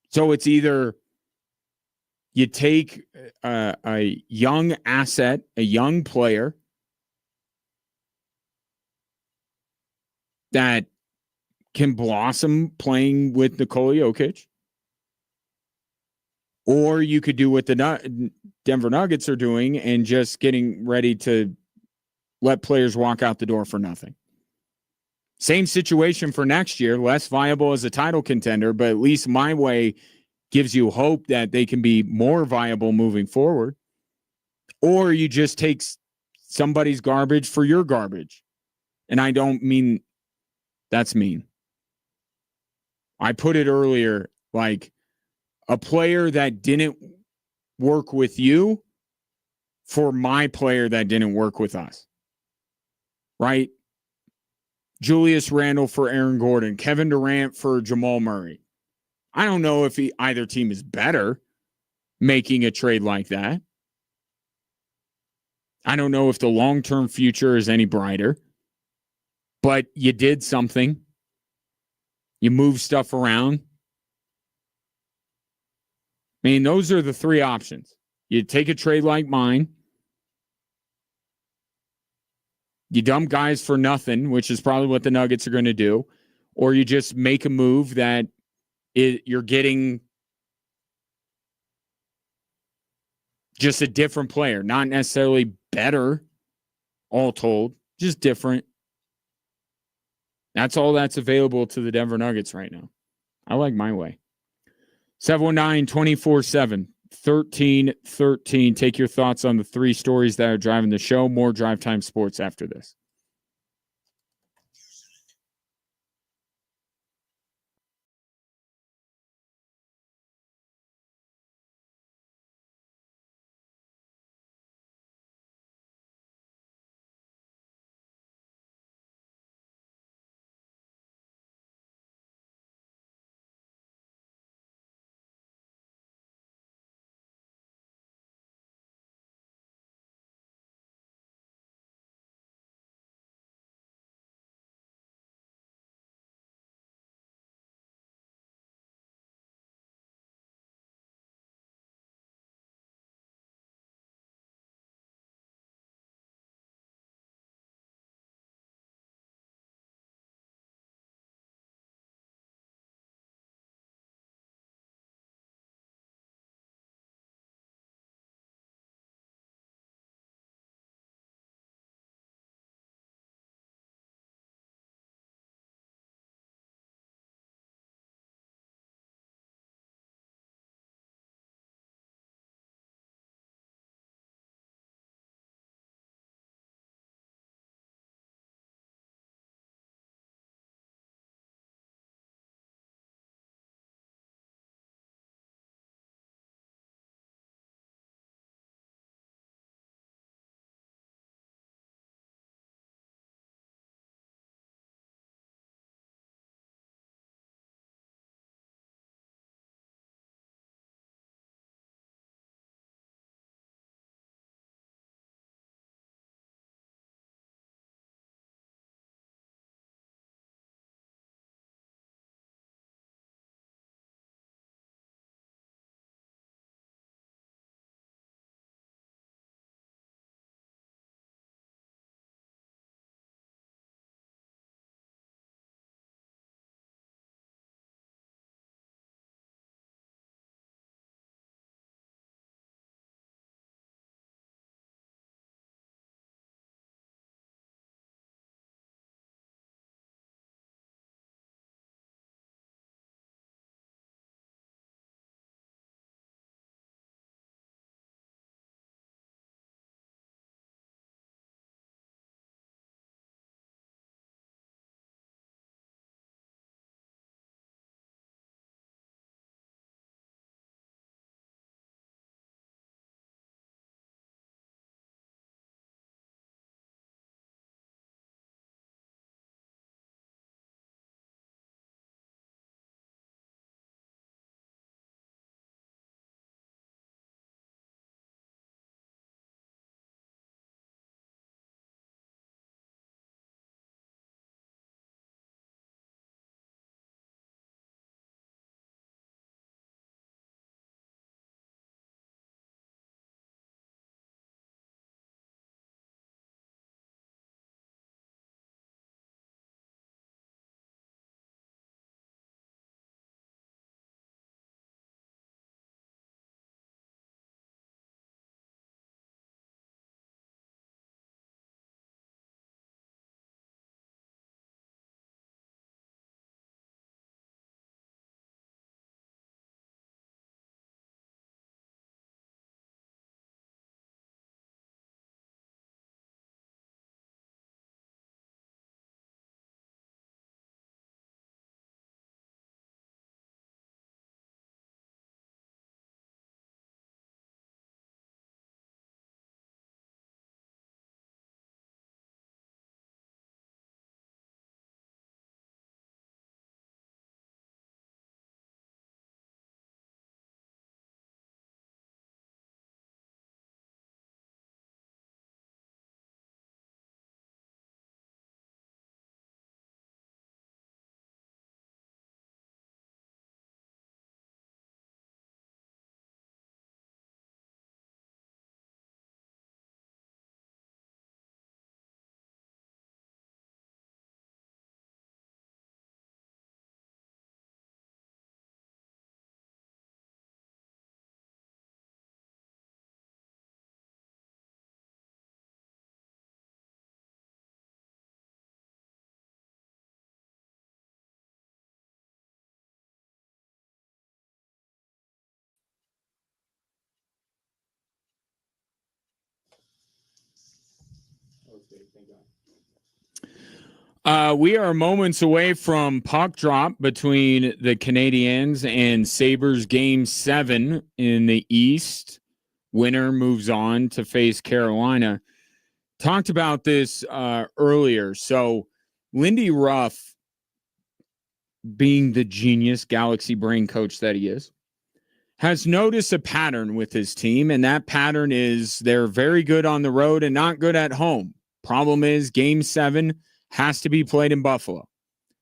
So it's either you take a young asset, a young player that can blossom playing with Nikola Jokic, or you could do what the Denver Nuggets are doing and just getting ready to let players walk out the door for nothing. Same situation for next year, less viable as a title contender, but at least my way gives you hope that they can be more viable moving forward. Or you just take somebody's garbage for your garbage. And I don't mean that's mean. I put it earlier Like a player that didn't work with you for my player that didn't work with us. Right? Julius Randle for Aaron Gordon, Kevin Durant for Jamal Murray. I don't know if either team is better making a trade like that. I don't know if the long-term future is any brighter, but you did something. You moved stuff around. I mean, those are the three options. You take a trade like mine. You dump guys for nothing, which is probably what the Nuggets are going to do, or you just make a move that you're getting just a different player, not necessarily better, all told, just different. That's all that's available to the Denver Nuggets right now. I like my way. 719-24-7, 1313. Take your thoughts on the three stories that are driving the show. More Drive Time Sports after this. We are moments away from puck drop between the Canadiens and Sabres Game 7 in the East. Winner moves on to face Carolina. Talked about this earlier. So Lindy Ruff, being the genius galaxy brain coach that he is, has noticed a pattern with his team, and that pattern is they're very good on the road and not good at home. Problem is, Game 7 has to be played in Buffalo.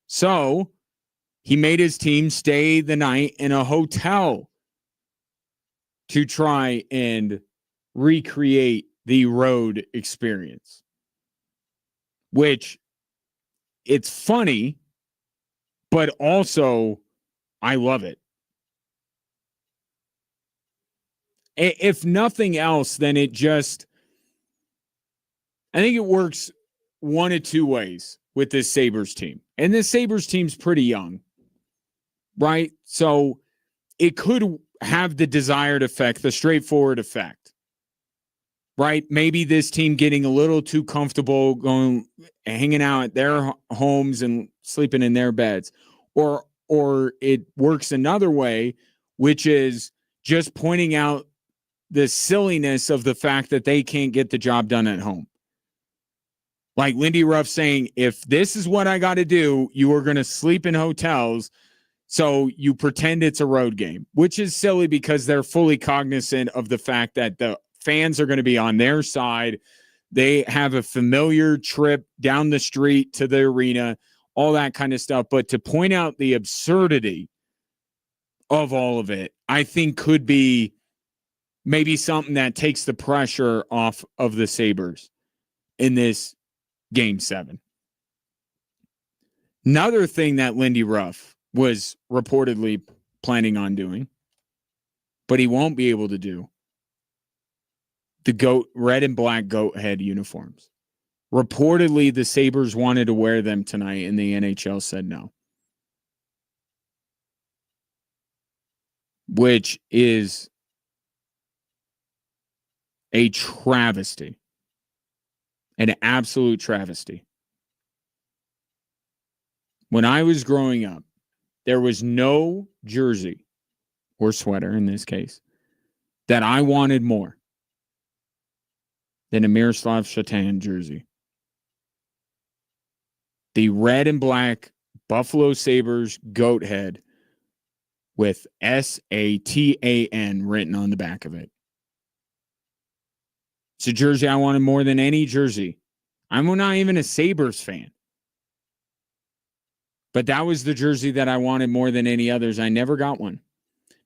So he made his team stay the night in a hotel to try and recreate the road experience, which it's funny, but also I love it. If nothing else, then I think it works one of two ways with this Sabres team. And this Sabres team's pretty young, right? So it could have the desired effect, the straightforward effect, right? Maybe this team getting a little too comfortable hanging out at their homes and sleeping in their beds. Or it works another way, which is just pointing out the silliness of the fact that they can't get the job done at home. Like Lindy Ruff saying, if this is what I got to do, you are going to sleep in hotels. So you pretend it's a road game, which is silly because they're fully cognizant of the fact that the fans are going to be on their side. They have a familiar trip down the street to the arena, all that kind of stuff. But to point out the absurdity of all of it, I think could be maybe something that takes the pressure off of the Sabres in this Game 7. Another thing that Lindy Ruff was reportedly planning on doing, but he won't be able to do, the red and black goat head uniforms. Reportedly, the Sabres wanted to wear them tonight, and the NHL said no. Which is a travesty. An absolute travesty. When I was growing up, there was no jersey or sweater in this case that I wanted more than a Miroslav Shatan jersey. The red and black Buffalo Sabres goat head with SATAN written on the back of it. It's a jersey I wanted more than any jersey. I'm not even a Sabres fan. But that was the jersey that I wanted more than any others. I never got one.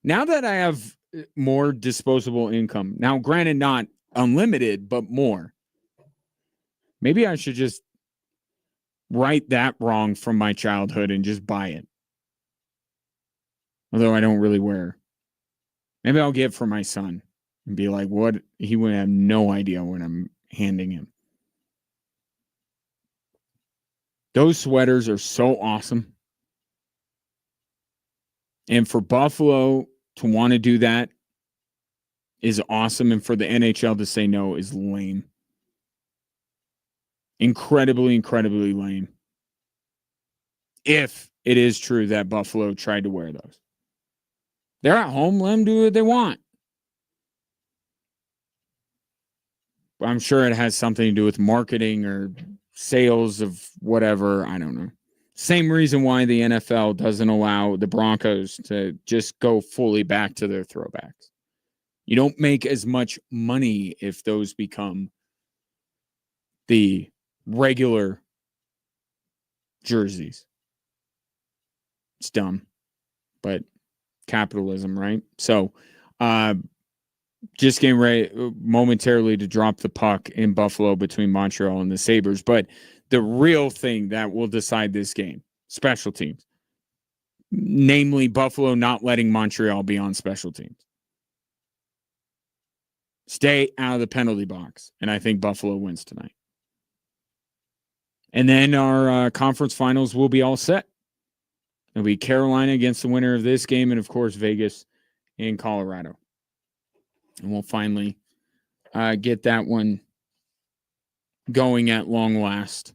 Now that I have more disposable income, now granted not unlimited, but more, maybe I should just right that wrong from my childhood and just buy it. Although I don't really wear. Maybe I'll get it for my son and be like, what? He would have no idea what I'm handing him. Those sweaters are so awesome. And for Buffalo to want to do that is awesome. And for the NHL to say no is lame. Incredibly, incredibly lame. If it is true that Buffalo tried to wear those. They're at home. Let them do what they want. I'm sure it has something to do with marketing or sales of whatever. I don't know. Same reason why the NFL doesn't allow the Broncos to just go fully back to their throwbacks. You don't make as much money if those become the regular jerseys. It's dumb, but capitalism, right? So, just getting ready momentarily to drop the puck in Buffalo between Montreal and the Sabres. But the real thing that will decide this game, special teams, namely Buffalo not letting Montreal be on special teams. Stay out of the penalty box, and I think Buffalo wins tonight. And then our conference finals will be all set. It'll be Carolina against the winner of this game, and, of course, Vegas in Colorado. And we'll finally get that one going at long last.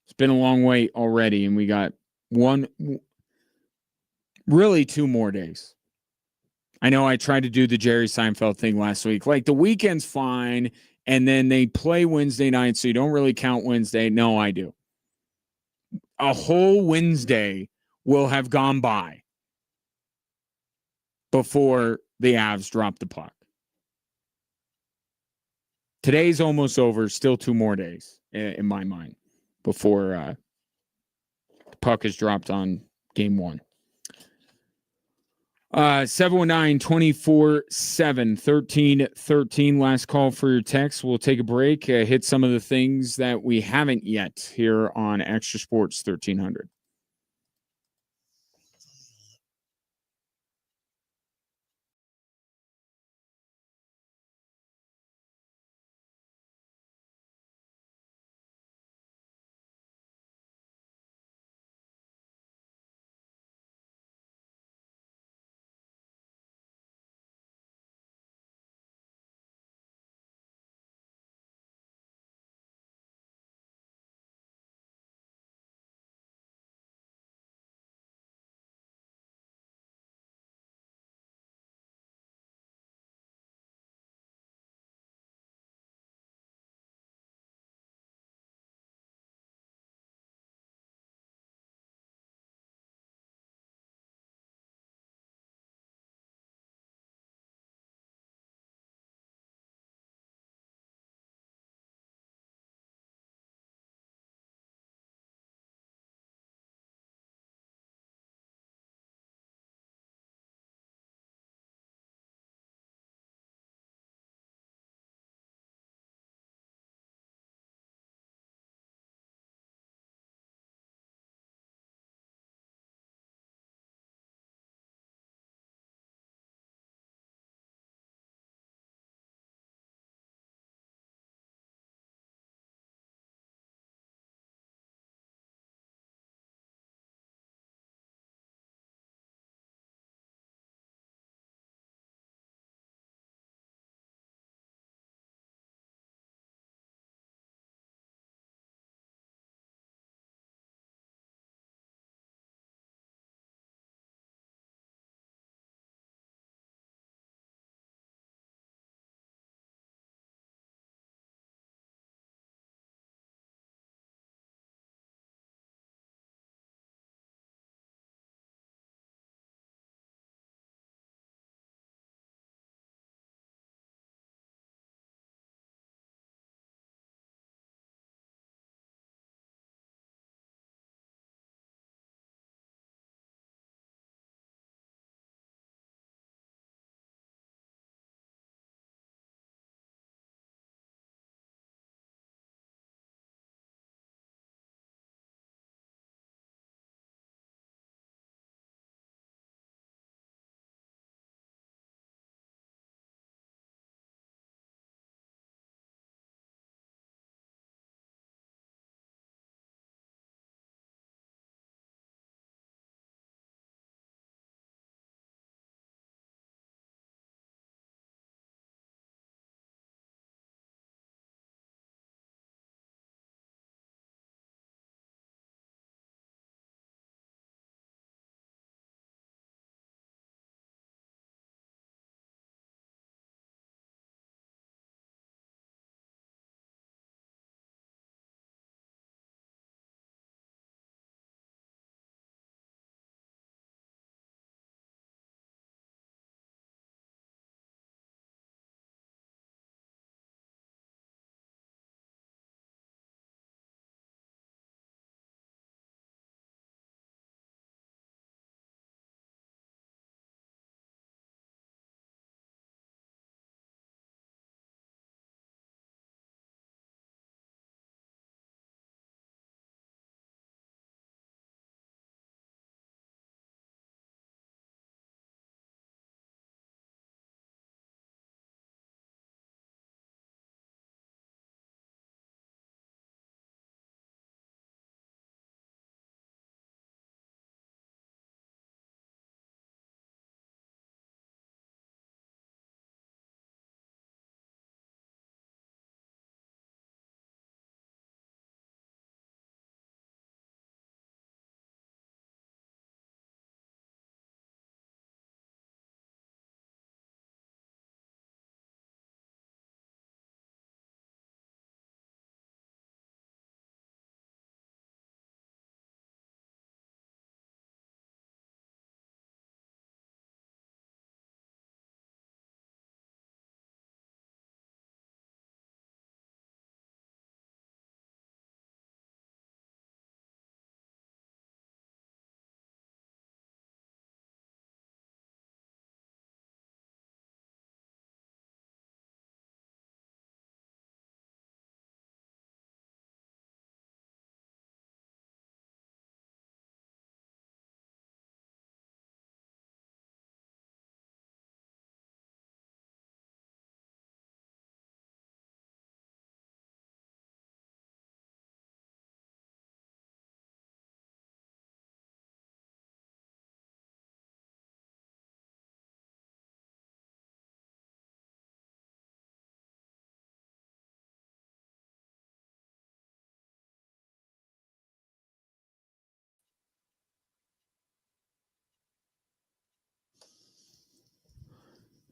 It's been a long wait already, and we got really 2 more days. I know I tried to do the Jerry Seinfeld thing last week. Like, the weekend's fine, and then they play Wednesday night, so you don't really count Wednesday. No, I do. A whole Wednesday will have gone by before the Avs drop the puck. Today's almost over. Still 2 more days in my mind before the puck is dropped on game 1. 719-24-7-13-13. Last call for your text. We'll take a break, hit some of the things that we haven't yet here on Extra Sports 1300.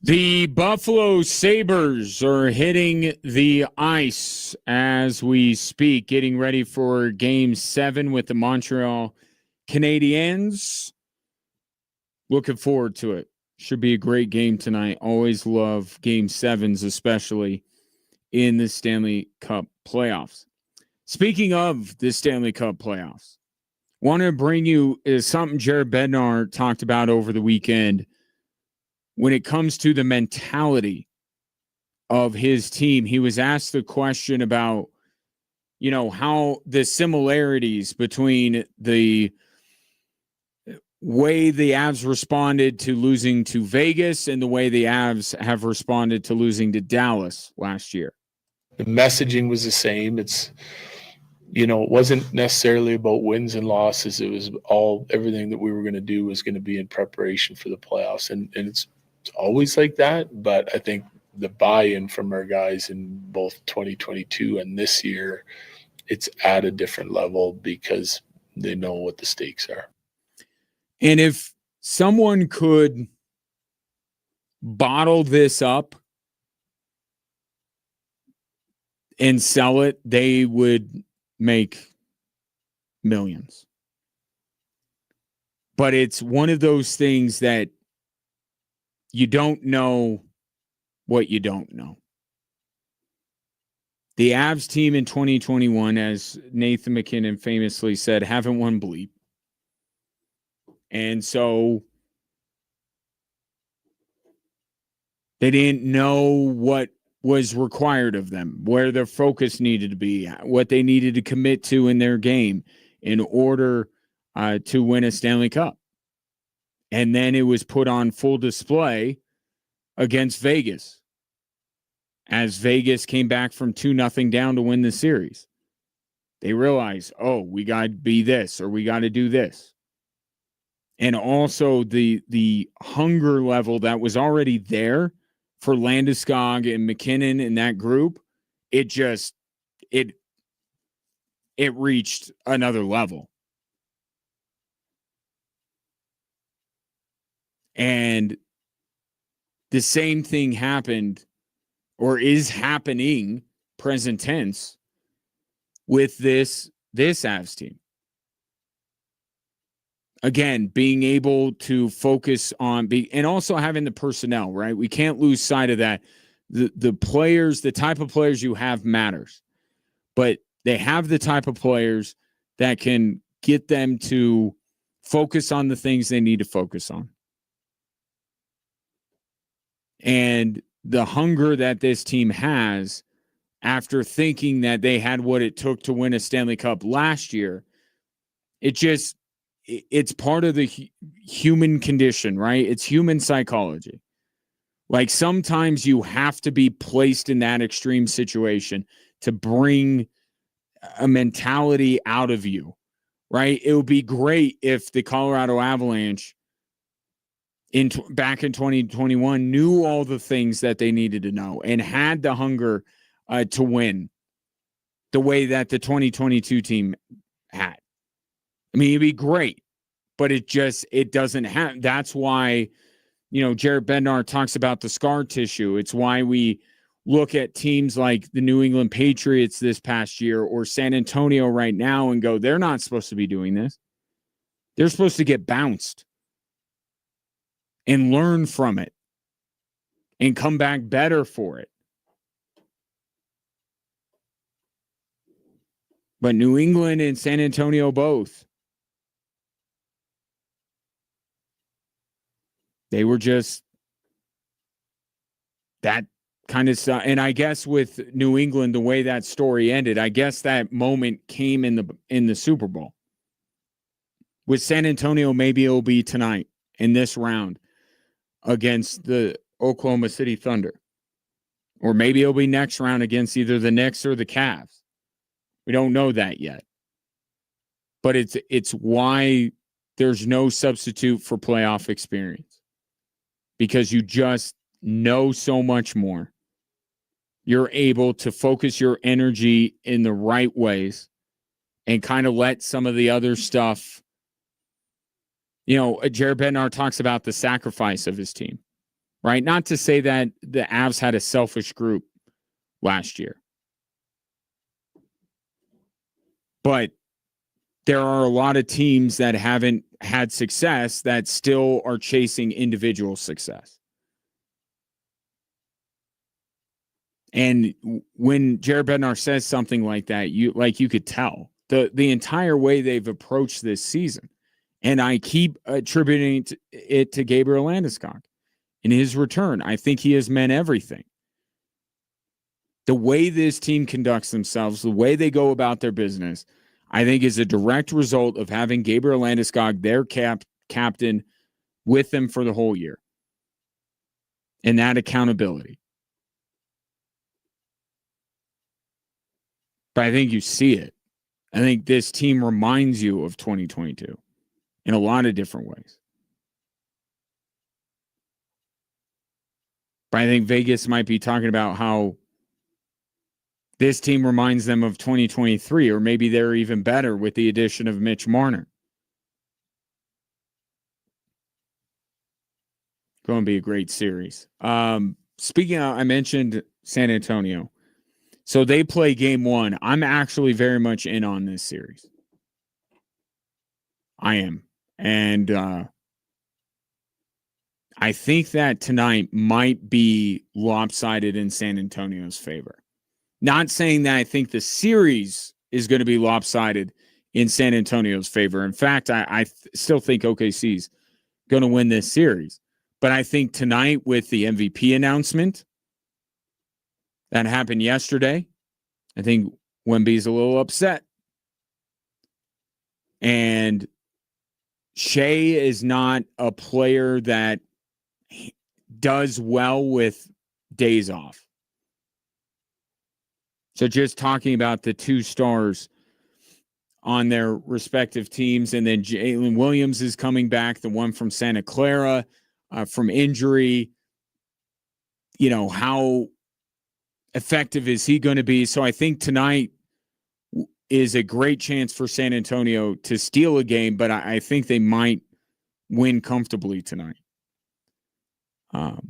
The Buffalo Sabres are hitting the ice as we speak, getting ready for Game 7 with the Montreal Canadiens. Looking forward to it. Should be a great game tonight. Always love Game 7s, especially in the Stanley Cup playoffs. Speaking of the Stanley Cup playoffs, want to bring you is something Jared Bednar talked about over the weekend. When it comes to the mentality of his team, he was asked the question about, how the similarities between the way the Avs responded to losing to Vegas and the way the Avs have responded to losing to Dallas last year. The messaging was the same. It wasn't necessarily about wins and losses. It was everything that we were going to do was going to be in preparation for the playoffs. And it's always like that, but I think the buy-in from our guys in both 2022 and this year, it's at a different level because they know what the stakes are. And if someone could bottle this up and sell it, they would make millions. But it's one of those things that you don't know what you don't know. The Avs team in 2021, as Nathan McKinnon famously said, haven't won bleep. And so they didn't know what was required of them, where their focus needed to be, what they needed to commit to in their game in order to win a Stanley Cup. And then it was put on full display against Vegas as Vegas came back from 2-0 down to win the series. They realized, we got to be this or we got to do this. And also the hunger level that was already there for Landeskog and McKinnon and that group, it reached another level. And the same thing happened or is happening, present tense, with this Avs team. Again, being able to focus on and also having the personnel, right? We can't lose sight of that. The players, the type of players you have matters. But they have the type of players that can get them to focus on the things they need to focus on. And the hunger that this team has after thinking that they had what it took to win a Stanley Cup last year, it's part of the human condition, right? It's human psychology. Like sometimes you have to be placed in that extreme situation to bring a mentality out of you, right? It would be great if the Colorado Avalanche back in 2021 knew all the things that they needed to know and had the hunger to win the way that the 2022 team had. I mean, it'd be great, but it doesn't have. That's why, Jared Bednar talks about the scar tissue. It's why we look at teams like the New England Patriots this past year or San Antonio right now and go, they're not supposed to be doing this. They're supposed to get bounced and learn from it and come back better for it. But New England and San Antonio both, they were just that kind of stuff. And I guess with New England, the way that story ended, I guess that moment came in the Super Bowl. With San Antonio, maybe it'll be tonight in this round against the Oklahoma City Thunder. Or maybe it'll be next round against either the Knicks or the Cavs. We don't know that yet. But it's why there's no substitute for playoff experience. Because you just know so much more. You're able to focus your energy in the right ways and kind of let some of the other stuff. Jared Bednar talks about the sacrifice of his team. right? Not to say that the Avs had a selfish group last year, but there are a lot of teams that haven't had success that still are chasing individual success. And when Jared Bednar says something like that, you could tell the entire way they've approached this season. And I keep attributing it to Gabriel Landeskog in his return. I think he has meant everything. The way this team conducts themselves, the way they go about their business, I think is a direct result of having Gabriel Landeskog, their captain, with them for the whole year. And that accountability. But I think you see it. I think this team reminds you of 2022 in a lot of different ways. But I think Vegas might be talking about how this team reminds them of 2023, or maybe they're even better with the addition of Mitch Marner. Going to be a great series. Speaking of, I mentioned San Antonio. So they play game one. I'm actually very much in on this series. I am. And I think that tonight might be lopsided in San Antonio's favor. Not saying that I think the series is going to be lopsided in San Antonio's favor. In fact, I still think OKC's going to win this series. But I think tonight with the MVP announcement that happened yesterday, I think Wemby's a little upset. And Shea is not a player that does well with days off. So just talking about the two stars on their respective teams, and then Jalen Williams is coming back, the one from Santa Clara, from injury. You know, how effective is he going to be? So I think tonight is a great chance for San Antonio to steal a game, but I think they might win comfortably tonight. But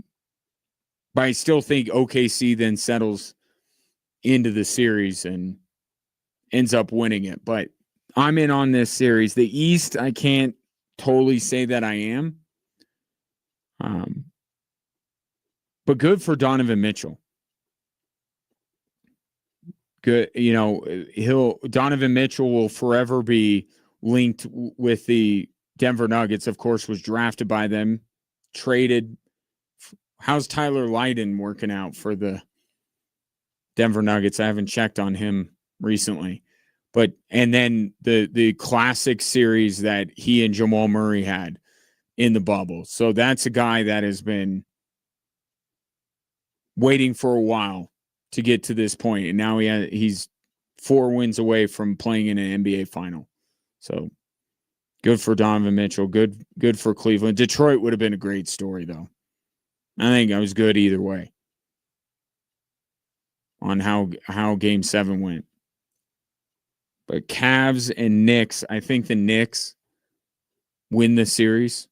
I still think OKC then settles into the series and ends up winning it. But I'm in on this series. The East, I can't totally say that I am. But good for Donovan Mitchell. Good, you know, Donovan Mitchell will forever be linked with the Denver Nuggets. Of course, was drafted by them, traded. How's Tyler Lydon working out for the Denver Nuggets? I haven't checked on him recently. But and then the classic series that he and Jamal Murray had in the bubble. So that's a guy that has been waiting for a while to get to this point, and now he's 4 wins away from playing in an NBA final. So good for Donovan Mitchell. Good for Cleveland. Detroit would have been a great story, though. I think I was good either way on how Game 7 went. But Cavs and Knicks, I think the Knicks win the series.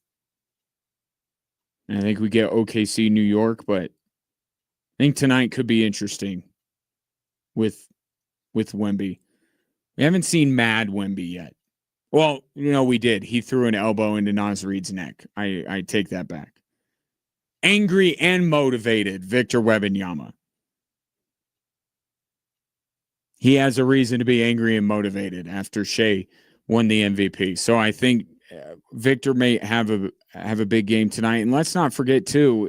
And I think we get OKC New York, but I think tonight could be interesting with Wemby. We haven't seen mad Wemby yet. Well, you know, we did. He threw an elbow into Naz Reid's neck. I take that back. Angry and motivated, Victor Wembanyama. He has a reason to be angry and motivated after Shea won the MVP. So I think Victor may have a big game tonight. And let's not forget, too,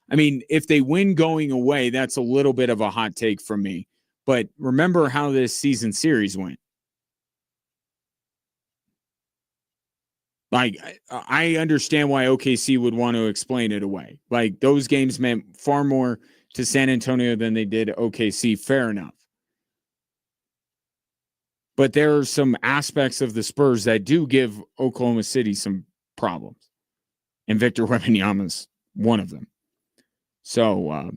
if they win going away, that's a little bit of a hot take from me. But remember how this season series went. Like, I understand why OKC would want to explain it away. Like, those games meant far more to San Antonio than they did OKC. Fair enough. But there are some aspects of the Spurs that do give Oklahoma City some problems. And Victor Wembanyama's one of them. So,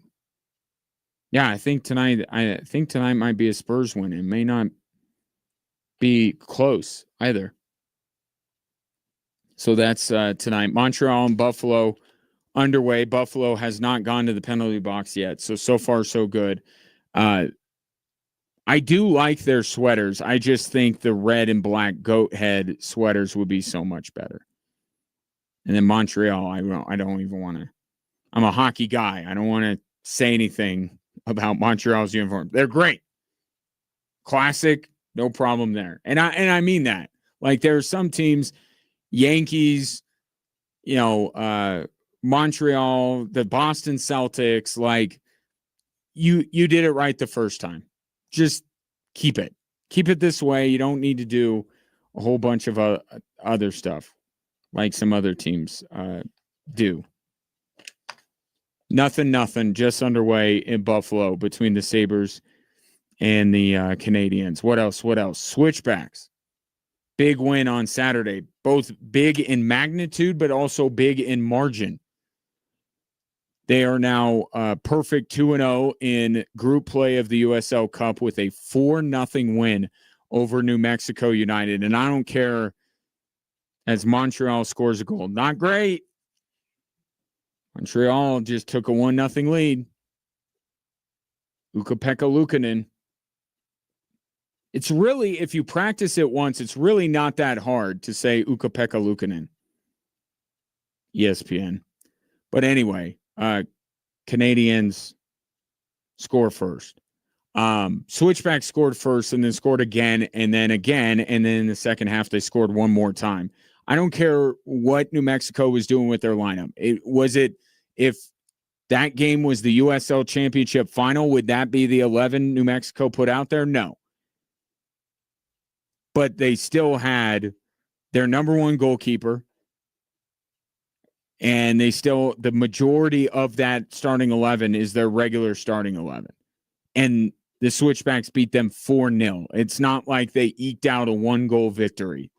yeah, I think tonight might be a Spurs win. It may not be close either. So that's tonight. Montreal and Buffalo underway. Buffalo has not gone to the penalty box yet. So far, so good. I do like their sweaters. I just think the red and black goat head sweaters would be so much better. And then Montreal, I don't even want to. I'm a hockey guy. I don't want to say anything about Montreal's uniform. They're great. Classic, no problem there. And I mean that. Like there are some teams, Yankees, Montreal, the Boston Celtics, like you did it right the first time. Just keep it. Keep it this way. You don't need to do a whole bunch of other stuff like some other teams do. Nothing, just underway in Buffalo between the Sabres and the Canadiens. What else? Switchbacks. Big win on Saturday. Both big in magnitude, but also big in margin. They are now perfect 2-0 in group play of the USL Cup with a 4-0 win over New Mexico United. And I don't care as Montreal scores a goal. Not great. Montreal just took a 1-0 lead. Ukko-Pekka Luukkonen. It's really, if you practice it once, it's really not that hard to say Ukko-Pekka Luukkonen. ESPN. But anyway, Canadians score first. Switchback scored first and then scored again, and then in the second half they scored one more time. I don't care what New Mexico was doing with their lineup. If that game was the USL Championship final, would that be the 11 New Mexico put out there? No. But they still had their number one goalkeeper, and the majority of that starting 11 is their regular starting 11. And the Switchbacks beat them 4-0. It's not like they eked out a 1-goal victory.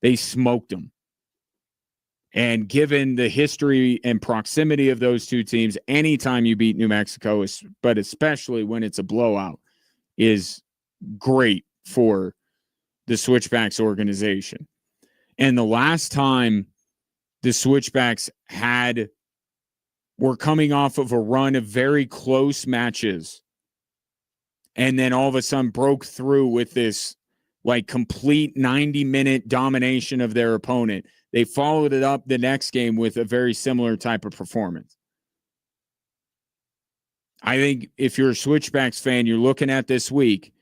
They smoked them. And given the history and proximity of those two teams, anytime you beat New Mexico, but especially when it's a blowout, is great for the Switchbacks organization. And the last time the Switchbacks were coming off of a run of very close matches and then all of a sudden broke through with this like complete 90-minute domination of their opponent. They followed it up the next game with a very similar type of performance. I think if you're a Switchbacks fan, you're looking at this week,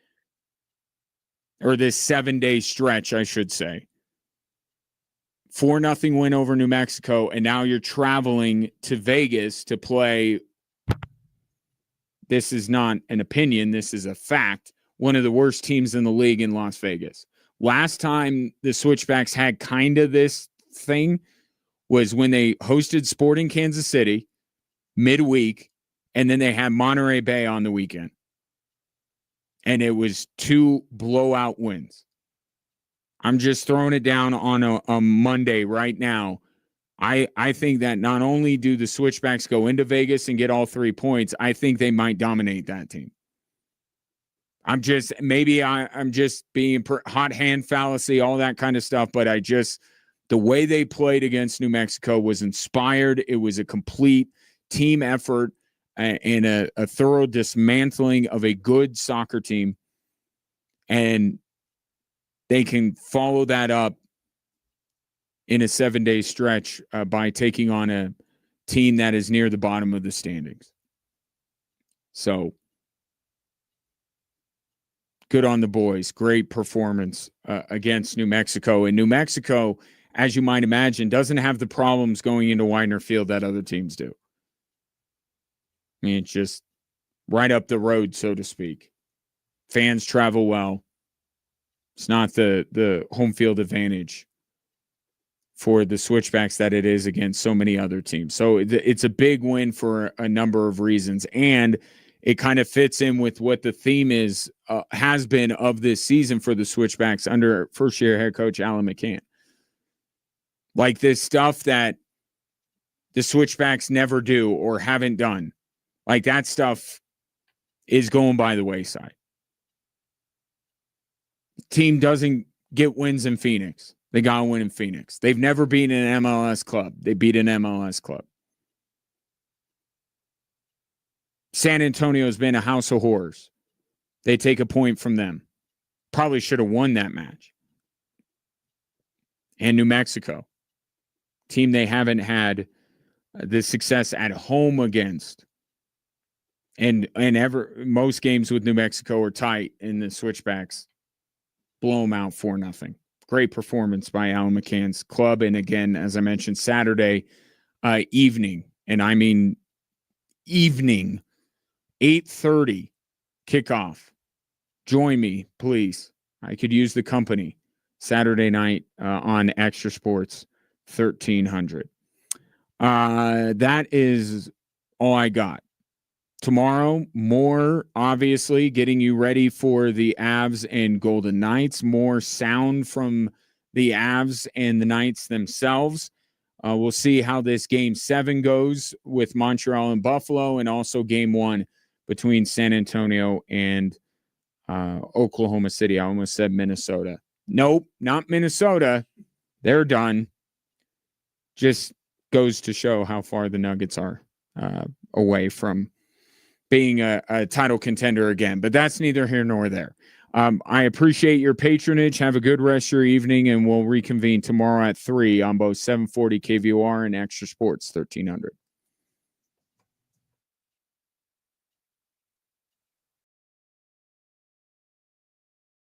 or this 7-day stretch, I should say. 4-0 win over New Mexico, and now you're traveling to Vegas to play. This is not an opinion. This is a fact. One of the worst teams in the league in Las Vegas. Last time the Switchbacks had kind of this thing was when they hosted Sporting Kansas City midweek, and then they had Monterey Bay on the weekend. And it was 2 blowout wins. I'm just throwing it down on a Monday right now. I think that not only do the Switchbacks go into Vegas and get all 3 points, I think they might dominate that team. I'm just being hot hand fallacy, all that kind of stuff. But the way they played against New Mexico was inspired. It was a complete team effort and a thorough dismantling of a good soccer team. And they can follow that up in a 7-day stretch by taking on a team that is near the bottom of the standings. So good on the boys. Great performance against New Mexico. And New Mexico, as you might imagine, doesn't have the problems going into Widener Field that other teams do. I mean, it's just right up the road, so to speak. Fans travel well. It's not the home field advantage for the Switchbacks that it is against so many other teams. So it's a big win for a number of reasons. And it kind of fits in with what the theme has been of this season for the Switchbacks under first-year head coach Alan McCann. Like this stuff that the Switchbacks never do or haven't done. Like that stuff is going by the wayside. The team doesn't get wins in Phoenix. They got to win in Phoenix. They've never beaten an MLS club. They beat an MLS club. San Antonio's been a house of horrors. They take a point from them. Probably should have won that match. And New Mexico, team they haven't had the success at home against. And most games with New Mexico are tight in the switchbacks. Blow them out 4-0. Great performance by Alan McCann's club. And again, as I mentioned, Saturday evening, and I mean evening, 8:30 kickoff. Join me, please. I could use the company. Saturday night on Extra Sports 1300. That is all I got. Tomorrow, more obviously getting you ready for the Avs and Golden Knights. More sound from the Avs and the Knights themselves. We'll see how this Game 7 goes with Montreal and Buffalo, and also Game 1 between San Antonio and Oklahoma City. I almost said Minnesota. Nope, not Minnesota. They're done. Just goes to show how far the Nuggets are away from being a title contender again. But that's neither here nor there. I appreciate your patronage. Have a good rest of your evening, and we'll reconvene tomorrow at 3 on both 740 KVOR and Extra Sports 1300.